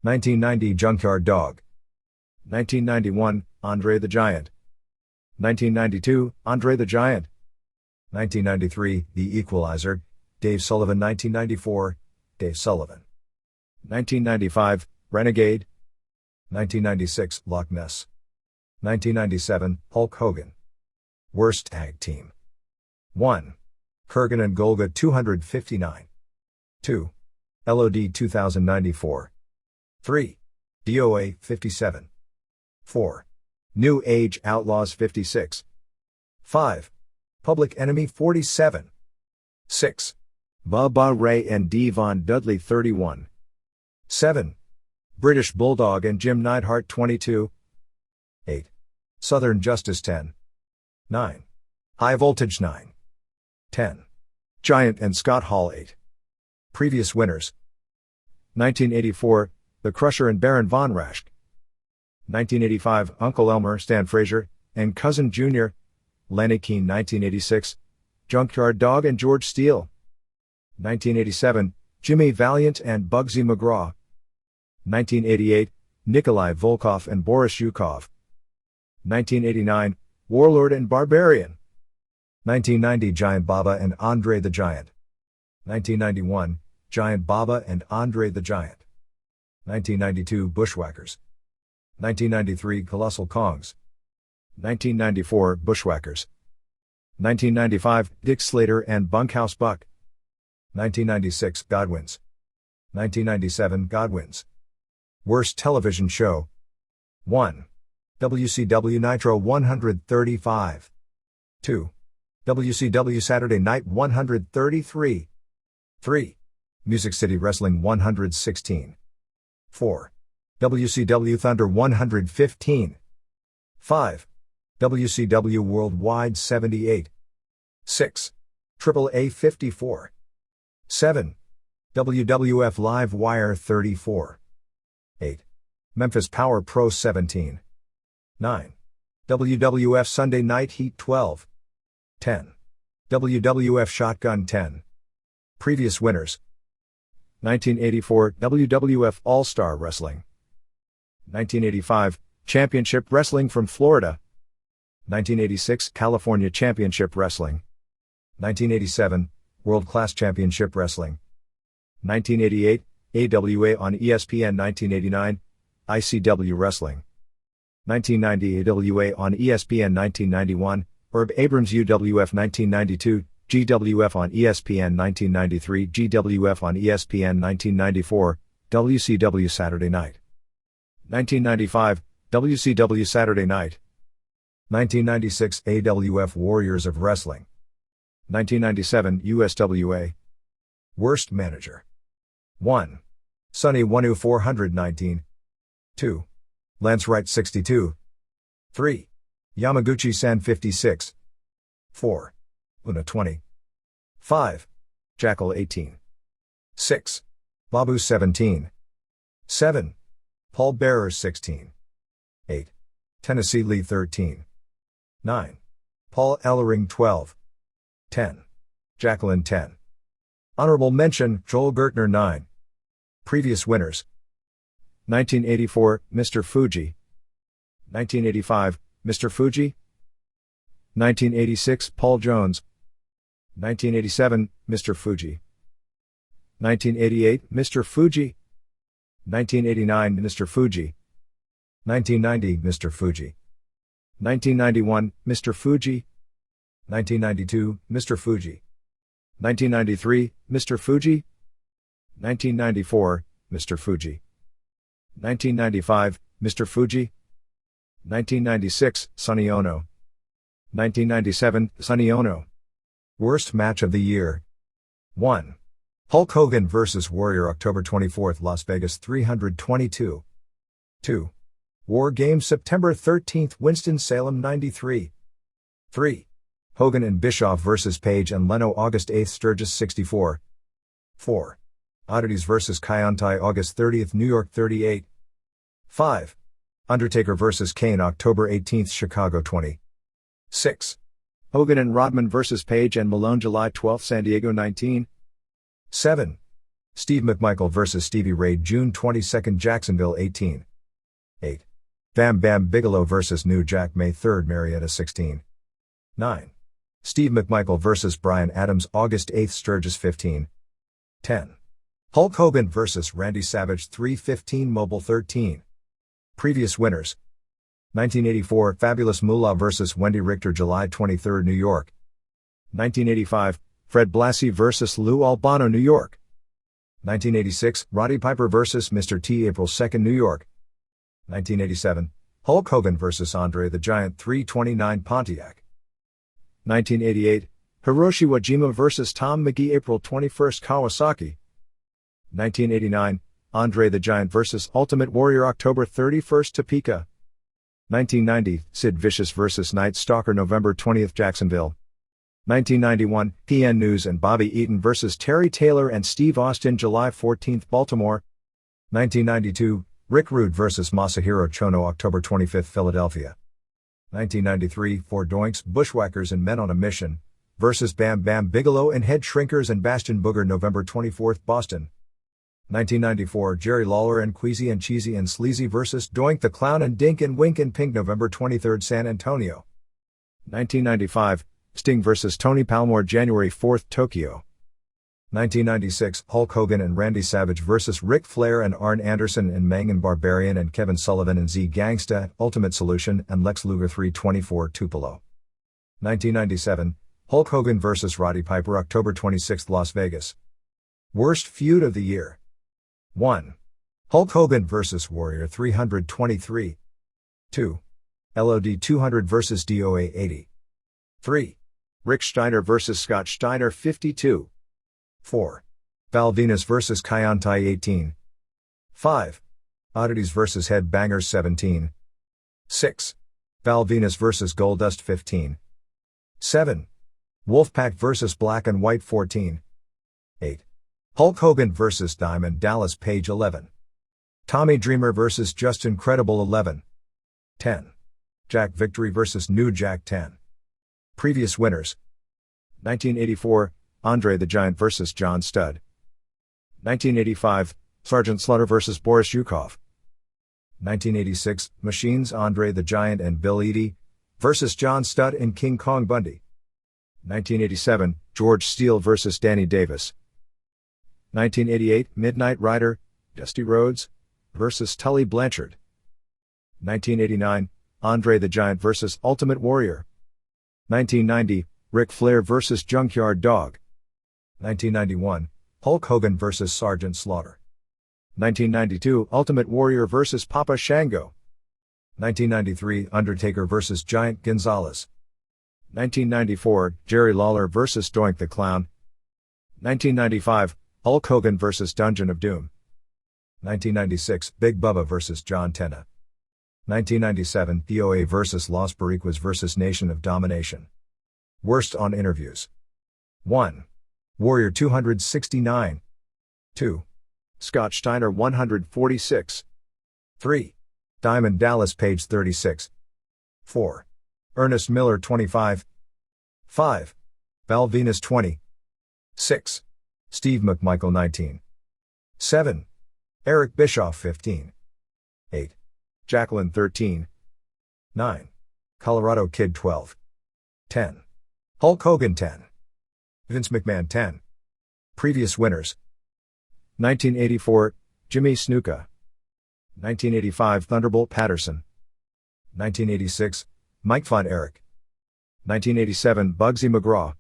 1990 Junkyard Dog. 1991 Andre the Giant. 1992 Andre the Giant. 1993 The Equalizer, Dave Sullivan. 1994 Dave Sullivan. 1995 Renegade. 1996 Loch Ness. 1997 Hulk Hogan. Worst Tag Team. 1. Kurgan and Golga 259. 2. LOD 2094. 3. DOA 57. 4. New Age Outlaws 56. 5. Public Enemy 47. 6. Bubba Ray and Devon Dudley 31. 7. British Bulldog and Jim Neidhart 22. 8. Southern Justice 10. 9. High Voltage 9. 10. Giant and Scott Hall 8. Previous winners. 1984, The Crusher and Baron Von Raschke. 1985, Uncle Elmer, Stan Frazier, and Cousin Jr., Lenny Keane. 1986, Junkyard Dog and George Steele. 1987, Jimmy Valiant and Bugsy McGraw. 1988, Nikolai Volkov and Boris Yukov. 1989, Warlord and Barbarian. 1990, Giant Baba and Andre the Giant. 1991, Giant Baba and Andre the Giant. 1992, Bushwhackers. 1993, Colossal Kongs. 1994, Bushwhackers. 1995, Dick Slater and Bunkhouse Buck. 1996, Godwins. 1997, Godwins. Worst Television Show. 1. WCW Nitro 135. 2. WCW Saturday Night 133. 3. Music City Wrestling 116. 4. WCW Thunder 115. 5. WCW Worldwide 78. 6. AAA 54. 7. WWF Live Wire 34. 8. Memphis Power Pro 17. 9. WWF Sunday Night Heat 12. 10. WWF Shotgun 10. Previous winners. 1984 WWF All-Star Wrestling. 1985 Championship Wrestling from Florida. 1986 California Championship Wrestling. 1987 World Class Championship Wrestling. 1988 AWA on ESPN. 1989 ICW Wrestling. 1990 AWA on ESPN. 1991 Herb Abrams UWF. 1992 GWF on ESPN. 1993 GWF on ESPN. 1994 WCW Saturday Night. 1995 WCW Saturday Night. 1996 AWF Warriors of Wrestling. 1997 USWA. Worst Manager. 1. Sonny Wanu 419. 2. Lance Wright 62. 3. Yamaguchi San 56. 4. Una 20. 5. Jackal 18. 6. Babu 17. 7. Paul Bearer 16. 8. Tennessee Lee 13. 9. Paul Ellering 12. 10. Jacqueline 10. Honorable mention, Joel Gertner 9. Previous winners. 1984, Mr. Fuji. 1985, Mr. Fuji. 1986, Paul Jones. 1987, Mr. Fuji. 1988, Mr. Fuji. 1989, Mr. Fuji. 1990, Mr. Fuji. 1991, Mr. Fuji. 1992, Mr. Fuji. 1993, Mr. Fuji. 1994, Mr. Fuji. 1995, Mr. Fuji. 1996, Sonny Ono. 1997, Sonny Ono. Worst match of the year. 1. Hulk Hogan vs. Warrior, October 24, Las Vegas 322. 2. War Games, September 13, Winston-Salem 93. 3. Hogan and Bischoff vs. Page and Leno, August 8, Sturgis 64. 4. Oddities vs. Kaientai, August 30, New York 38. 5. Undertaker vs. Kane, October 18, Chicago 20. 6. Hogan and Rodman vs. Page and Malone, July 12, San Diego 19. 7. Steve McMichael vs. Stevie Ray, June 22, Jacksonville 18. 8. Bam Bam Bigelow vs. New Jack, May 3, Marietta 16. 9. Steve McMichael vs. Bryan Adams, August 8, Sturgis 15. 10. Hulk Hogan vs. Randy Savage, 3/15, Mobile 13. Previous winners. 1984, Fabulous Moolah vs. Wendy Richter, July 23, New York. 1985, Fred Blassie vs. Lou Albano, New York. 1986, Roddy Piper vs. Mr. T, April 2, New York. 1987, Hulk Hogan vs. Andre the Giant, 329, Pontiac. 1988, Hiroshi Wajima vs. Tom McGee, April 21, Kawasaki. 1989, Andre the Giant vs. Ultimate Warrior, October 31, Topeka. 1990, Sid Vicious vs. Night Stalker, November 20, Jacksonville. 1991, PN News and Bobby Eaton vs. Terry Taylor and Steve Austin, July 14, Baltimore. 1992, Rick Rude vs. Masahiro Chono, October 25, Philadelphia. 1993, Four Doinks, Bushwhackers and Men on a Mission vs. Bam Bam Bigelow and Head Shrinkers and Bastion Booger, November 24, Boston. 1994, Jerry Lawler and Queasy and Cheesy and Sleazy vs. Doink the Clown and Dink and Wink and Pink, November 23, San Antonio. 1995, Sting vs. Tony Palmore, January 4, Tokyo. 1996, Hulk Hogan and Randy Savage vs. Ric Flair and Arn Anderson and Mangan Barbarian and Kevin Sullivan and Z Gangsta, Ultimate Solution and Lex Luger, 324, Tupelo. 1997, Hulk Hogan vs. Roddy Piper, October 26, Las Vegas. Worst feud of the year. 1. Hulk Hogan vs. Warrior, 323. 2. LOD 200 vs. DOA 80. 3. Rick Steiner vs. Scott Steiner, 52. 4. Val Venus vs. Kaientai 18. 5. Oddities vs. Headbangers 17. 6. Val Venus vs. Goldust 15. 7. Wolfpack vs. Black and White 14. 8. Hulk Hogan vs. Diamond Dallas Page 11. Tommy Dreamer vs. Justin Credible 11. 10. Jack Victory vs. New Jack 10. Previous winners. 1984, Andre the Giant vs. John Studd. 1985, Sergeant Slaughter vs. Boris Yukov. 1986, Machines Andre the Giant and Bill Eadie vs. John Studd and King Kong Bundy. 1987, George Steele vs. Danny Davis. 1988, Midnight Rider, Dusty Rhodes vs. Tully Blanchard. 1989, Andre the Giant vs. Ultimate Warrior. 1990, Ric Flair vs. Junkyard Dog. 1991, Hulk Hogan vs. Sergeant Slaughter. 1992, Ultimate Warrior vs. Papa Shango. 1993, Undertaker vs. Giant Gonzalez. 1994, Jerry Lawler vs. Doink the Clown. 1995, Hulk Hogan vs. Dungeon of Doom. 1996, Big Bubba vs. John Tena. 1997, DOA vs. Los Boricuas vs. Nation of Domination. Worst on interviews. 1. Warrior 269. 2. Scott Steiner 146. 3. Diamond Dallas Page 36. 4. Ernest Miller 25. 5. Val Venus 20. 6. Steve McMichael 19. 7. Eric Bischoff 15. 8. Jacqueline 13. 9. Colorado Kid 12. 10. Hulk Hogan 10. Vince McMahon 10. Previous winners: 1984, Jimmy Snuka. 1985, Thunderbolt Patterson. 1986, Mike Von Erich. 1987, Bugsy McGraw.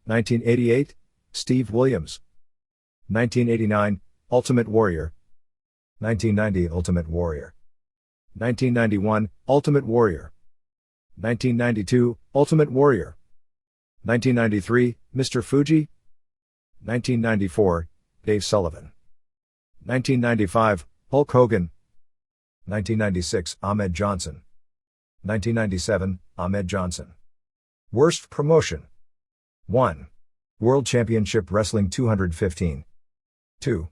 1988, Steve Williams. 1989, Ultimate Warrior. 1990, Ultimate Warrior. 1991, Ultimate Warrior. 1992, Ultimate Warrior. 1993, Mr. Fuji. 1994, Dave Sullivan. 1995, Hulk Hogan. 1996, Ahmed Johnson. 1997, Ahmed Johnson. Worst promotion: 1. World Championship Wrestling 215. 2.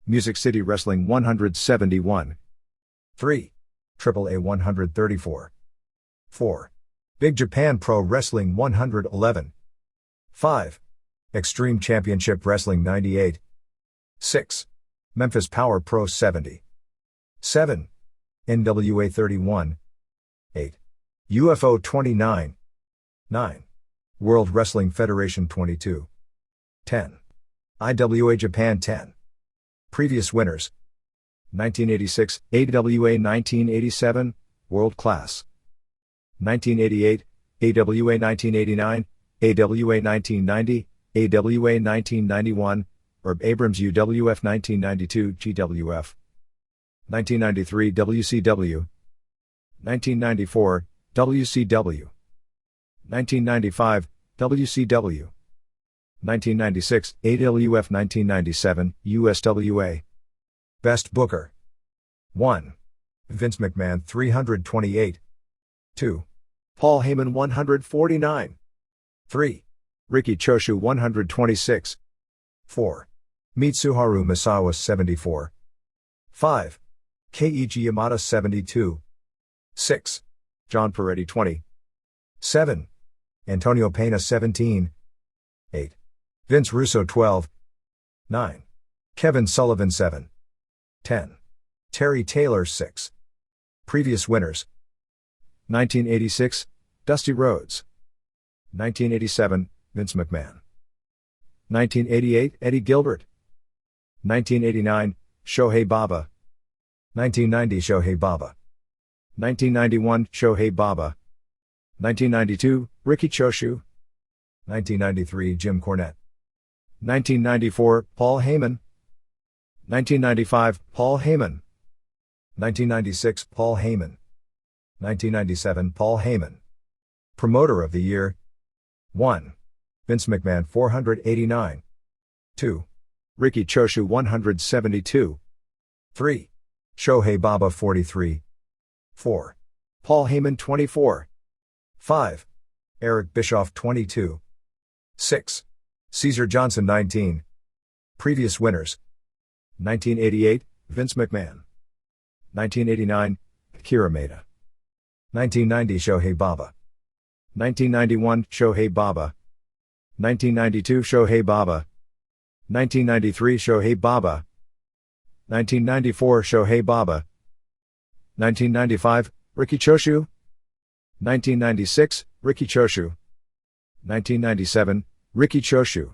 Music City Wrestling 171. 3. AAA 134. 4. Big Japan Pro Wrestling 111. 5. Extreme Championship Wrestling 98. 6. Memphis Power Pro 70. 7. NWA 31. 8. UFO 29. 9. World Wrestling Federation 22. 10. IWA Japan 10. Previous winners: 1986, AWA 1987, World Class. 1988, AWA 1989, AWA 1990, AWA 1991, Herb Abrams UWF 1992, GWF. 1993, WCW. 1994, WCW. 1995, WCW. 1996, AWF 1997, USWA. Best Booker: 1. Vince McMahon 328. 2. Paul Heyman 149. 3. Riki Choshu 126. 4. Mitsuharu Misawa 74. 5. Keiji Yamada 72. 6. John Peretti 20. 7. Antonio Pena 17. 8. Vince Russo 12. 9. Kevin Sullivan 7. 10. Terry Taylor 6. Previous winners: 1986, Dusty Rhodes. 1987, Vince McMahon. 1988, Eddie Gilbert. 1989, Shohei Baba. 1990, Shohei Baba. 1991, Shohei Baba. 1992, Riki Choshu. 1993, Jim Cornette. 1994, Paul Heyman. 1995, Paul Heyman. 1996, Paul Heyman. 1997, Paul Heyman. Promoter of the Year: 1. Vince McMahon 489. 2. Riki Choshu 172. 3. Shohei Baba 43. 4. Paul Heyman 24. 5. Eric Bischoff 22. 6. Caesar Johnson 19. Previous winners: 1988, Vince McMahon. 1989, Akira Maeda. 1990, Shohei Baba. 1991, Shohei Baba. 1992, Shohei Baba. 1993, Shohei Baba. 1994, Shohei Baba. 1995, Riki Choshu. 1996, Riki Choshu. 1997, Riki Choshu.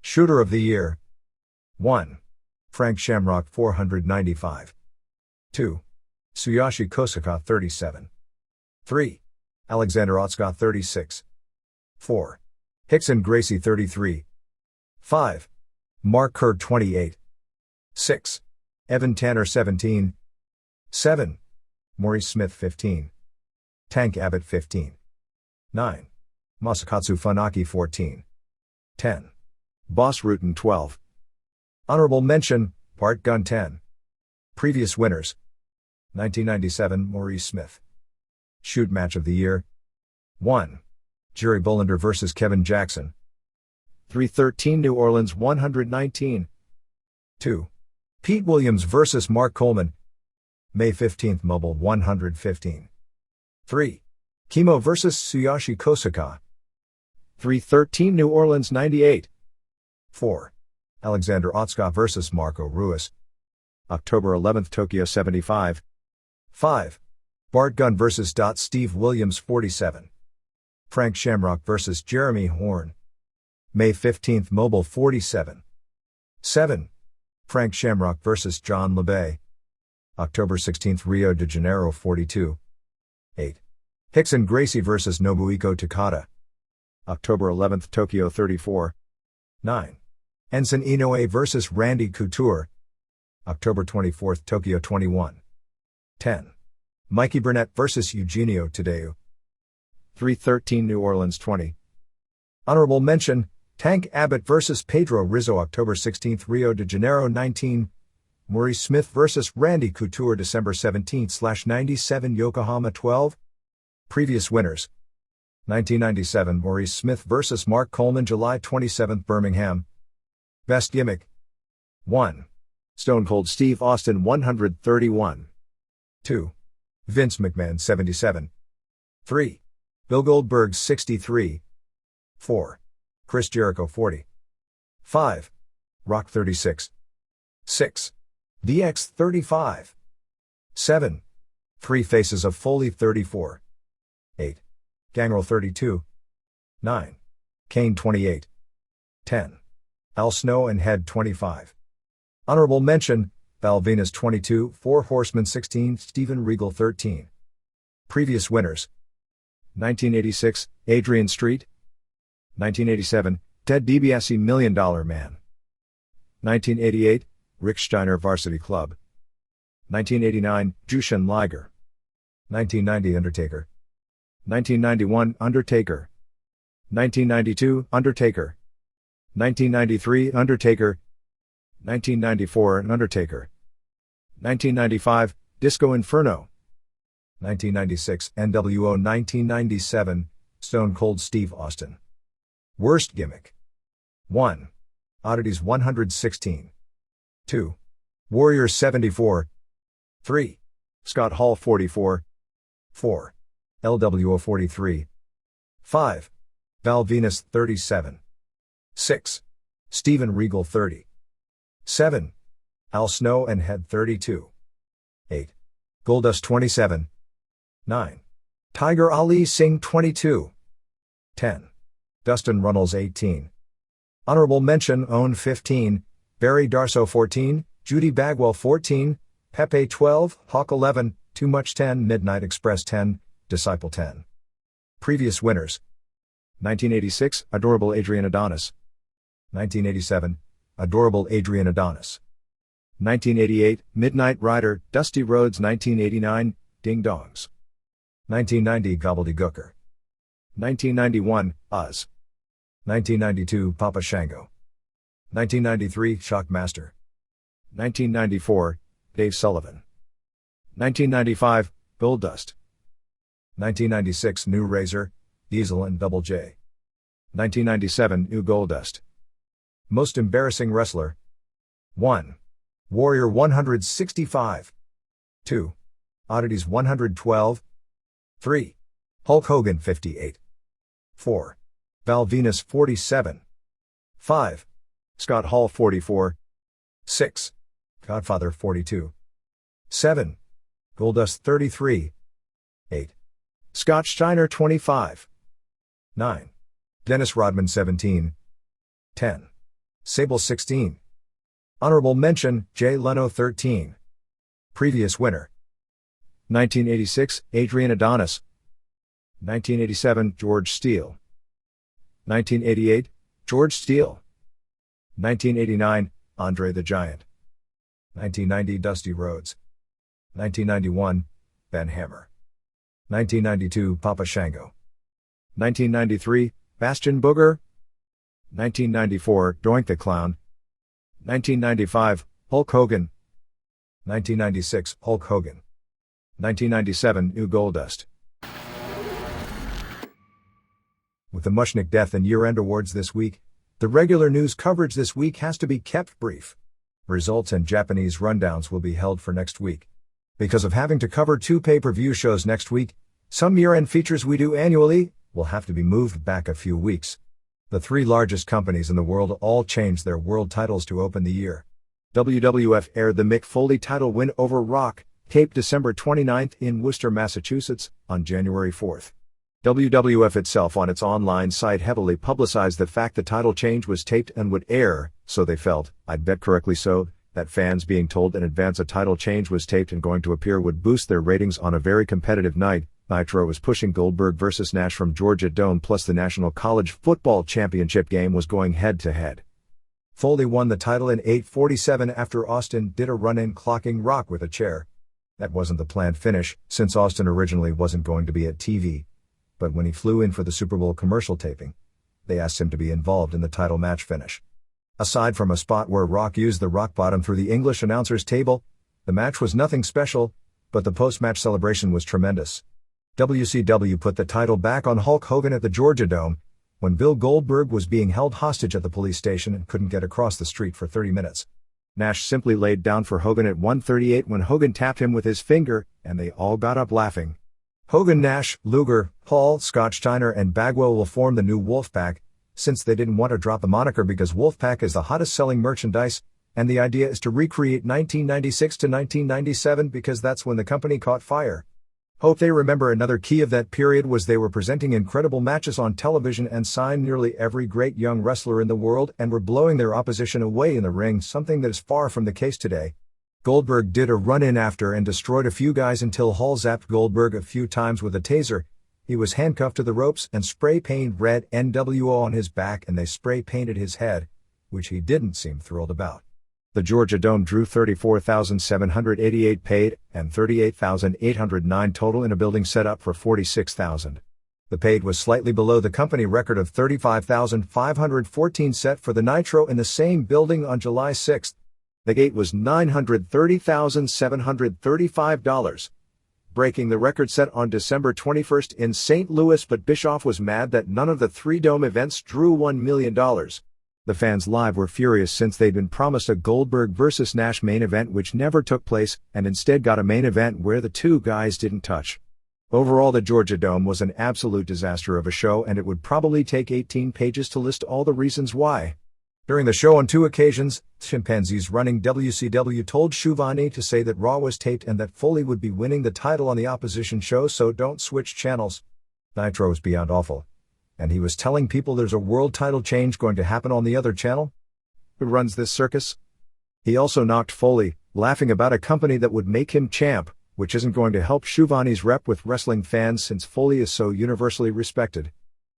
Shooter of the Year: 1. Frank Shamrock 495. 2. Tsuyoshi Kosaka 37. 3. Alexander Ottscott 36. 4. Hickson Gracie 33. 5. Mark Kerr 28. 6. Evan Tanner 17. 7. Maurice Smith 15. Tank Abbott 15. 9. Masakatsu Funaki 14. 10. Boss Rutan 12. Honorable mention: Bart Gunn 10. Previous winners: 1997, Maurice Smith. Shoot Match of the Year: 1. Jerry Bullender vs. Kevin Jackson. 313, New Orleans 119. 2. Pete Williams vs. Mark Coleman. May 15, Mobile 115. 3. Kimo vs. Tsuyoshi Kosaka. 313, New Orleans 98. 4. Alexander Otskov vs. Marco Ruiz. October 11th, Tokyo 75. 5. Bart Gunn vs. Steve Williams 47. Frank Shamrock vs. Jeremy Horn. May 15th, Mobile 47. 7. Frank Shamrock vs. John LeBay. October 16th, Rio de Janeiro 42. 8. Hickson Gracie vs. Nobuhiko Takada. October 11th, Tokyo 34. 9. Enson Inoue vs. Randy Couture. October 24th, Tokyo 21. 10. Mikey Burnett vs. Eugenio Tadeu. 313 New Orleans 20. Honorable mention, Tank Abbott vs. Pedro Rizzo October 16th, Rio de Janeiro 19. Maurice Smith vs. Randy Couture December 17/97 Yokohama 12. Previous winners. 1997 Maurice Smith vs. Mark Coleman July 27 Birmingham. Best gimmick. 1. Stone Cold Steve Austin 131. 2. Vince McMahon 77. 3. Bill Goldberg 63. 4. Chris Jericho 40. 5. Rock 36. 6. DX 35. 7. Three Faces of Foley 34. 8. Gangrel 32. 9. Kane 28. 10. Al Snow and Head 25. Honorable mention, Val Venus 22, Four Horsemen 16, Steven Regal 13. Previous winners. 1986, Adrian Street. 1987, Ted DiBiase $1 Million Man. 1988, Rick Steiner Varsity Club. 1989, Jushin Liger. 1990, Undertaker. 1991, Undertaker. 1992, Undertaker. 1993, Undertaker. 1994, Undertaker. 1995, Disco Inferno. 1996, NWO 1997, Stone Cold Steve Austin. Worst gimmick. 1. Oddities 116. 2. Warriors 74. 3. Scott Hall 44. 4. LWO 43. 5. Val Venus 37. 6. Steven Regal 30. 7. Al Snow and Head 32. 8. Goldust 27. 9. Tiger Ali Singh 22. 10. Dustin Runnels 18. Honorable mention Own 15, Barry Darso 14, Judy Bagwell 14, Pepe 12, Hawk 11, Too Much 10, Midnight Express 10, Disciple 10. Previous winners. 1986, Adorable Adrian Adonis. 1987, Adorable Adrian Adonis. 1988, Midnight Rider, Dusty Rhodes 1989, Ding Dongs. 1990, Gobbledygooker. 1991, Oz. 1992, Papa Shango. 1993, Shockmaster. 1994, Dave Sullivan. 1995, Goldust. 1996, New Razor, Diesel and Double J. 1997, New Goldust. Most embarrassing wrestler. 1. Warrior 165. 2. Oddities 112. 3. Hulk Hogan 58. 4. Val Venus 47. 5. Scott Hall 44. 6. Godfather 42. 7. Goldust 33. 8. Scott Steiner 25. 9. Dennis Rodman 17. 10. Sable 16. Honorable mention, Jay Leno 13. Previous winner. 1986, Adrian Adonis. 1987, George Steele. 1988, George Steele. 1989, Andre the Giant. 1990, Dusty Rhodes. 1991, Ben Hammer. 1992, Papa Shango. 1993, Bastion Booger. 1994, Doink the Clown. 1995, Hulk Hogan. 1996, Hulk Hogan. 1997, New Goldust. With the Mushnick Death and Year-End Awards this week, the regular news coverage this week has to be kept brief. Results and Japanese rundowns will be held for next week. Because of having to cover 2 pay-per-view shows next week, some year-end features we do annually will have to be moved back a few weeks. The three largest companies in the world all changed their world titles to open the year. WWF aired the Mick Foley title win over Rock, taped December 29 in Worcester, Massachusetts, on January 4. WWF itself on its online site heavily publicized the fact the title change was taped and would air, so they felt, I'd bet correctly so, that fans being told in advance a title change was taped and going to appear would boost their ratings on a very competitive night. Nitro was pushing Goldberg vs. Nash from Georgia Dome, plus the National College Football Championship game was going head-to-head. Foley won the title in 8:47 after Austin did a run-in clocking Rock with a chair. That wasn't the planned finish, since Austin originally wasn't going to be at TV. But when he flew in for the Super Bowl commercial taping, they asked him to be involved in the title match finish. Aside from a spot where Rock used the rock bottom through the English announcer's table, the match was nothing special, but the post-match celebration was tremendous. WCW put the title back on Hulk Hogan at the Georgia Dome, when Bill Goldberg was being held hostage at the police station and couldn't get across the street for 30 minutes. Nash simply laid down for Hogan at 1:38 when Hogan tapped him with his finger, and they all got up laughing. Hogan, Nash, Luger, Hall, Scott Steiner and Bagwell will form the new Wolfpack, since they didn't want to drop the moniker because Wolfpack is the hottest selling merchandise, and the idea is to recreate 1996 to 1997 because that's when the company caught fire. Hope they remember another key of that period was they were presenting incredible matches on television and signed nearly every great young wrestler in the world and were blowing their opposition away in the ring, something that is far from the case today. Goldberg did a run-in after and destroyed a few guys until Hall zapped Goldberg a few times with a taser. He was handcuffed to the ropes and spray-painted red NWO on his back, and they spray-painted his head, which he didn't seem thrilled about. The Georgia Dome drew 34,788 paid and 38,809 total in a building set up for 46,000. The paid was slightly below the company record of 35,514 set for the Nitro in the same building on July 6. The gate was $930,735, breaking the record set on December 21 in St. Louis, but Bischoff was mad that none of the three Dome events drew $1 million. The fans live were furious since they'd been promised a Goldberg vs. Nash main event which never took place and instead got a main event where the two guys didn't touch. Overall, the Georgia Dome was an absolute disaster of a show, and it would probably take 18 pages to list all the reasons why. During the show on two occasions, chimpanzees running WCW told Schiavone to say that Raw was taped and that Foley would be winning the title on the opposition show, so don't switch channels. Nitro was beyond awful. And he was telling people there's a world title change going to happen on the other channel? Who runs this circus? He also knocked Foley, laughing about a company that would make him champ, which isn't going to help Schiavone's rep with wrestling fans since Foley is so universally respected.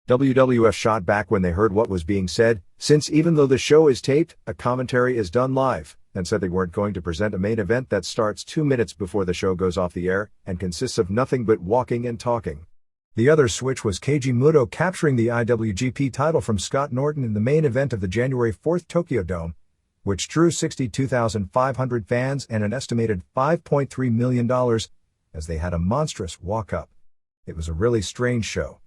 WWF shot back when they heard what was being said, since even though the show is taped, a commentary is done live, and said they weren't going to present a main event that starts 2 minutes before the show goes off the air and consists of nothing but walking and talking. The other switch was Keiji Muto capturing the IWGP title from Scott Norton in the main event of the January 4 Tokyo Dome, which drew 62,500 fans and an estimated $5.3 million, as they had a monstrous walk-up. It was a really strange show.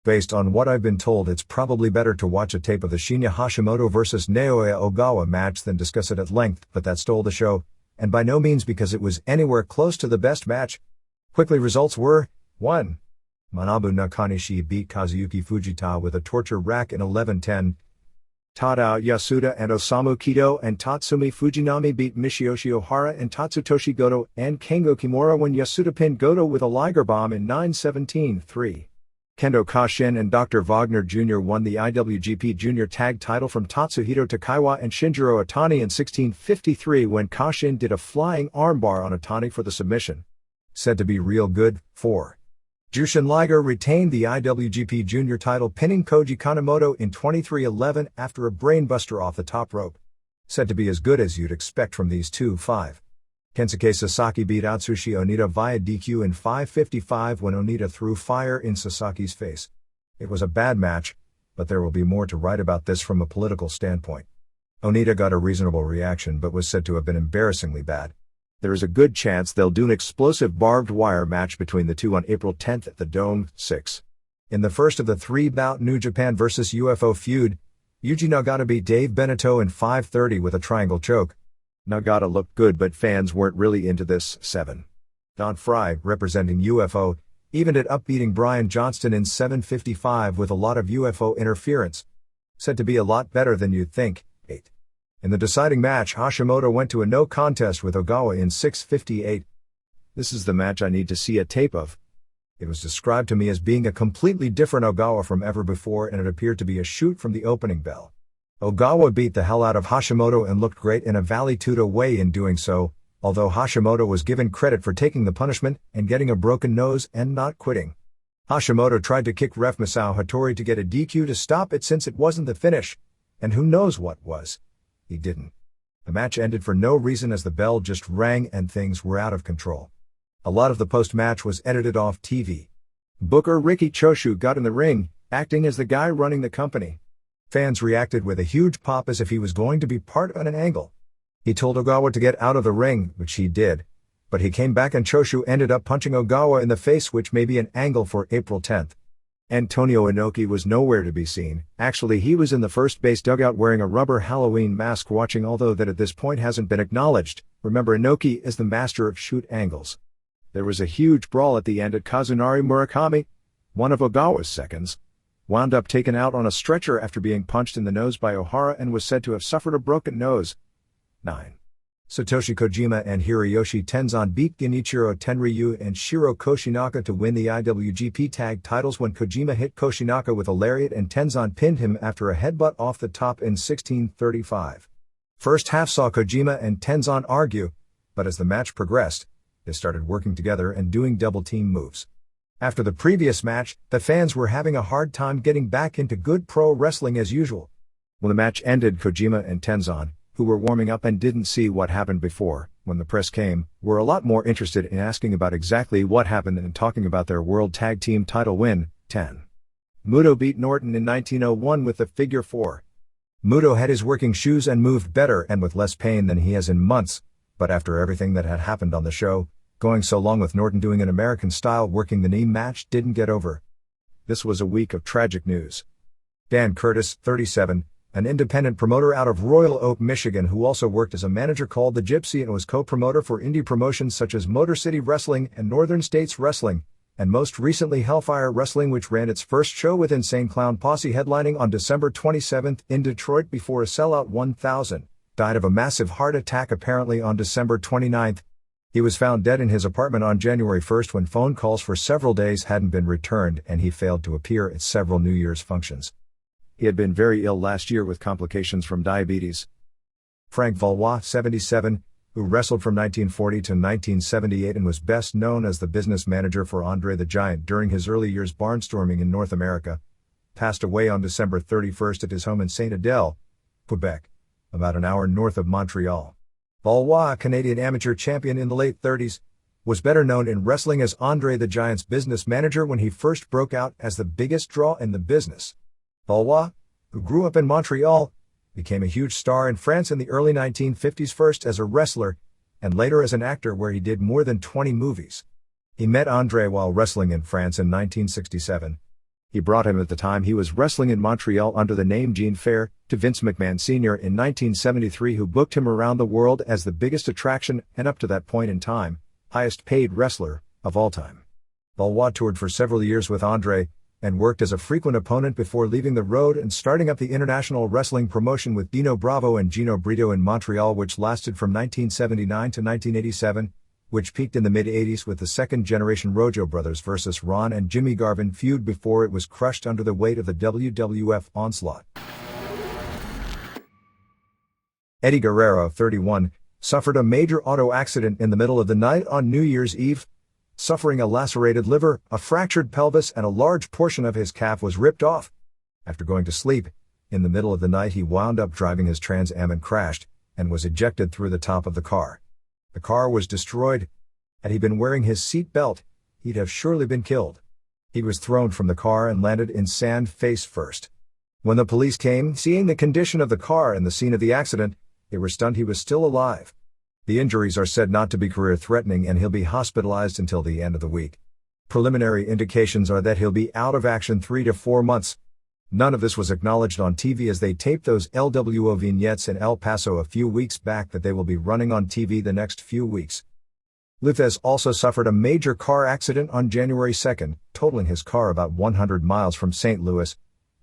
Based on what I've been told, it's probably better to watch a tape of the Shinya Hashimoto vs. Naoya Ogawa match than discuss it at length, but that stole the show, and by no means because it was anywhere close to the best match. Quickly, results were: 1. Manabu Nakanishi beat Kazuyuki Fujita with a torture rack in 11:10. Tadao Yasuda and Osamu Kido and Tatsumi Fujinami beat Michiyoshi Ohara and Tatsutoshi Goto and Kengo Kimura when Yasuda pinned Goto with a Liger Bomb in 9:17:3. Kendo Kashin and Dr. Wagner Jr. won the IWGP Junior Tag title from Tatsuhito Takaiwa and Shinjiro Otani in 16:53 when Kashin did a flying armbar on Otani for the submission. Said to be real good. 4. Jushin Liger retained the IWGP Junior title, pinning Koji Kanemoto in 23:11 after a brainbuster off the top rope. Said to be as good as you'd expect from these two. 5. Kensuke Sasaki beat Atsushi Onita via DQ in 5:55 when Onita threw fire in Sasaki's face. It was a bad match, but there will be more to write about this from a political standpoint. Onita got a reasonable reaction but was said to have been embarrassingly bad. There is a good chance they'll do an explosive barbed wire match between the two on April 10th at the Dome. 6. In the first of the three-bout New Japan vs. UFO feud, Yuji Nagata beat Dave Beneteau in 5:30 with a triangle choke. Nagata looked good, but fans weren't really into this. 7. Don Frye, representing UFO, evened it up, beating Brian Johnston in 7:55 with a lot of UFO interference. Said to be a lot better than you'd think. 8. In the deciding match, Hashimoto went to a no contest with Ogawa in 6:58. This is the match I need to see a tape of. It was described to me as being a completely different Ogawa from ever before, and it appeared to be a shoot from the opening bell. Ogawa beat the hell out of Hashimoto and looked great in a Vale Tudo way in doing so, although Hashimoto was given credit for taking the punishment and getting a broken nose and not quitting. Hashimoto tried to kick ref Masao Hattori to get a DQ to stop it since it wasn't the finish, and who knows what was. He didn't. The match ended for no reason as the bell just rang and things were out of control. A lot of the post-match was edited off TV. Booker Riki Choshu got in the ring, acting as the guy running the company. Fans reacted with a huge pop as if he was going to be part of an angle. He told Ogawa to get out of the ring, which he did, but he came back and Choshu ended up punching Ogawa in the face, which may be an angle for April 10th. Antonio Inoki was nowhere to be seen. Actually, he was in the first base dugout wearing a rubber Halloween mask watching, although that at this point hasn't been acknowledged. Remember, Inoki is the master of shoot angles. There was a huge brawl at the end at Kazunari Murakami, one of Ogawa's seconds, wound up taken out on a stretcher after being punched in the nose by Ohara and was said to have suffered a broken nose. 9. Satoshi Kojima and Hiroyoshi Tenzan beat Genichiro Tenryu and Shiro Koshinaka to win the IWGP Tag titles when Kojima hit Koshinaka with a lariat and Tenzan pinned him after a headbutt off the top in 16:35. First half saw Kojima and Tenzan argue, but as the match progressed, they started working together and doing double team moves. After the previous match, the fans were having a hard time getting back into good pro wrestling as usual. When the match ended, Kojima and Tenzan, who were warming up and didn't see what happened before, when the press came, were a lot more interested in asking about exactly what happened and talking about their World Tag Team title win. 10. Muto beat Norton in 1901 with the figure 4. Muto had his working shoes and moved better and with less pain than he has in months, but after everything that had happened on the show, going so long with Norton doing an American-style working the knee match didn't get over. This was a week of tragic news. Dan Curtis, 37, an independent promoter out of Royal Oak, Michigan, who also worked as a manager called The Gypsy and was co-promoter for indie promotions such as Motor City Wrestling and Northern States Wrestling, and most recently Hellfire Wrestling, which ran its first show with Insane Clown Posse headlining on December 27 in Detroit before a sellout 1,000, died of a massive heart attack apparently on December 29. He was found dead in his apartment on January 1 when phone calls for several days hadn't been returned and he failed to appear at several New Year's functions. He had been very ill last year with complications from diabetes. Frank Valois, 77, who wrestled from 1940 to 1978 and was best known as the business manager for Andre the Giant during his early years barnstorming in North America, passed away on December 31 at his home in Saint Adèle, Quebec, about an hour north of Montreal. Valois, a Canadian amateur champion in the late 30s, was better known in wrestling as Andre the Giant's business manager when he first broke out as the biggest draw in the business. Valois, who grew up in Montreal, became a huge star in France in the early 1950s, first as a wrestler, and later as an actor where he did more than 20 movies. He met Andre while wrestling in France in 1967. He brought him at the time he was wrestling in Montreal under the name Gene Fair to Vince McMahon Sr. in 1973, who booked him around the world as the biggest attraction and up to that point in time, highest paid wrestler of all time. Valois toured for several years with Andre, and worked as a frequent opponent before leaving the road and starting up the international wrestling promotion with Dino Bravo and Gino Brito in Montreal, which lasted from 1979 to 1987, which peaked in the mid-80s with the second-generation Rojo brothers versus Ron and Jimmy Garvin feud before it was crushed under the weight of the WWF onslaught. Eddie Guerrero, 31, suffered a major auto accident in the middle of the night on New Year's Eve, suffering a lacerated liver, a fractured pelvis, and a large portion of his calf was ripped off. After going to sleep, in the middle of the night he wound up driving his Trans Am and crashed, and was ejected through the top of the car. The car was destroyed. Had he been wearing his seat belt, he'd have surely been killed. He was thrown from the car and landed in sand face first. When the police came, seeing the condition of the car and the scene of the accident, they were stunned he was still alive. The injuries are said not to be career-threatening and he'll be hospitalized until the end of the week. Preliminary indications are that he'll be out of action 3 to 4 months. None of this was acknowledged on TV as they taped those LWO vignettes in El Paso a few weeks back that they will be running on TV the next few weeks. Luthez also suffered a major car accident on January 2, totaling his car about 100 miles from St. Louis,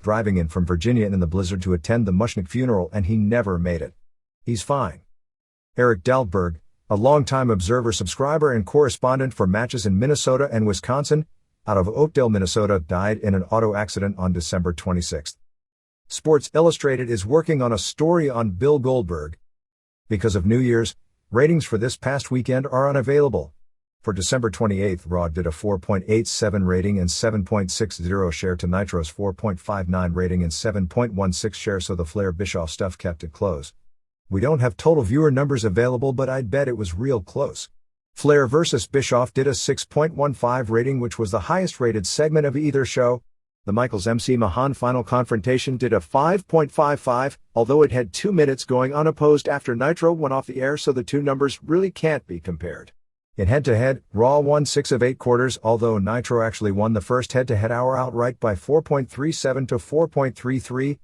driving in from Virginia in the blizzard to attend the Mushnick funeral, and he never made it. He's fine. Eric Dahlberg, a longtime observer, subscriber, and correspondent for matches in Minnesota and Wisconsin, out of Oakdale, Minnesota, died in an auto accident on December 26. Sports Illustrated is working on a story on Bill Goldberg. Because of New Year's, ratings for this past weekend are unavailable. For December 28, Raw did a 4.87 rating and 7.60 share to Nitro's 4.59 rating and 7.16 share, so the Flair-Bischoff stuff kept it close. We don't have total viewer numbers available, but I'd bet it was real close. Flair vs. Bischoff did a 6.15 rating, which was the highest rated segment of either show. The Michaels MC Mahan final confrontation did a 5.55, although it had 2 minutes going unopposed after Nitro went off the air, so the two numbers really can't be compared. In head-to-head, Raw won 6 of 8 quarters, although Nitro actually won the first head-to-head hour outright by 4.37 to 4.33,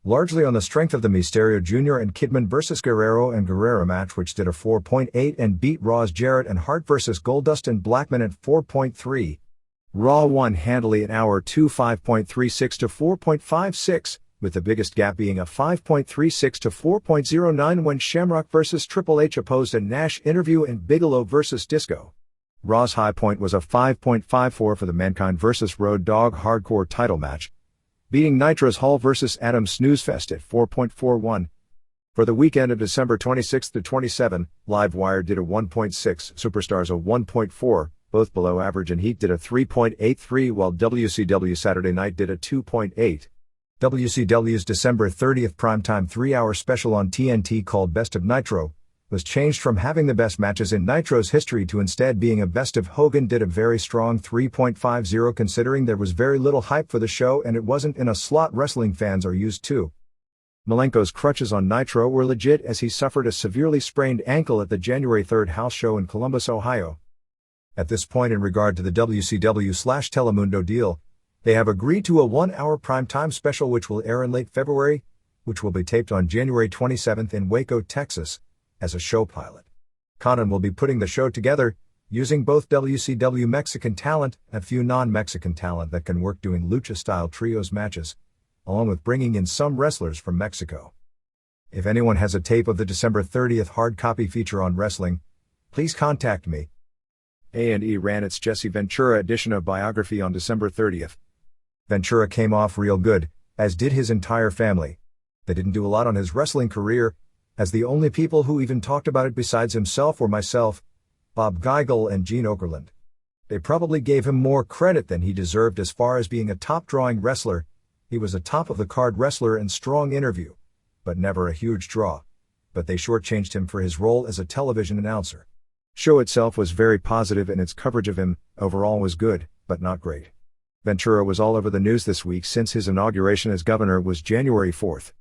largely on the strength of the Mysterio Jr. and Kidman vs. Guerrero and Guerrero match, which did a 4.8 and beat Raw's Jarrett and Hart vs. Goldust and Blackman at 4.3. Raw won handily in hour 2 5.36 to 4.56, with the biggest gap being a 5.36 to 4.09 when Shamrock vs. Triple H opposed a Nash interview and Bigelow vs. Disco. Raw's high point was a 5.54 for the Mankind vs. Road Dogg Hardcore title match, beating Nitro's Hall vs. Adam Snoozefest at 4.41. For the weekend of December 26 to 27, Livewire did a 1.6, Superstars a 1.4, both below average, and Heat did a 3.83, while WCW Saturday Night did a 2.8. WCW's December 30th primetime 3-hour special on TNT called Best of Nitro was changed from having the best matches in Nitro's history to instead being a Best of Hogan. Did a very strong 3.50 considering there was very little hype for the show and it wasn't in a slot wrestling fans are used to. Malenko's crutches on Nitro were legit, as he suffered a severely sprained ankle at the January 3rd house show in Columbus, Ohio. At this point, in regard to the WCW/Telemundo deal, they have agreed to a 1-hour primetime special which will air in late February, which will be taped on January 27th in Waco, Texas, as a show pilot. Conan will be putting the show together, using both WCW Mexican talent and a few non-Mexican talent that can work doing lucha-style trios matches, along with bringing in some wrestlers from Mexico. If anyone has a tape of the December 30th hard copy feature on wrestling, please contact me. A&E ran its Jesse Ventura edition of Biography on December 30th. Ventura came off real good, as did his entire family. They didn't do a lot on his wrestling career, as the only people who even talked about it besides himself were myself, Bob Geigel, and Gene Okerlund. They probably gave him more credit than he deserved as far as being a top-drawing wrestler. He was a top-of-the-card wrestler and strong interview, but never a huge draw. But they shortchanged him for his role as a television announcer. Show itself was very positive and its coverage of him, overall, was good, but not great. Ventura was all over the news this week since his inauguration as governor was January 4th.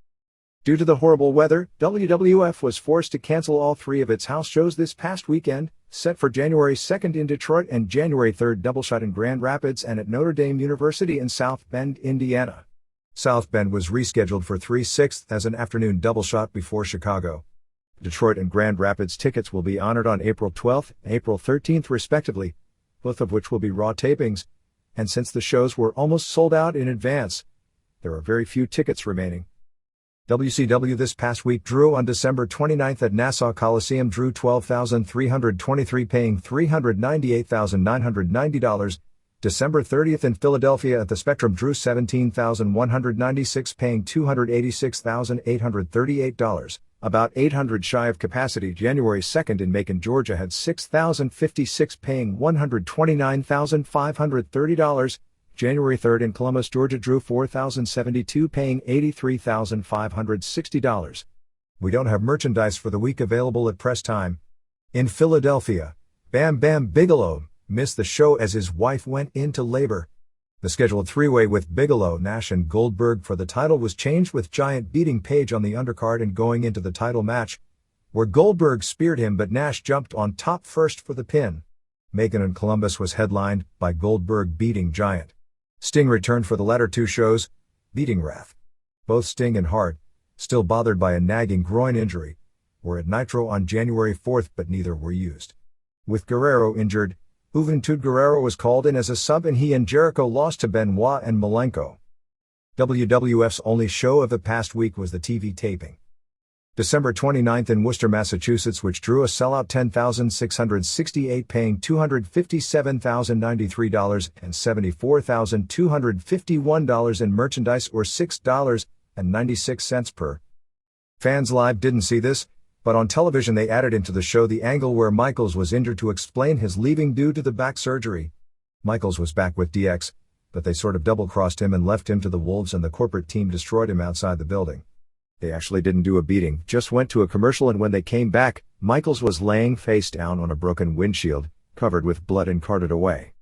Due to the horrible weather, WWF was forced to cancel all 3 of its house shows this past weekend, set for January 2nd in Detroit and January 3rd double-shot in Grand Rapids and at Notre Dame University in South Bend, Indiana. South Bend was rescheduled for 3/6 as an afternoon double-shot before Chicago. Detroit and Grand Rapids tickets will be honored on April 12th and April 13th respectively, both of which will be Raw tapings, and since the shows were almost sold out in advance, there are very few tickets remaining. WCW this past week drew on December 29th at Nassau Coliseum drew 12,323 paying $398,990. December 30th in Philadelphia at the Spectrum drew 17,196 paying $286,838. About 800 shy of capacity. January 2nd in Macon, Georgia had 6,056 paying $129,530. January 3rd in Columbus, Georgia drew 4,072 paying $83,560. We don't have merchandise for the week available at press time. In Philadelphia, Bam Bam Bigelow missed the show as his wife went into labor. The scheduled 3-way with Bigelow, Nash and Goldberg for the title was changed, with Giant beating Page on the undercard and going into the title match, where Goldberg speared him but Nash jumped on top first for the pin. Macon and Columbus was headlined by Goldberg beating Giant. Sting returned for the latter 2 shows, beating Wrath. Both Sting and Hart, still bothered by a nagging groin injury, were at Nitro on January 4th, but neither were used. With Guerrero injured, Juventud Guerrero was called in as a sub and he and Jericho lost to Benoit and Malenko. WWF's only show of the past week was the TV taping. December 29th in Worcester, Massachusetts, which drew a sellout 10,668, paying $257,093 and $74,251 in merchandise, or $6.96 per. Fans live didn't see this, but on television they added into the show the angle where Michaels was injured to explain his leaving due to the back surgery. Michaels was back with DX, but they sort of double-crossed him and left him to the wolves, and the corporate team destroyed him outside the building. They actually didn't do a beating, just went to a commercial, and when they came back, Michaels was laying face down on a broken windshield, covered with blood, and carted away.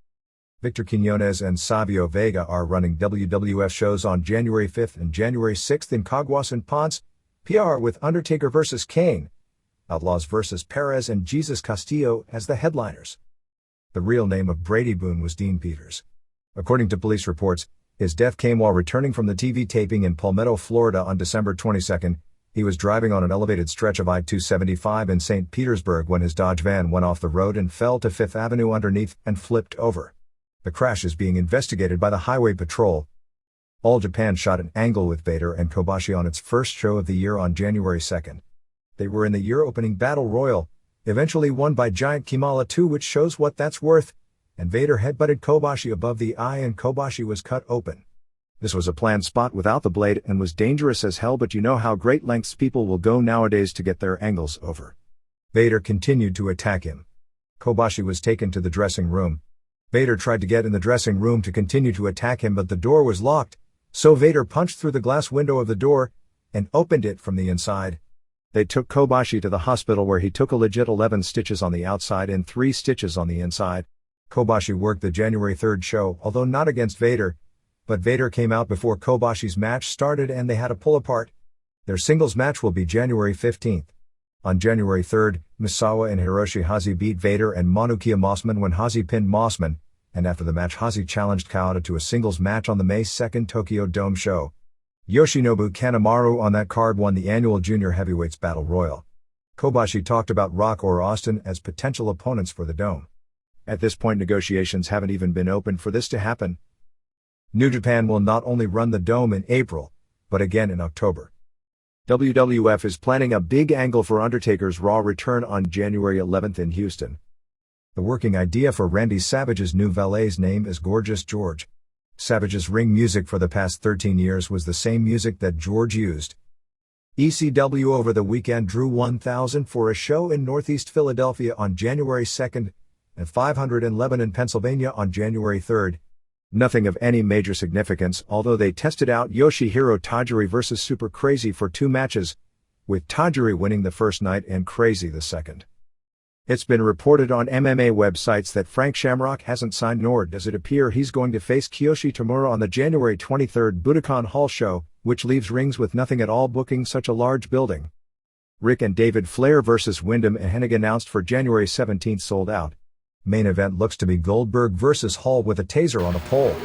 Victor Quiñones and Savio Vega are running WWF shows on January 5th and January 6th in Caguas and Ponce, PR, with Undertaker vs. Kane, Outlaws vs. Perez, and Jesus Castillo as the headliners. The real name of Brady Boone was Dean Peters. According to police reports, his death came while returning from the TV taping in Palmetto, Florida on December 22. He was driving on an elevated stretch of I-275 in St. Petersburg when his Dodge van went off the road and fell to 5th Avenue underneath and flipped over. The crash is being investigated by the Highway Patrol. All Japan shot an angle with Vader and Kobashi on its first show of the year on January 2. They were in the year-opening Battle Royal, eventually won by Giant Kimala 2, which shows what that's worth, and Vader headbutted Kobashi above the eye and Kobashi was cut open. This was a planned spot without the blade and was dangerous as hell, but you know how great lengths people will go nowadays to get their angles over. Vader continued to attack him. Kobashi was taken to the dressing room. Vader tried to get in the dressing room to continue to attack him, but the door was locked, so Vader punched through the glass window of the door and opened it from the inside. They took Kobashi to the hospital, where he took a legit 11 stitches on the outside and 3 stitches on the inside. Kobashi worked the January 3rd show, although not against Vader, but Vader came out before Kobashi's match started and they had a pull apart. Their singles match will be January 15th. On January 3rd, Misawa and Hiroshi Hazi beat Vader and Manukia Mossman when Hazi pinned Mossman, and after the match Hazi challenged Kawada to a singles match on the May 2nd Tokyo Dome show. Yoshinobu Kanemaru on that card won the annual Junior Heavyweights Battle Royal. Kobashi talked about Rock or Austin as potential opponents for the Dome. At this point, negotiations haven't even been opened for this to happen. New Japan will not only run the Dome in April, but again in October. WWF is planning a big angle for Undertaker's Raw return on January 11th in Houston. The working idea for Randy Savage's new valet's name is Gorgeous George. Savage's ring music for the past 13 years was the same music that George used. ECW over the weekend drew 1,000 for a show in Northeast Philadelphia on January 2nd, and 511 in Pennsylvania on January 3rd. Nothing of any major significance, although they tested out Yoshihiro Tajiri vs. Super Crazy for 2 matches, with Tajiri winning the first night and Crazy the second. It's been reported on MMA websites that Frank Shamrock hasn't signed, nor does it appear he's going to face Kiyoshi Tamura on the January 23rd Budokan Hall show, which leaves rings with nothing at all booking such a large building. Rick and David Flair vs. Wyndham and Hennig announced for January 17th sold out. Main event looks to be Goldberg vs. Hall with a taser on a pole.